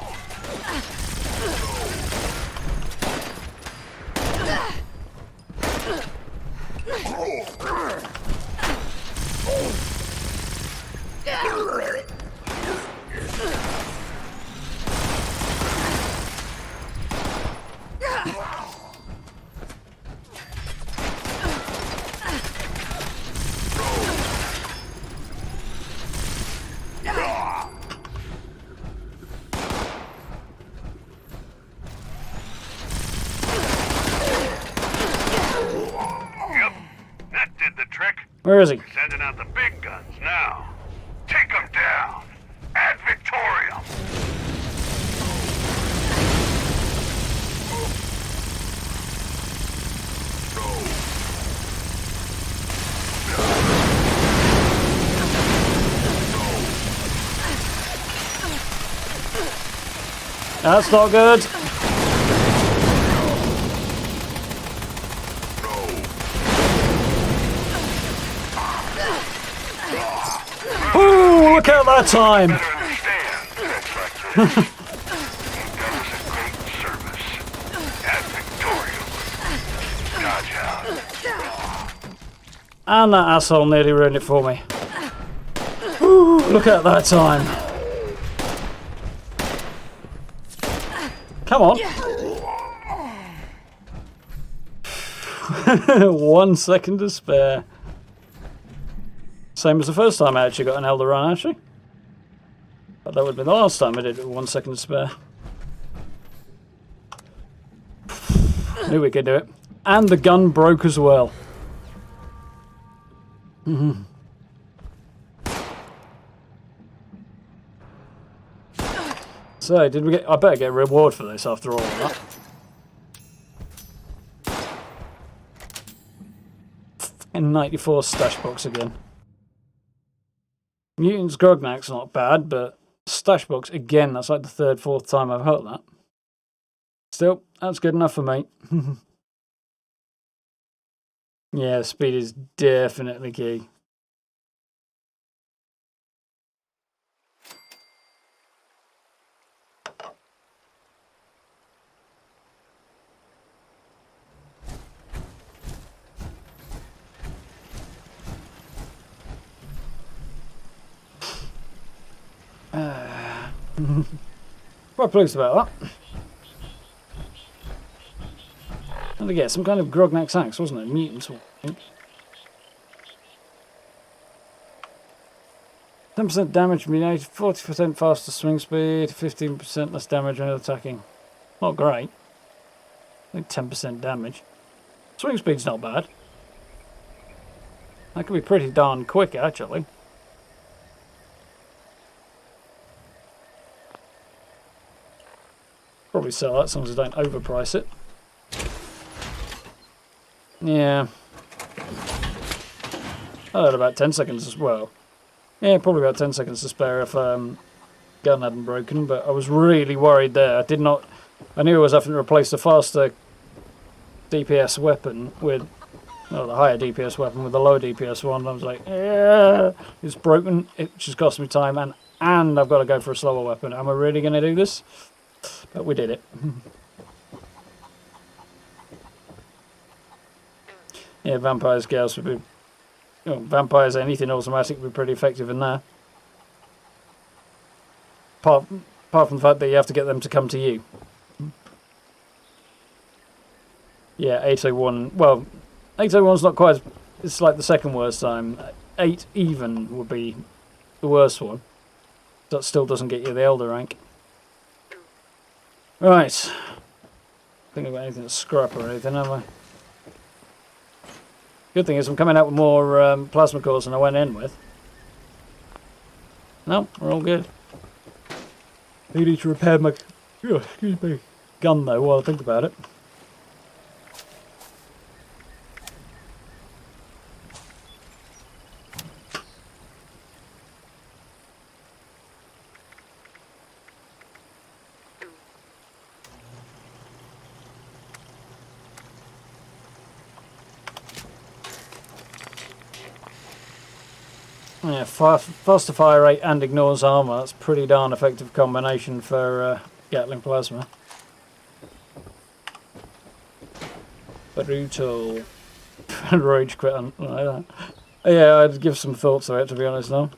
A: where is he?
E: We're sending out the big guns now. Take them down. Ad Victoriam.
A: That's not good. Ooh, look at that time.
E: Better understand threats like this. He does us a great service. Ad Victoriam. Dodge out.
A: And that asshole nearly ruined it for me. Ooh, look at that time. Come on. 1 second to spare. Same as the first time I actually got an Elder run, actually. But that would have been the last time I did it with 1 second to spare. Knew we could do it. And the gun broke as well. So, did we get... I better get a reward for this after all of that. And 94 stash box again. Mutant's Grognak's not bad, but stash box again, that's like the third, fourth time I've heard that. Still, that's good enough for me. Yeah, speed is definitely key. Quite pleased about that. And again, some kind of Grognak's axe, wasn't it? Mutants, I think. 10% damage from being 40% faster swing speed, 15% less damage when attacking. Not great. I think 10% damage. Swing speed's not bad. That could be pretty darn quick, actually. Probably sell that as long as I don't overprice it. Yeah. I had about 10 seconds as well. Yeah, probably about 10 seconds to spare if gun hadn't broken, but I was really worried there. I knew I was having to replace the faster DPS weapon with, well, the higher DPS weapon with the lower DPS one. I was like, yeah, it's broken. It just cost me time, and I've got to go for a slower weapon. Am I really going to do this? But we did it. Yeah, vampires, gals would be... vampires, anything automatic would be pretty effective in there. Apart from the fact that you have to get them to come to you. Yeah, 801. Well, 801's not quite... It's like the second worst time. 8 even would be the worst one. That still doesn't get you the Elder rank. Right. Think about anything to scrap or anything, have I? Good thing is I'm coming out with more plasma cores than I went in with. No, we're all good. I need to repair my gun though while I think about it. Yeah, faster fire rate and ignores armour. That's a pretty darn effective combination for Gatling plasma. Brutal. Rage quit on like that. Yeah, I'd give some thought to it, to be honest now.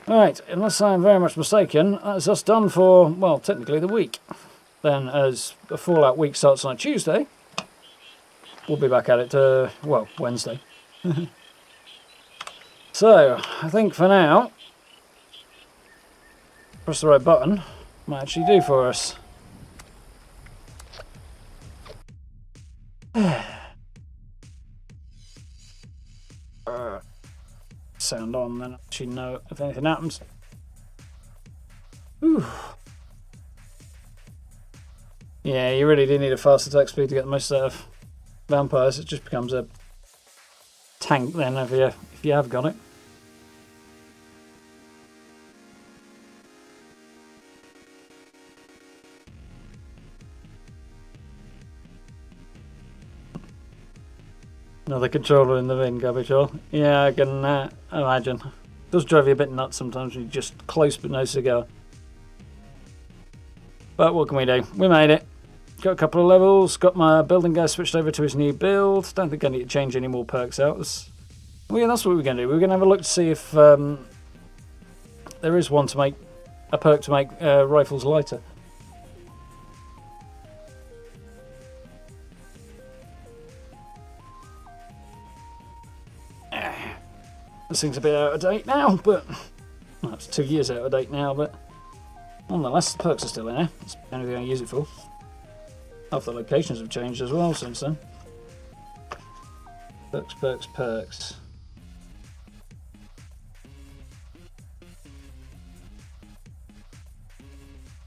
A: Right, unless I'm very much mistaken, that's us done for, well, technically the week. Then, as the Fallout week starts on a Tuesday, we'll be back at it, well, Wednesday. So, I think for now, press the right button, might actually do for us. Sound on, then actually know if anything happens. Whew. Yeah, you really do need a fast attack speed to get the most out of vampires. It just becomes a tank then if you have got it. Another controller in the bin, garbage all. Yeah, I can imagine. It does drive you a bit nuts sometimes when you're just close but no cigar. But what can we do? We made it. Got a couple of levels. Got my building guy switched over to his new build. Don't think I need to change any more perks out. Well, yeah, that's what we're going to do. We're going to have a look to see if there is one to make a perk to make rifles lighter. This thing's a bit out of date now, but well, it's 2 years out of date now, but nonetheless, the perks are still in there. That's the only thing I use it for. Half the locations have changed as well since then. Perks, perks, perks.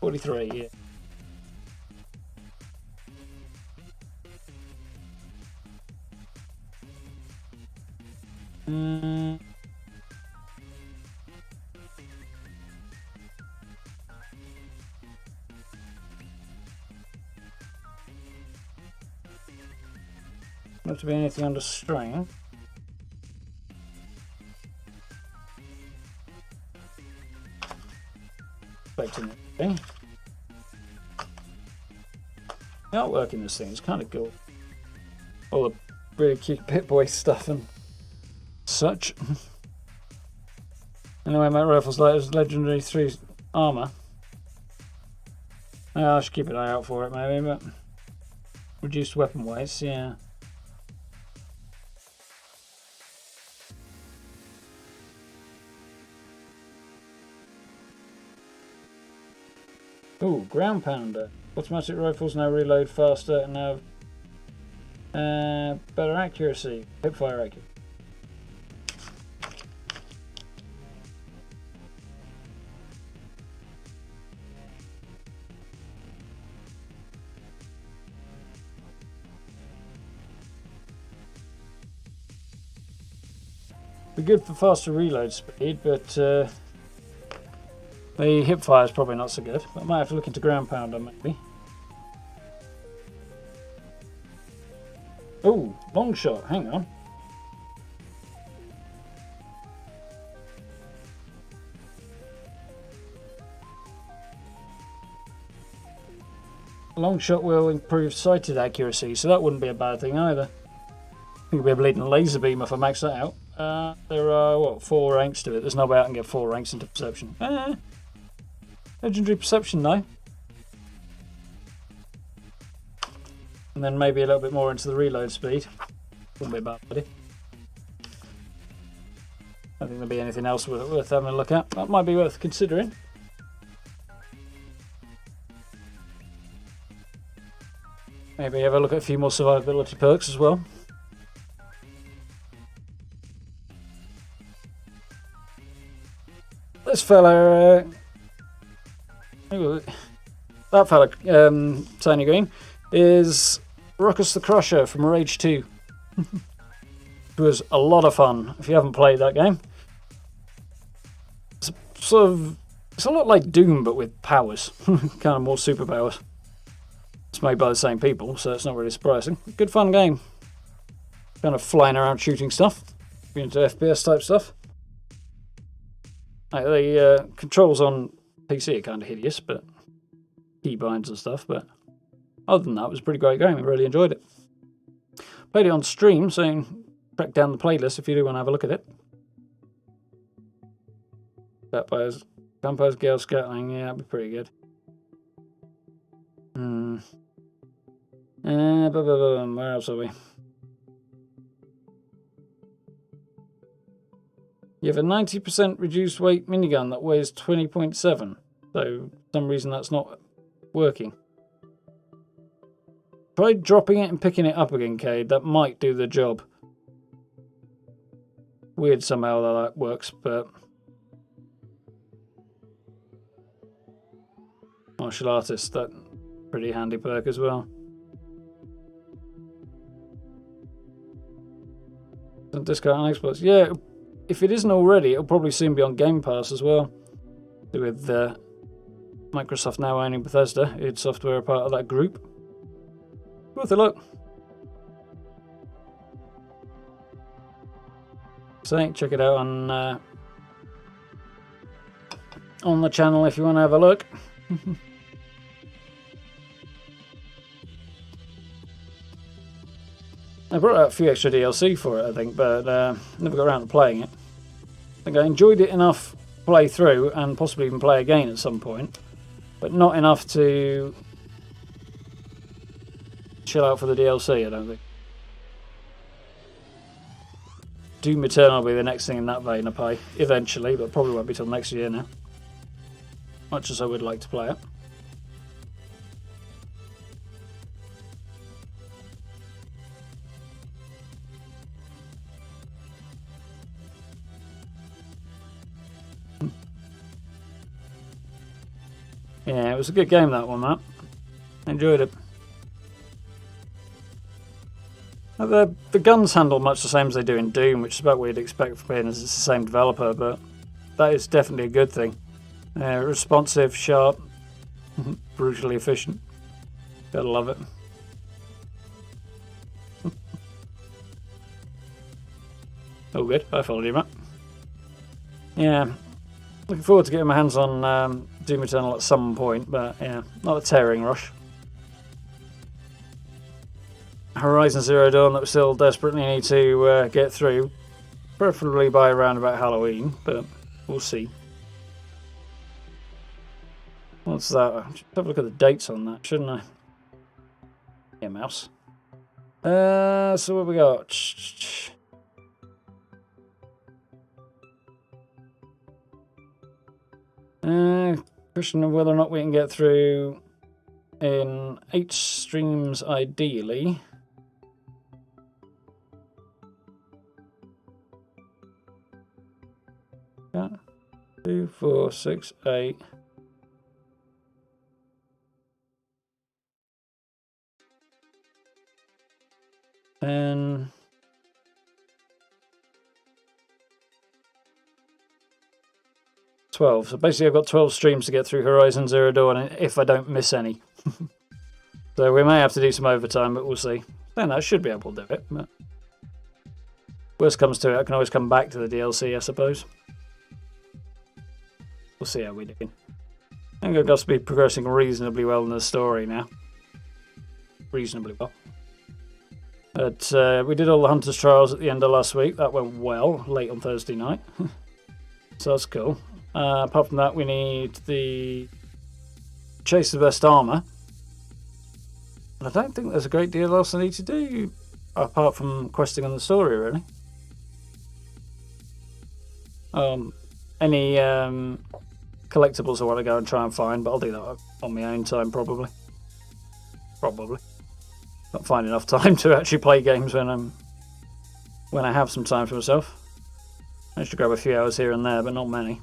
A: $43, yeah. Not to be anything under strain. Expecting it. The artwork in this thing is kind of cool. All the really cute Pip-Boy stuff and such. Anyway, my rifle's legendary 3 armor. I should keep an eye out for it maybe, but reduced weapon weights, yeah. Ooh, ground pounder. Automatic rifles now reload faster and now better accuracy. Hipfire accuracy. Be good for faster reload speed, but the hipfire is probably not so good. I might have to look into ground pounder maybe. Oh, long shot. Hang on. Long shot will improve sighted accuracy, so that wouldn't be a bad thing either. I think we'll be bleeding laser beam if I max that out. There are, what, 4 ranks to it. There's no way I can get 4 ranks into perception. Legendary perception, though. And then maybe a little bit more into the reload speed. Wouldn't be a bad idea. I don't think there'll be anything else worth having a look at. That might be worth considering. Maybe have a look at a few more survivability perks as well. This fella, that fella, Tiny Green, is Ruckus the Crusher from Rage 2. It was a lot of fun. If you haven't played that game, it's it's a lot like Doom but with powers, kind of more superpowers. It's made by the same people, so it's not really surprising. Good fun game. Kind of flying around shooting stuff. If you're into FPS type stuff. Like, the controls on PC are kind of hideous, but keybinds and stuff. But other than that, it was a pretty great game. I really enjoyed it. Played it on stream, so track down the playlist if you do want to have a look at it. Vampires, Gale Scatling, yeah, that'd be pretty good. Where else are we? You have a 90% reduced weight minigun that weighs 20.7. So, for some reason that's not working. Try dropping it and picking it up again, Cade. That might do the job. Weird somehow that works, but... Martial Artist, that pretty handy perk as well. Discount on Xbox. Yeah, if it isn't already, it'll probably soon be on Game Pass as well. With Microsoft now owning Bethesda, id Software are part of that group. Worth a look. So check it out on the channel if you want to have a look. I brought out a few extra DLC for it, I think, but never got around to playing it. I think I enjoyed it enough to play through and possibly even play again at some point, but not enough to chill out for the DLC, I don't think. Doom Eternal will be the next thing in that vein I play, eventually, but probably won't be till next year now. Much as I would like to play it. Yeah, it was a good game, that one, Matt. Enjoyed it. The guns handle much the same as they do in Doom, which is about what you'd expect from being as it's the same developer, but that is definitely a good thing. Responsive, sharp, brutally efficient. Gotta love it. Oh, good. I followed you, Matt. Yeah. Looking forward to getting my hands on Doom Eternal at some point, but yeah, not a tearing rush. Horizon Zero Dawn that we still desperately need to get through, preferably by around about Halloween, but we'll see. What's that? I should have a look at the dates on that, shouldn't I? Yeah, mouse. So what we got? question of whether or not we can get through in 8 streams ideally. Yeah. 2, 4, 6, 8. And 12. So basically I've got 12 streams to get through Horizon Zero Dawn if I don't miss any. So we may have to do some overtime, but we'll see. Then I should be able to do it. But worst comes to it, I can always come back to the DLC, I suppose. We'll see how we're doing. I think I've got to be progressing reasonably well in the story now. Reasonably well. But we did all the Hunter's Trials at the end of last week. That went well, late on Thursday night. So that's cool. Apart from that, we need the Chase the Best Armour. And I don't think there's a great deal else I need to do, apart from questing on the story, really. Any collectibles I want to go and try and find, but I'll do that on my own time, probably. Not find enough time to actually play games when I have some time for myself. I managed to grab a few hours here and there, but not many.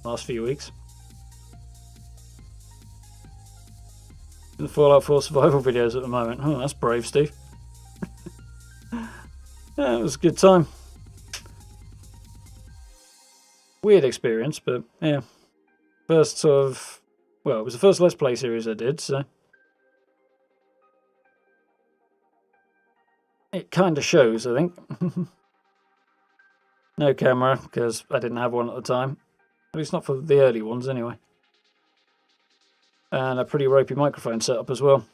A: Last few weeks. The Fallout 4 survival videos at the moment. Oh, that's brave, Steve. Yeah, it was a good time. Weird experience, but yeah. First sort of... Well, it was the first Let's Play series I did, so... It kind of shows, I think. No camera, because I didn't have one at the time. At least not for the early ones, anyway. And a pretty ropey microphone setup as well.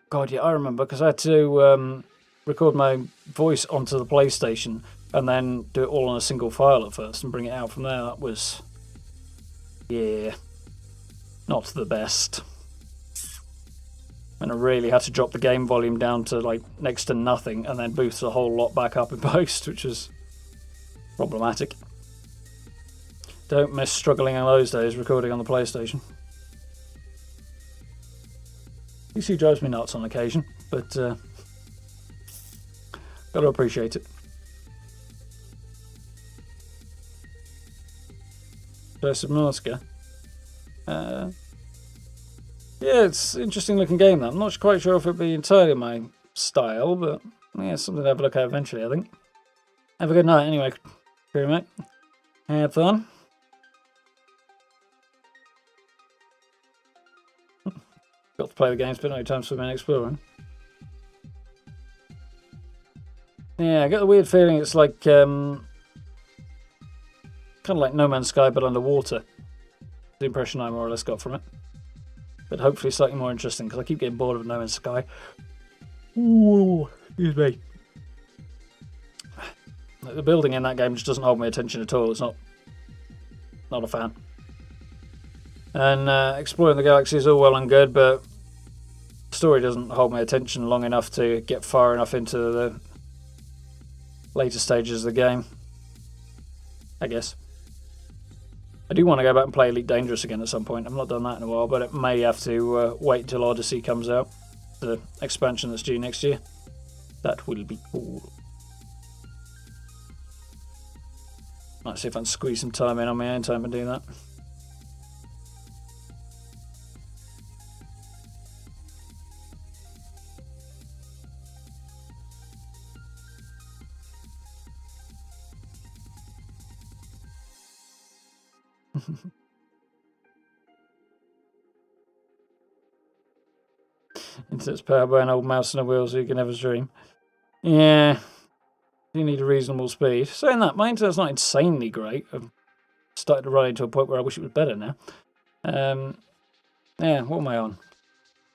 A: God, yeah, I remember, because I had to record my voice onto the PlayStation and then do it all on a single file at first and bring it out from there. That was... yeah. Not the best. And I really had to drop the game volume down to like next to nothing and then boost the whole lot back up in post, which was problematic. Don't miss struggling in those days recording on the PlayStation. PC drives me nuts on occasion, but gotta appreciate it. Subnautica. Yeah, it's an interesting looking game, that. I'm not quite sure if it'll be entirely my style, but yeah, it's something to have a look at eventually, I think. Have a good night anyway, crew mate. Have fun. Got to play the game, spent no time swimming and exploring. Yeah, I get the weird feeling it's like kind of like No Man's Sky but underwater. The impression I more or less got from it. But hopefully slightly more interesting, because I keep getting bored of No Man's Sky. Ooh, excuse me. The building in that game just doesn't hold my attention at all. It's not a fan. And exploring the galaxy is all well and good, but the story doesn't hold my attention long enough to get far enough into the later stages of the game, I guess. I do want to go back and play Elite Dangerous again at some point. I've not done that in a while, but it may have to wait until Odyssey comes out, the expansion that's due next year. That will be cool. Might see if I can squeeze some time in on my own time and do that. It's powered by an old mouse and a wheel, so you can have a dream. Yeah, you need a reasonable speed. Saying that, my internet's not insanely great. I've started to run into a point where I wish it was better now. Yeah, what am I on?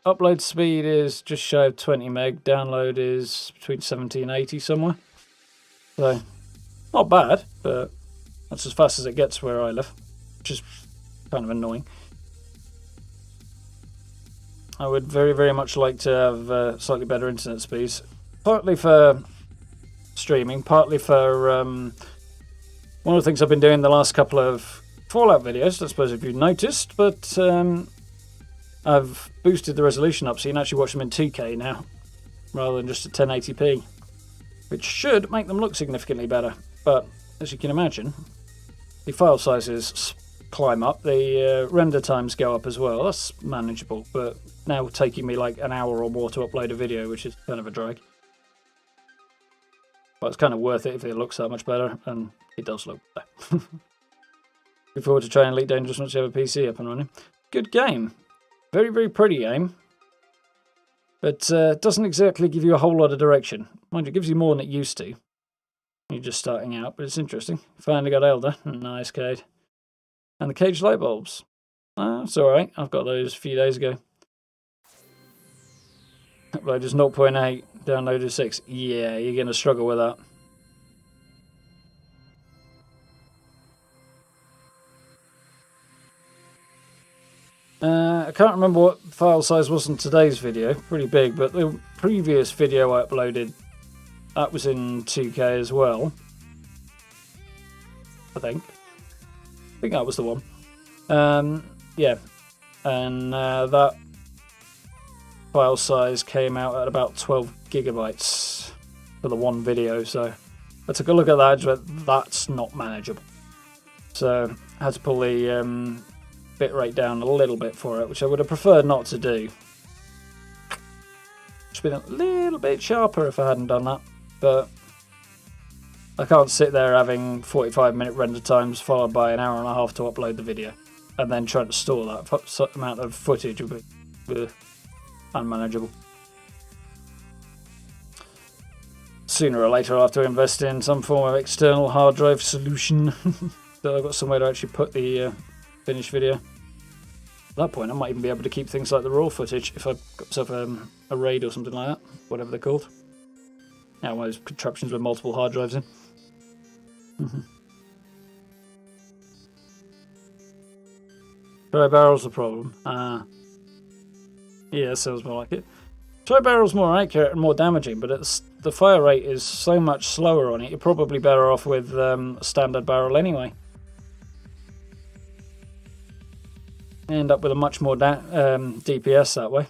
A: Upload speed is just shy of 20 meg. Download is between 70 and 80 somewhere. So, not bad, but that's as fast as it gets where I live, which is kind of annoying. I would very, very much like to have slightly better internet speeds. Partly for streaming, partly for... one of the things I've been doing the last couple of Fallout videos, I suppose if you've noticed, but I've boosted the resolution up so you can actually watch them in 2K now, rather than just at 1080p, which should make them look significantly better. But as you can imagine, the file sizes climb up, the render times go up as well. That's manageable, but now taking me like an hour or more to upload a video, which is kind of a drag. But it's kind of worth it if it looks that much better, and it does look better. Looking forward to trying Elite Dangerous once you have a PC up and running. Good game. Very, very pretty game. But doesn't exactly give you a whole lot of direction. Mind you, it gives you more than it used to. You're just starting out, but it's interesting. Finally got Elder. Nice, Cade. And the cage light bulbs. It's alright. I've got those a few days ago. Upload is 0.8. Download is 6. Yeah, you're going to struggle with that. I can't remember what file size was in today's video. Pretty big, but the previous video I uploaded, that was in 2K as well. I think that was the one. Yeah, and that file size came out at about 12 gigabytes for the one video. So I took a look at that, but that's not manageable. So I had to pull the bitrate down a little bit for it, which I would have preferred not to do. Just been a little bit sharper if I hadn't done that, but I can't sit there having 45-minute render times followed by an hour and a half to upload the video, and then trying to store that amount of footage would be unmanageable. Sooner or later I'll have to invest in some form of external hard drive solution so I've got somewhere to actually put the finished video. At that point I might even be able to keep things like the raw footage if I've got myself a RAID or something like that, whatever they're called. Now one of those contraptions with multiple hard drives in. Tri-barrel's the problem. Yeah, sounds more like it. Tri-barrel's more accurate and more damaging, but the fire rate is so much slower on it, you're probably better off with a standard barrel anyway. End up with a much more DPS that way.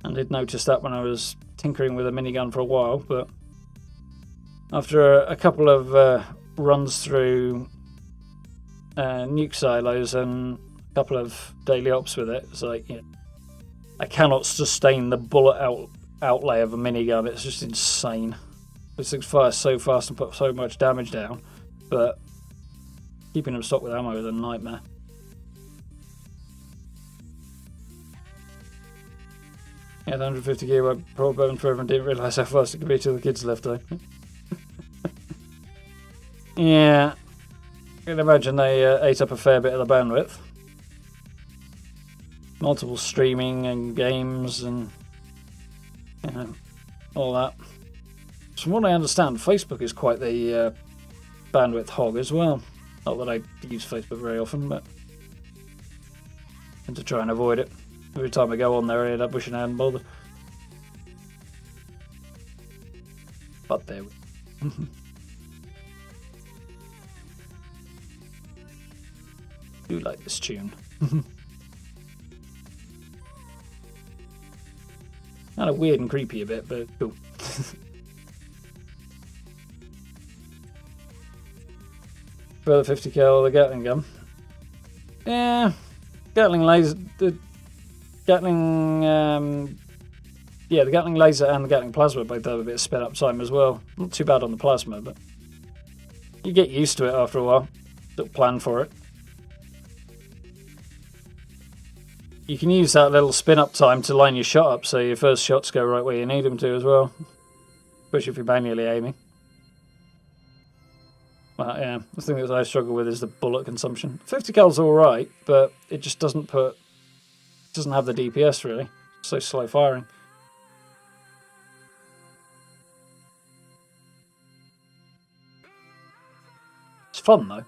A: I did notice that when I was tinkering with a minigun for a while, but after a couple of runs through nuke silos and a couple of daily ops with it, it's like, you know, I cannot sustain the bullet outlay of a minigun. It's just insane. This thing fires so fast and puts so much damage down, but keeping them stocked with ammo is a nightmare. Yeah, the 150 gear I brought bone forever and didn't realise how fast it could be till the kids left though. Yeah, I can imagine they ate up a fair bit of the bandwidth. Multiple streaming and games and, you know, all that. From what I understand, Facebook is quite the bandwidth hog as well. Not that I use Facebook very often, but I tend to try and avoid it. Every time I go on there, I end up wishing I hadn't bothered. But there we go. Do like this tune. Kind of weird and creepy a bit, but cool. Further 50 cal, the Gatling gun. Yeah, Gatling laser. The Gatling laser and the Gatling plasma both have a bit of spin up time as well. Not too bad on the plasma, but you get used to it after a while. Don't plan for it. You can use that little spin up time to line your shot up so your first shots go right where you need them to as well. Especially if you're manually aiming. Well, yeah, the thing that I struggle with is the bullet consumption. 50 cal's alright, but it just doesn't have the DPS really. It's so slow firing. It's fun though.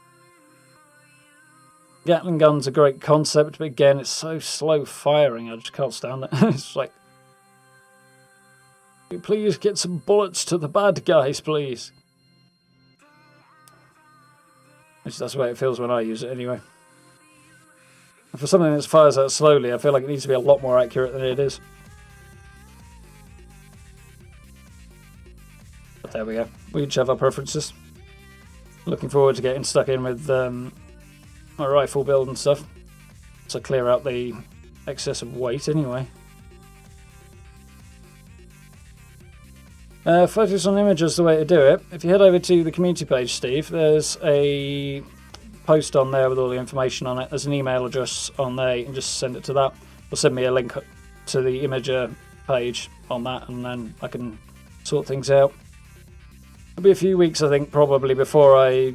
A: Gatling gun's a great concept, but again, it's so slow firing, I just can't stand it. It's like, please get some bullets to the bad guys, please. Which that's the way it feels when I use it anyway. And for something that fires out slowly, I feel like it needs to be a lot more accurate than it is. But there we go. We each have our preferences. Looking forward to getting stuck in with my rifle build and stuff. So clear out the excessive weight anyway. Photos on images the way to do it. If you head over to the community page, Steve, there's a post on there with all the information on it. There's an email address on there. You can just send it to that. Or send me a link to the Imager page on that, and then I can sort things out. It'll be a few weeks, I think, probably before I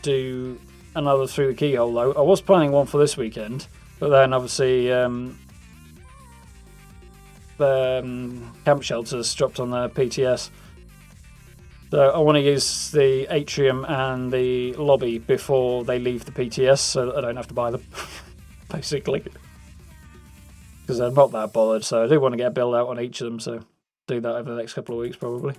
A: do another Through the Keyhole, though. I was planning one for this weekend, but then obviously the camp shelters dropped on the PTS. So I want to use the atrium and the lobby before they leave the PTS so that I don't have to buy them, basically. Because I'm not that bothered, so I do want to get a build out on each of them, so do that over the next couple of weeks probably.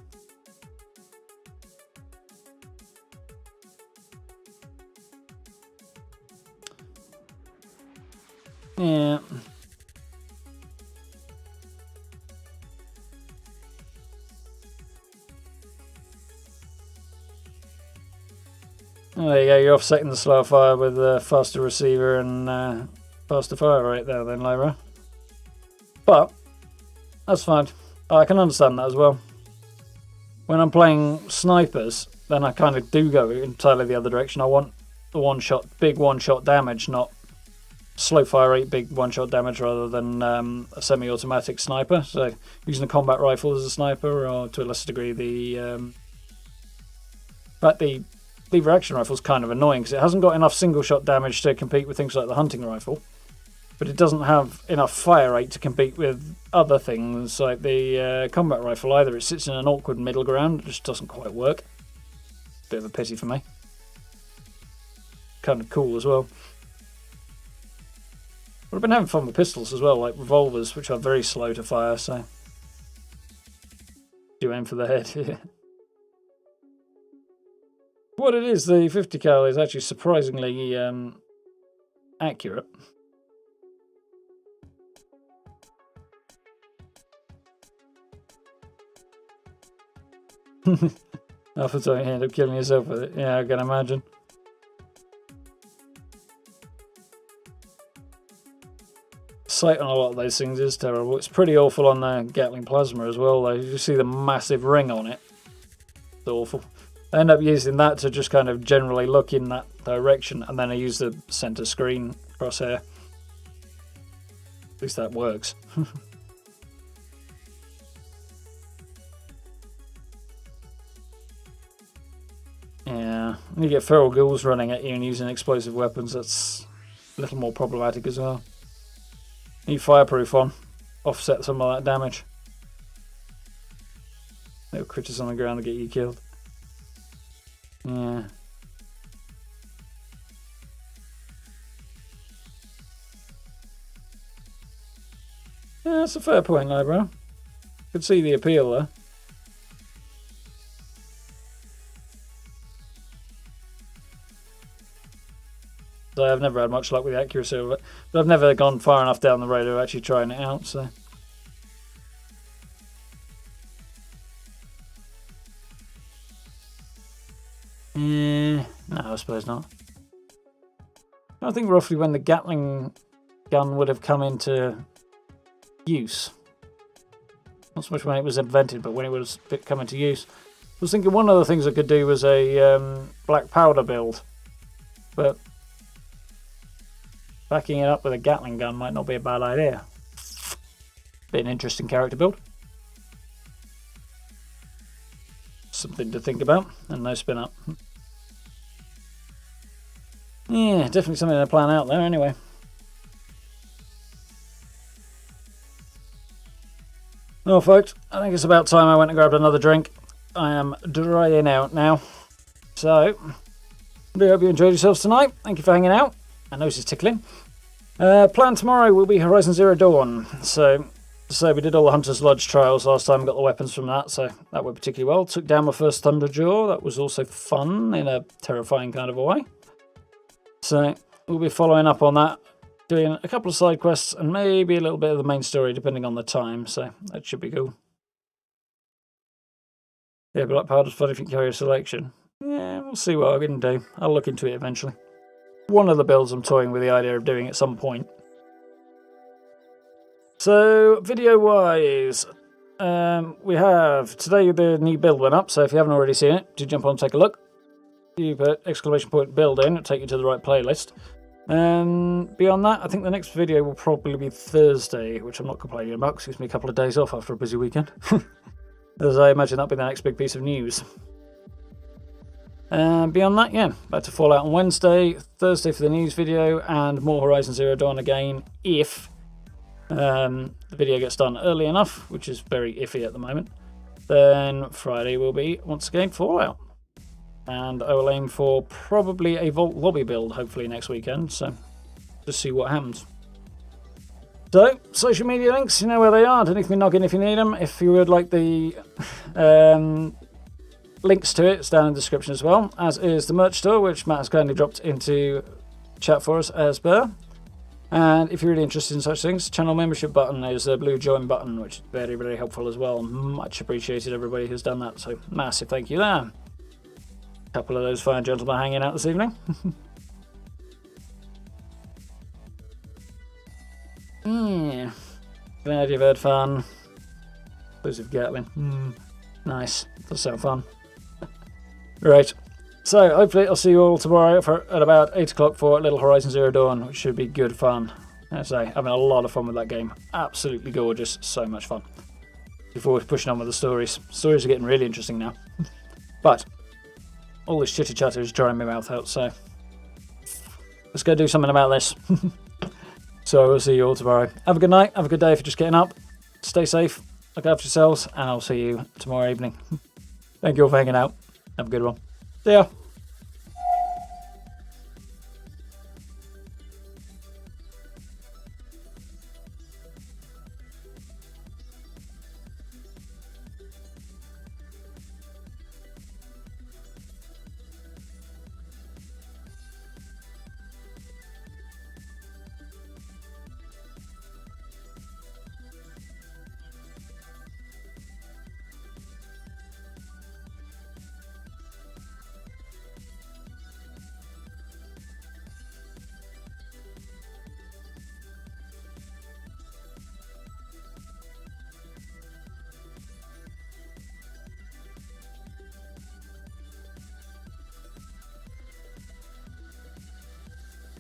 A: Yeah. Oh, there you go, you're offsetting the slow fire with a faster receiver and faster fire rate there then, Lyra. But, that's fine. I can understand that as well. When I'm playing snipers, then I kind of do go entirely the other direction. I want the big one-shot damage, not slow fire rate, big one-shot damage rather than a semi-automatic sniper. So, using a combat rifle as a sniper, or to a lesser degree the lever action rifle is kind of annoying because it hasn't got enough single shot damage to compete with things like the hunting rifle, but it doesn't have enough fire rate to compete with other things like the combat rifle either. It sits in an awkward middle ground. It just doesn't quite work. Bit of a pity for me. Kind of cool as well. But I've been having fun with pistols as well, like revolvers, which are very slow to fire, so you aim for the head. What it is, the 50 cal is actually surprisingly accurate. After you end up killing yourself with it. Yeah, I can imagine. Sight on a lot of those things is terrible. It's pretty awful on the Gatling Plasma as well, though. You see the massive ring on it. It's awful. I end up using that to just kind of generally look in that direction, and then I use the center screen crosshair. At least that works. Yeah, when you get feral ghouls running at you and using explosive weapons, that's a little more problematic as well. Need fireproof on, offset some of that damage. Little critters on the ground to get you killed. Yeah. Yeah, that's a fair point, Eyebrow. Could see the appeal there. So I've never had much luck with the accuracy of it, but I've never gone far enough down the road of actually trying it out, so. No, I suppose not. I think roughly when the Gatling gun would have come into use. Not so much when it was invented, but when it was come into use. I was thinking one of the things I could do was a black powder build, but backing it up with a Gatling gun might not be a bad idea. Be an interesting character build. Something to think about, and no spin up. Yeah, definitely something to plan out there anyway. Well, folks, I think it's about time I went and grabbed another drink. I am drying out now. So, I do hope you enjoyed yourselves tonight. Thank you for hanging out. My nose is tickling. Plan tomorrow will be Horizon Zero Dawn. So we did all the Hunter's Lodge trials last time, got the weapons from that, so that went particularly well. Took down my first Thunderjaw. That was also fun in a terrifying kind of a way. So we'll be following up on that, doing a couple of side quests and maybe a little bit of the main story depending on the time, so that should be cool. Yeah, Black Powder's for different carrier selection. Yeah, we'll see what I can do. I'll look into it eventually. One of the builds I'm toying with the idea of doing at some point. So, video-wise, we have today the new build went up, so if you haven't already seen it, do jump on and take a look. You put !build in, it'll take you to the right playlist. Beyond that, I think the next video will probably be Thursday, which I'm not complaining about because it gives me a couple of days off after a busy weekend. As I imagine that'll be the next big piece of news. Beyond that, yeah, back to Fallout on Wednesday, Thursday for the news video, and more Horizon Zero Dawn again if the video gets done early enough, which is very iffy at the moment. Then Friday will be, once again, Fallout. And I will aim for probably a Vault Lobby build, hopefully next weekend, so just see what happens. So, social media links, you know where they are. Don't need me knocking if you need them. If you would like the links to it, it's down in the description as well, as is the merch store, which Matt has kindly dropped into chat for us as per. And if you're really interested in such things, channel membership button is the blue join button, which is very, very helpful as well. Much appreciated, everybody who's done that, so massive thank you there. A couple of those fine gentlemen hanging out this evening. Yeah, glad you've had fun. Exclusive Gatling. Nice, does sound fun. Right, so hopefully I'll see you all tomorrow at about 8 o'clock for Little Horizon Zero Dawn, which should be good fun. As I say, having a lot of fun with that game. Absolutely gorgeous, so much fun. Looking forward to pushing on with the stories. Stories are getting really interesting now. But all this chitter chatter is drying my mouth out, so let's go do something about this. So we'll see you all tomorrow. Have a good night, have a good day if you're just getting up. Stay safe, look after yourselves, and I'll see you tomorrow evening. Thank you all for hanging out. Have a good one. See ya.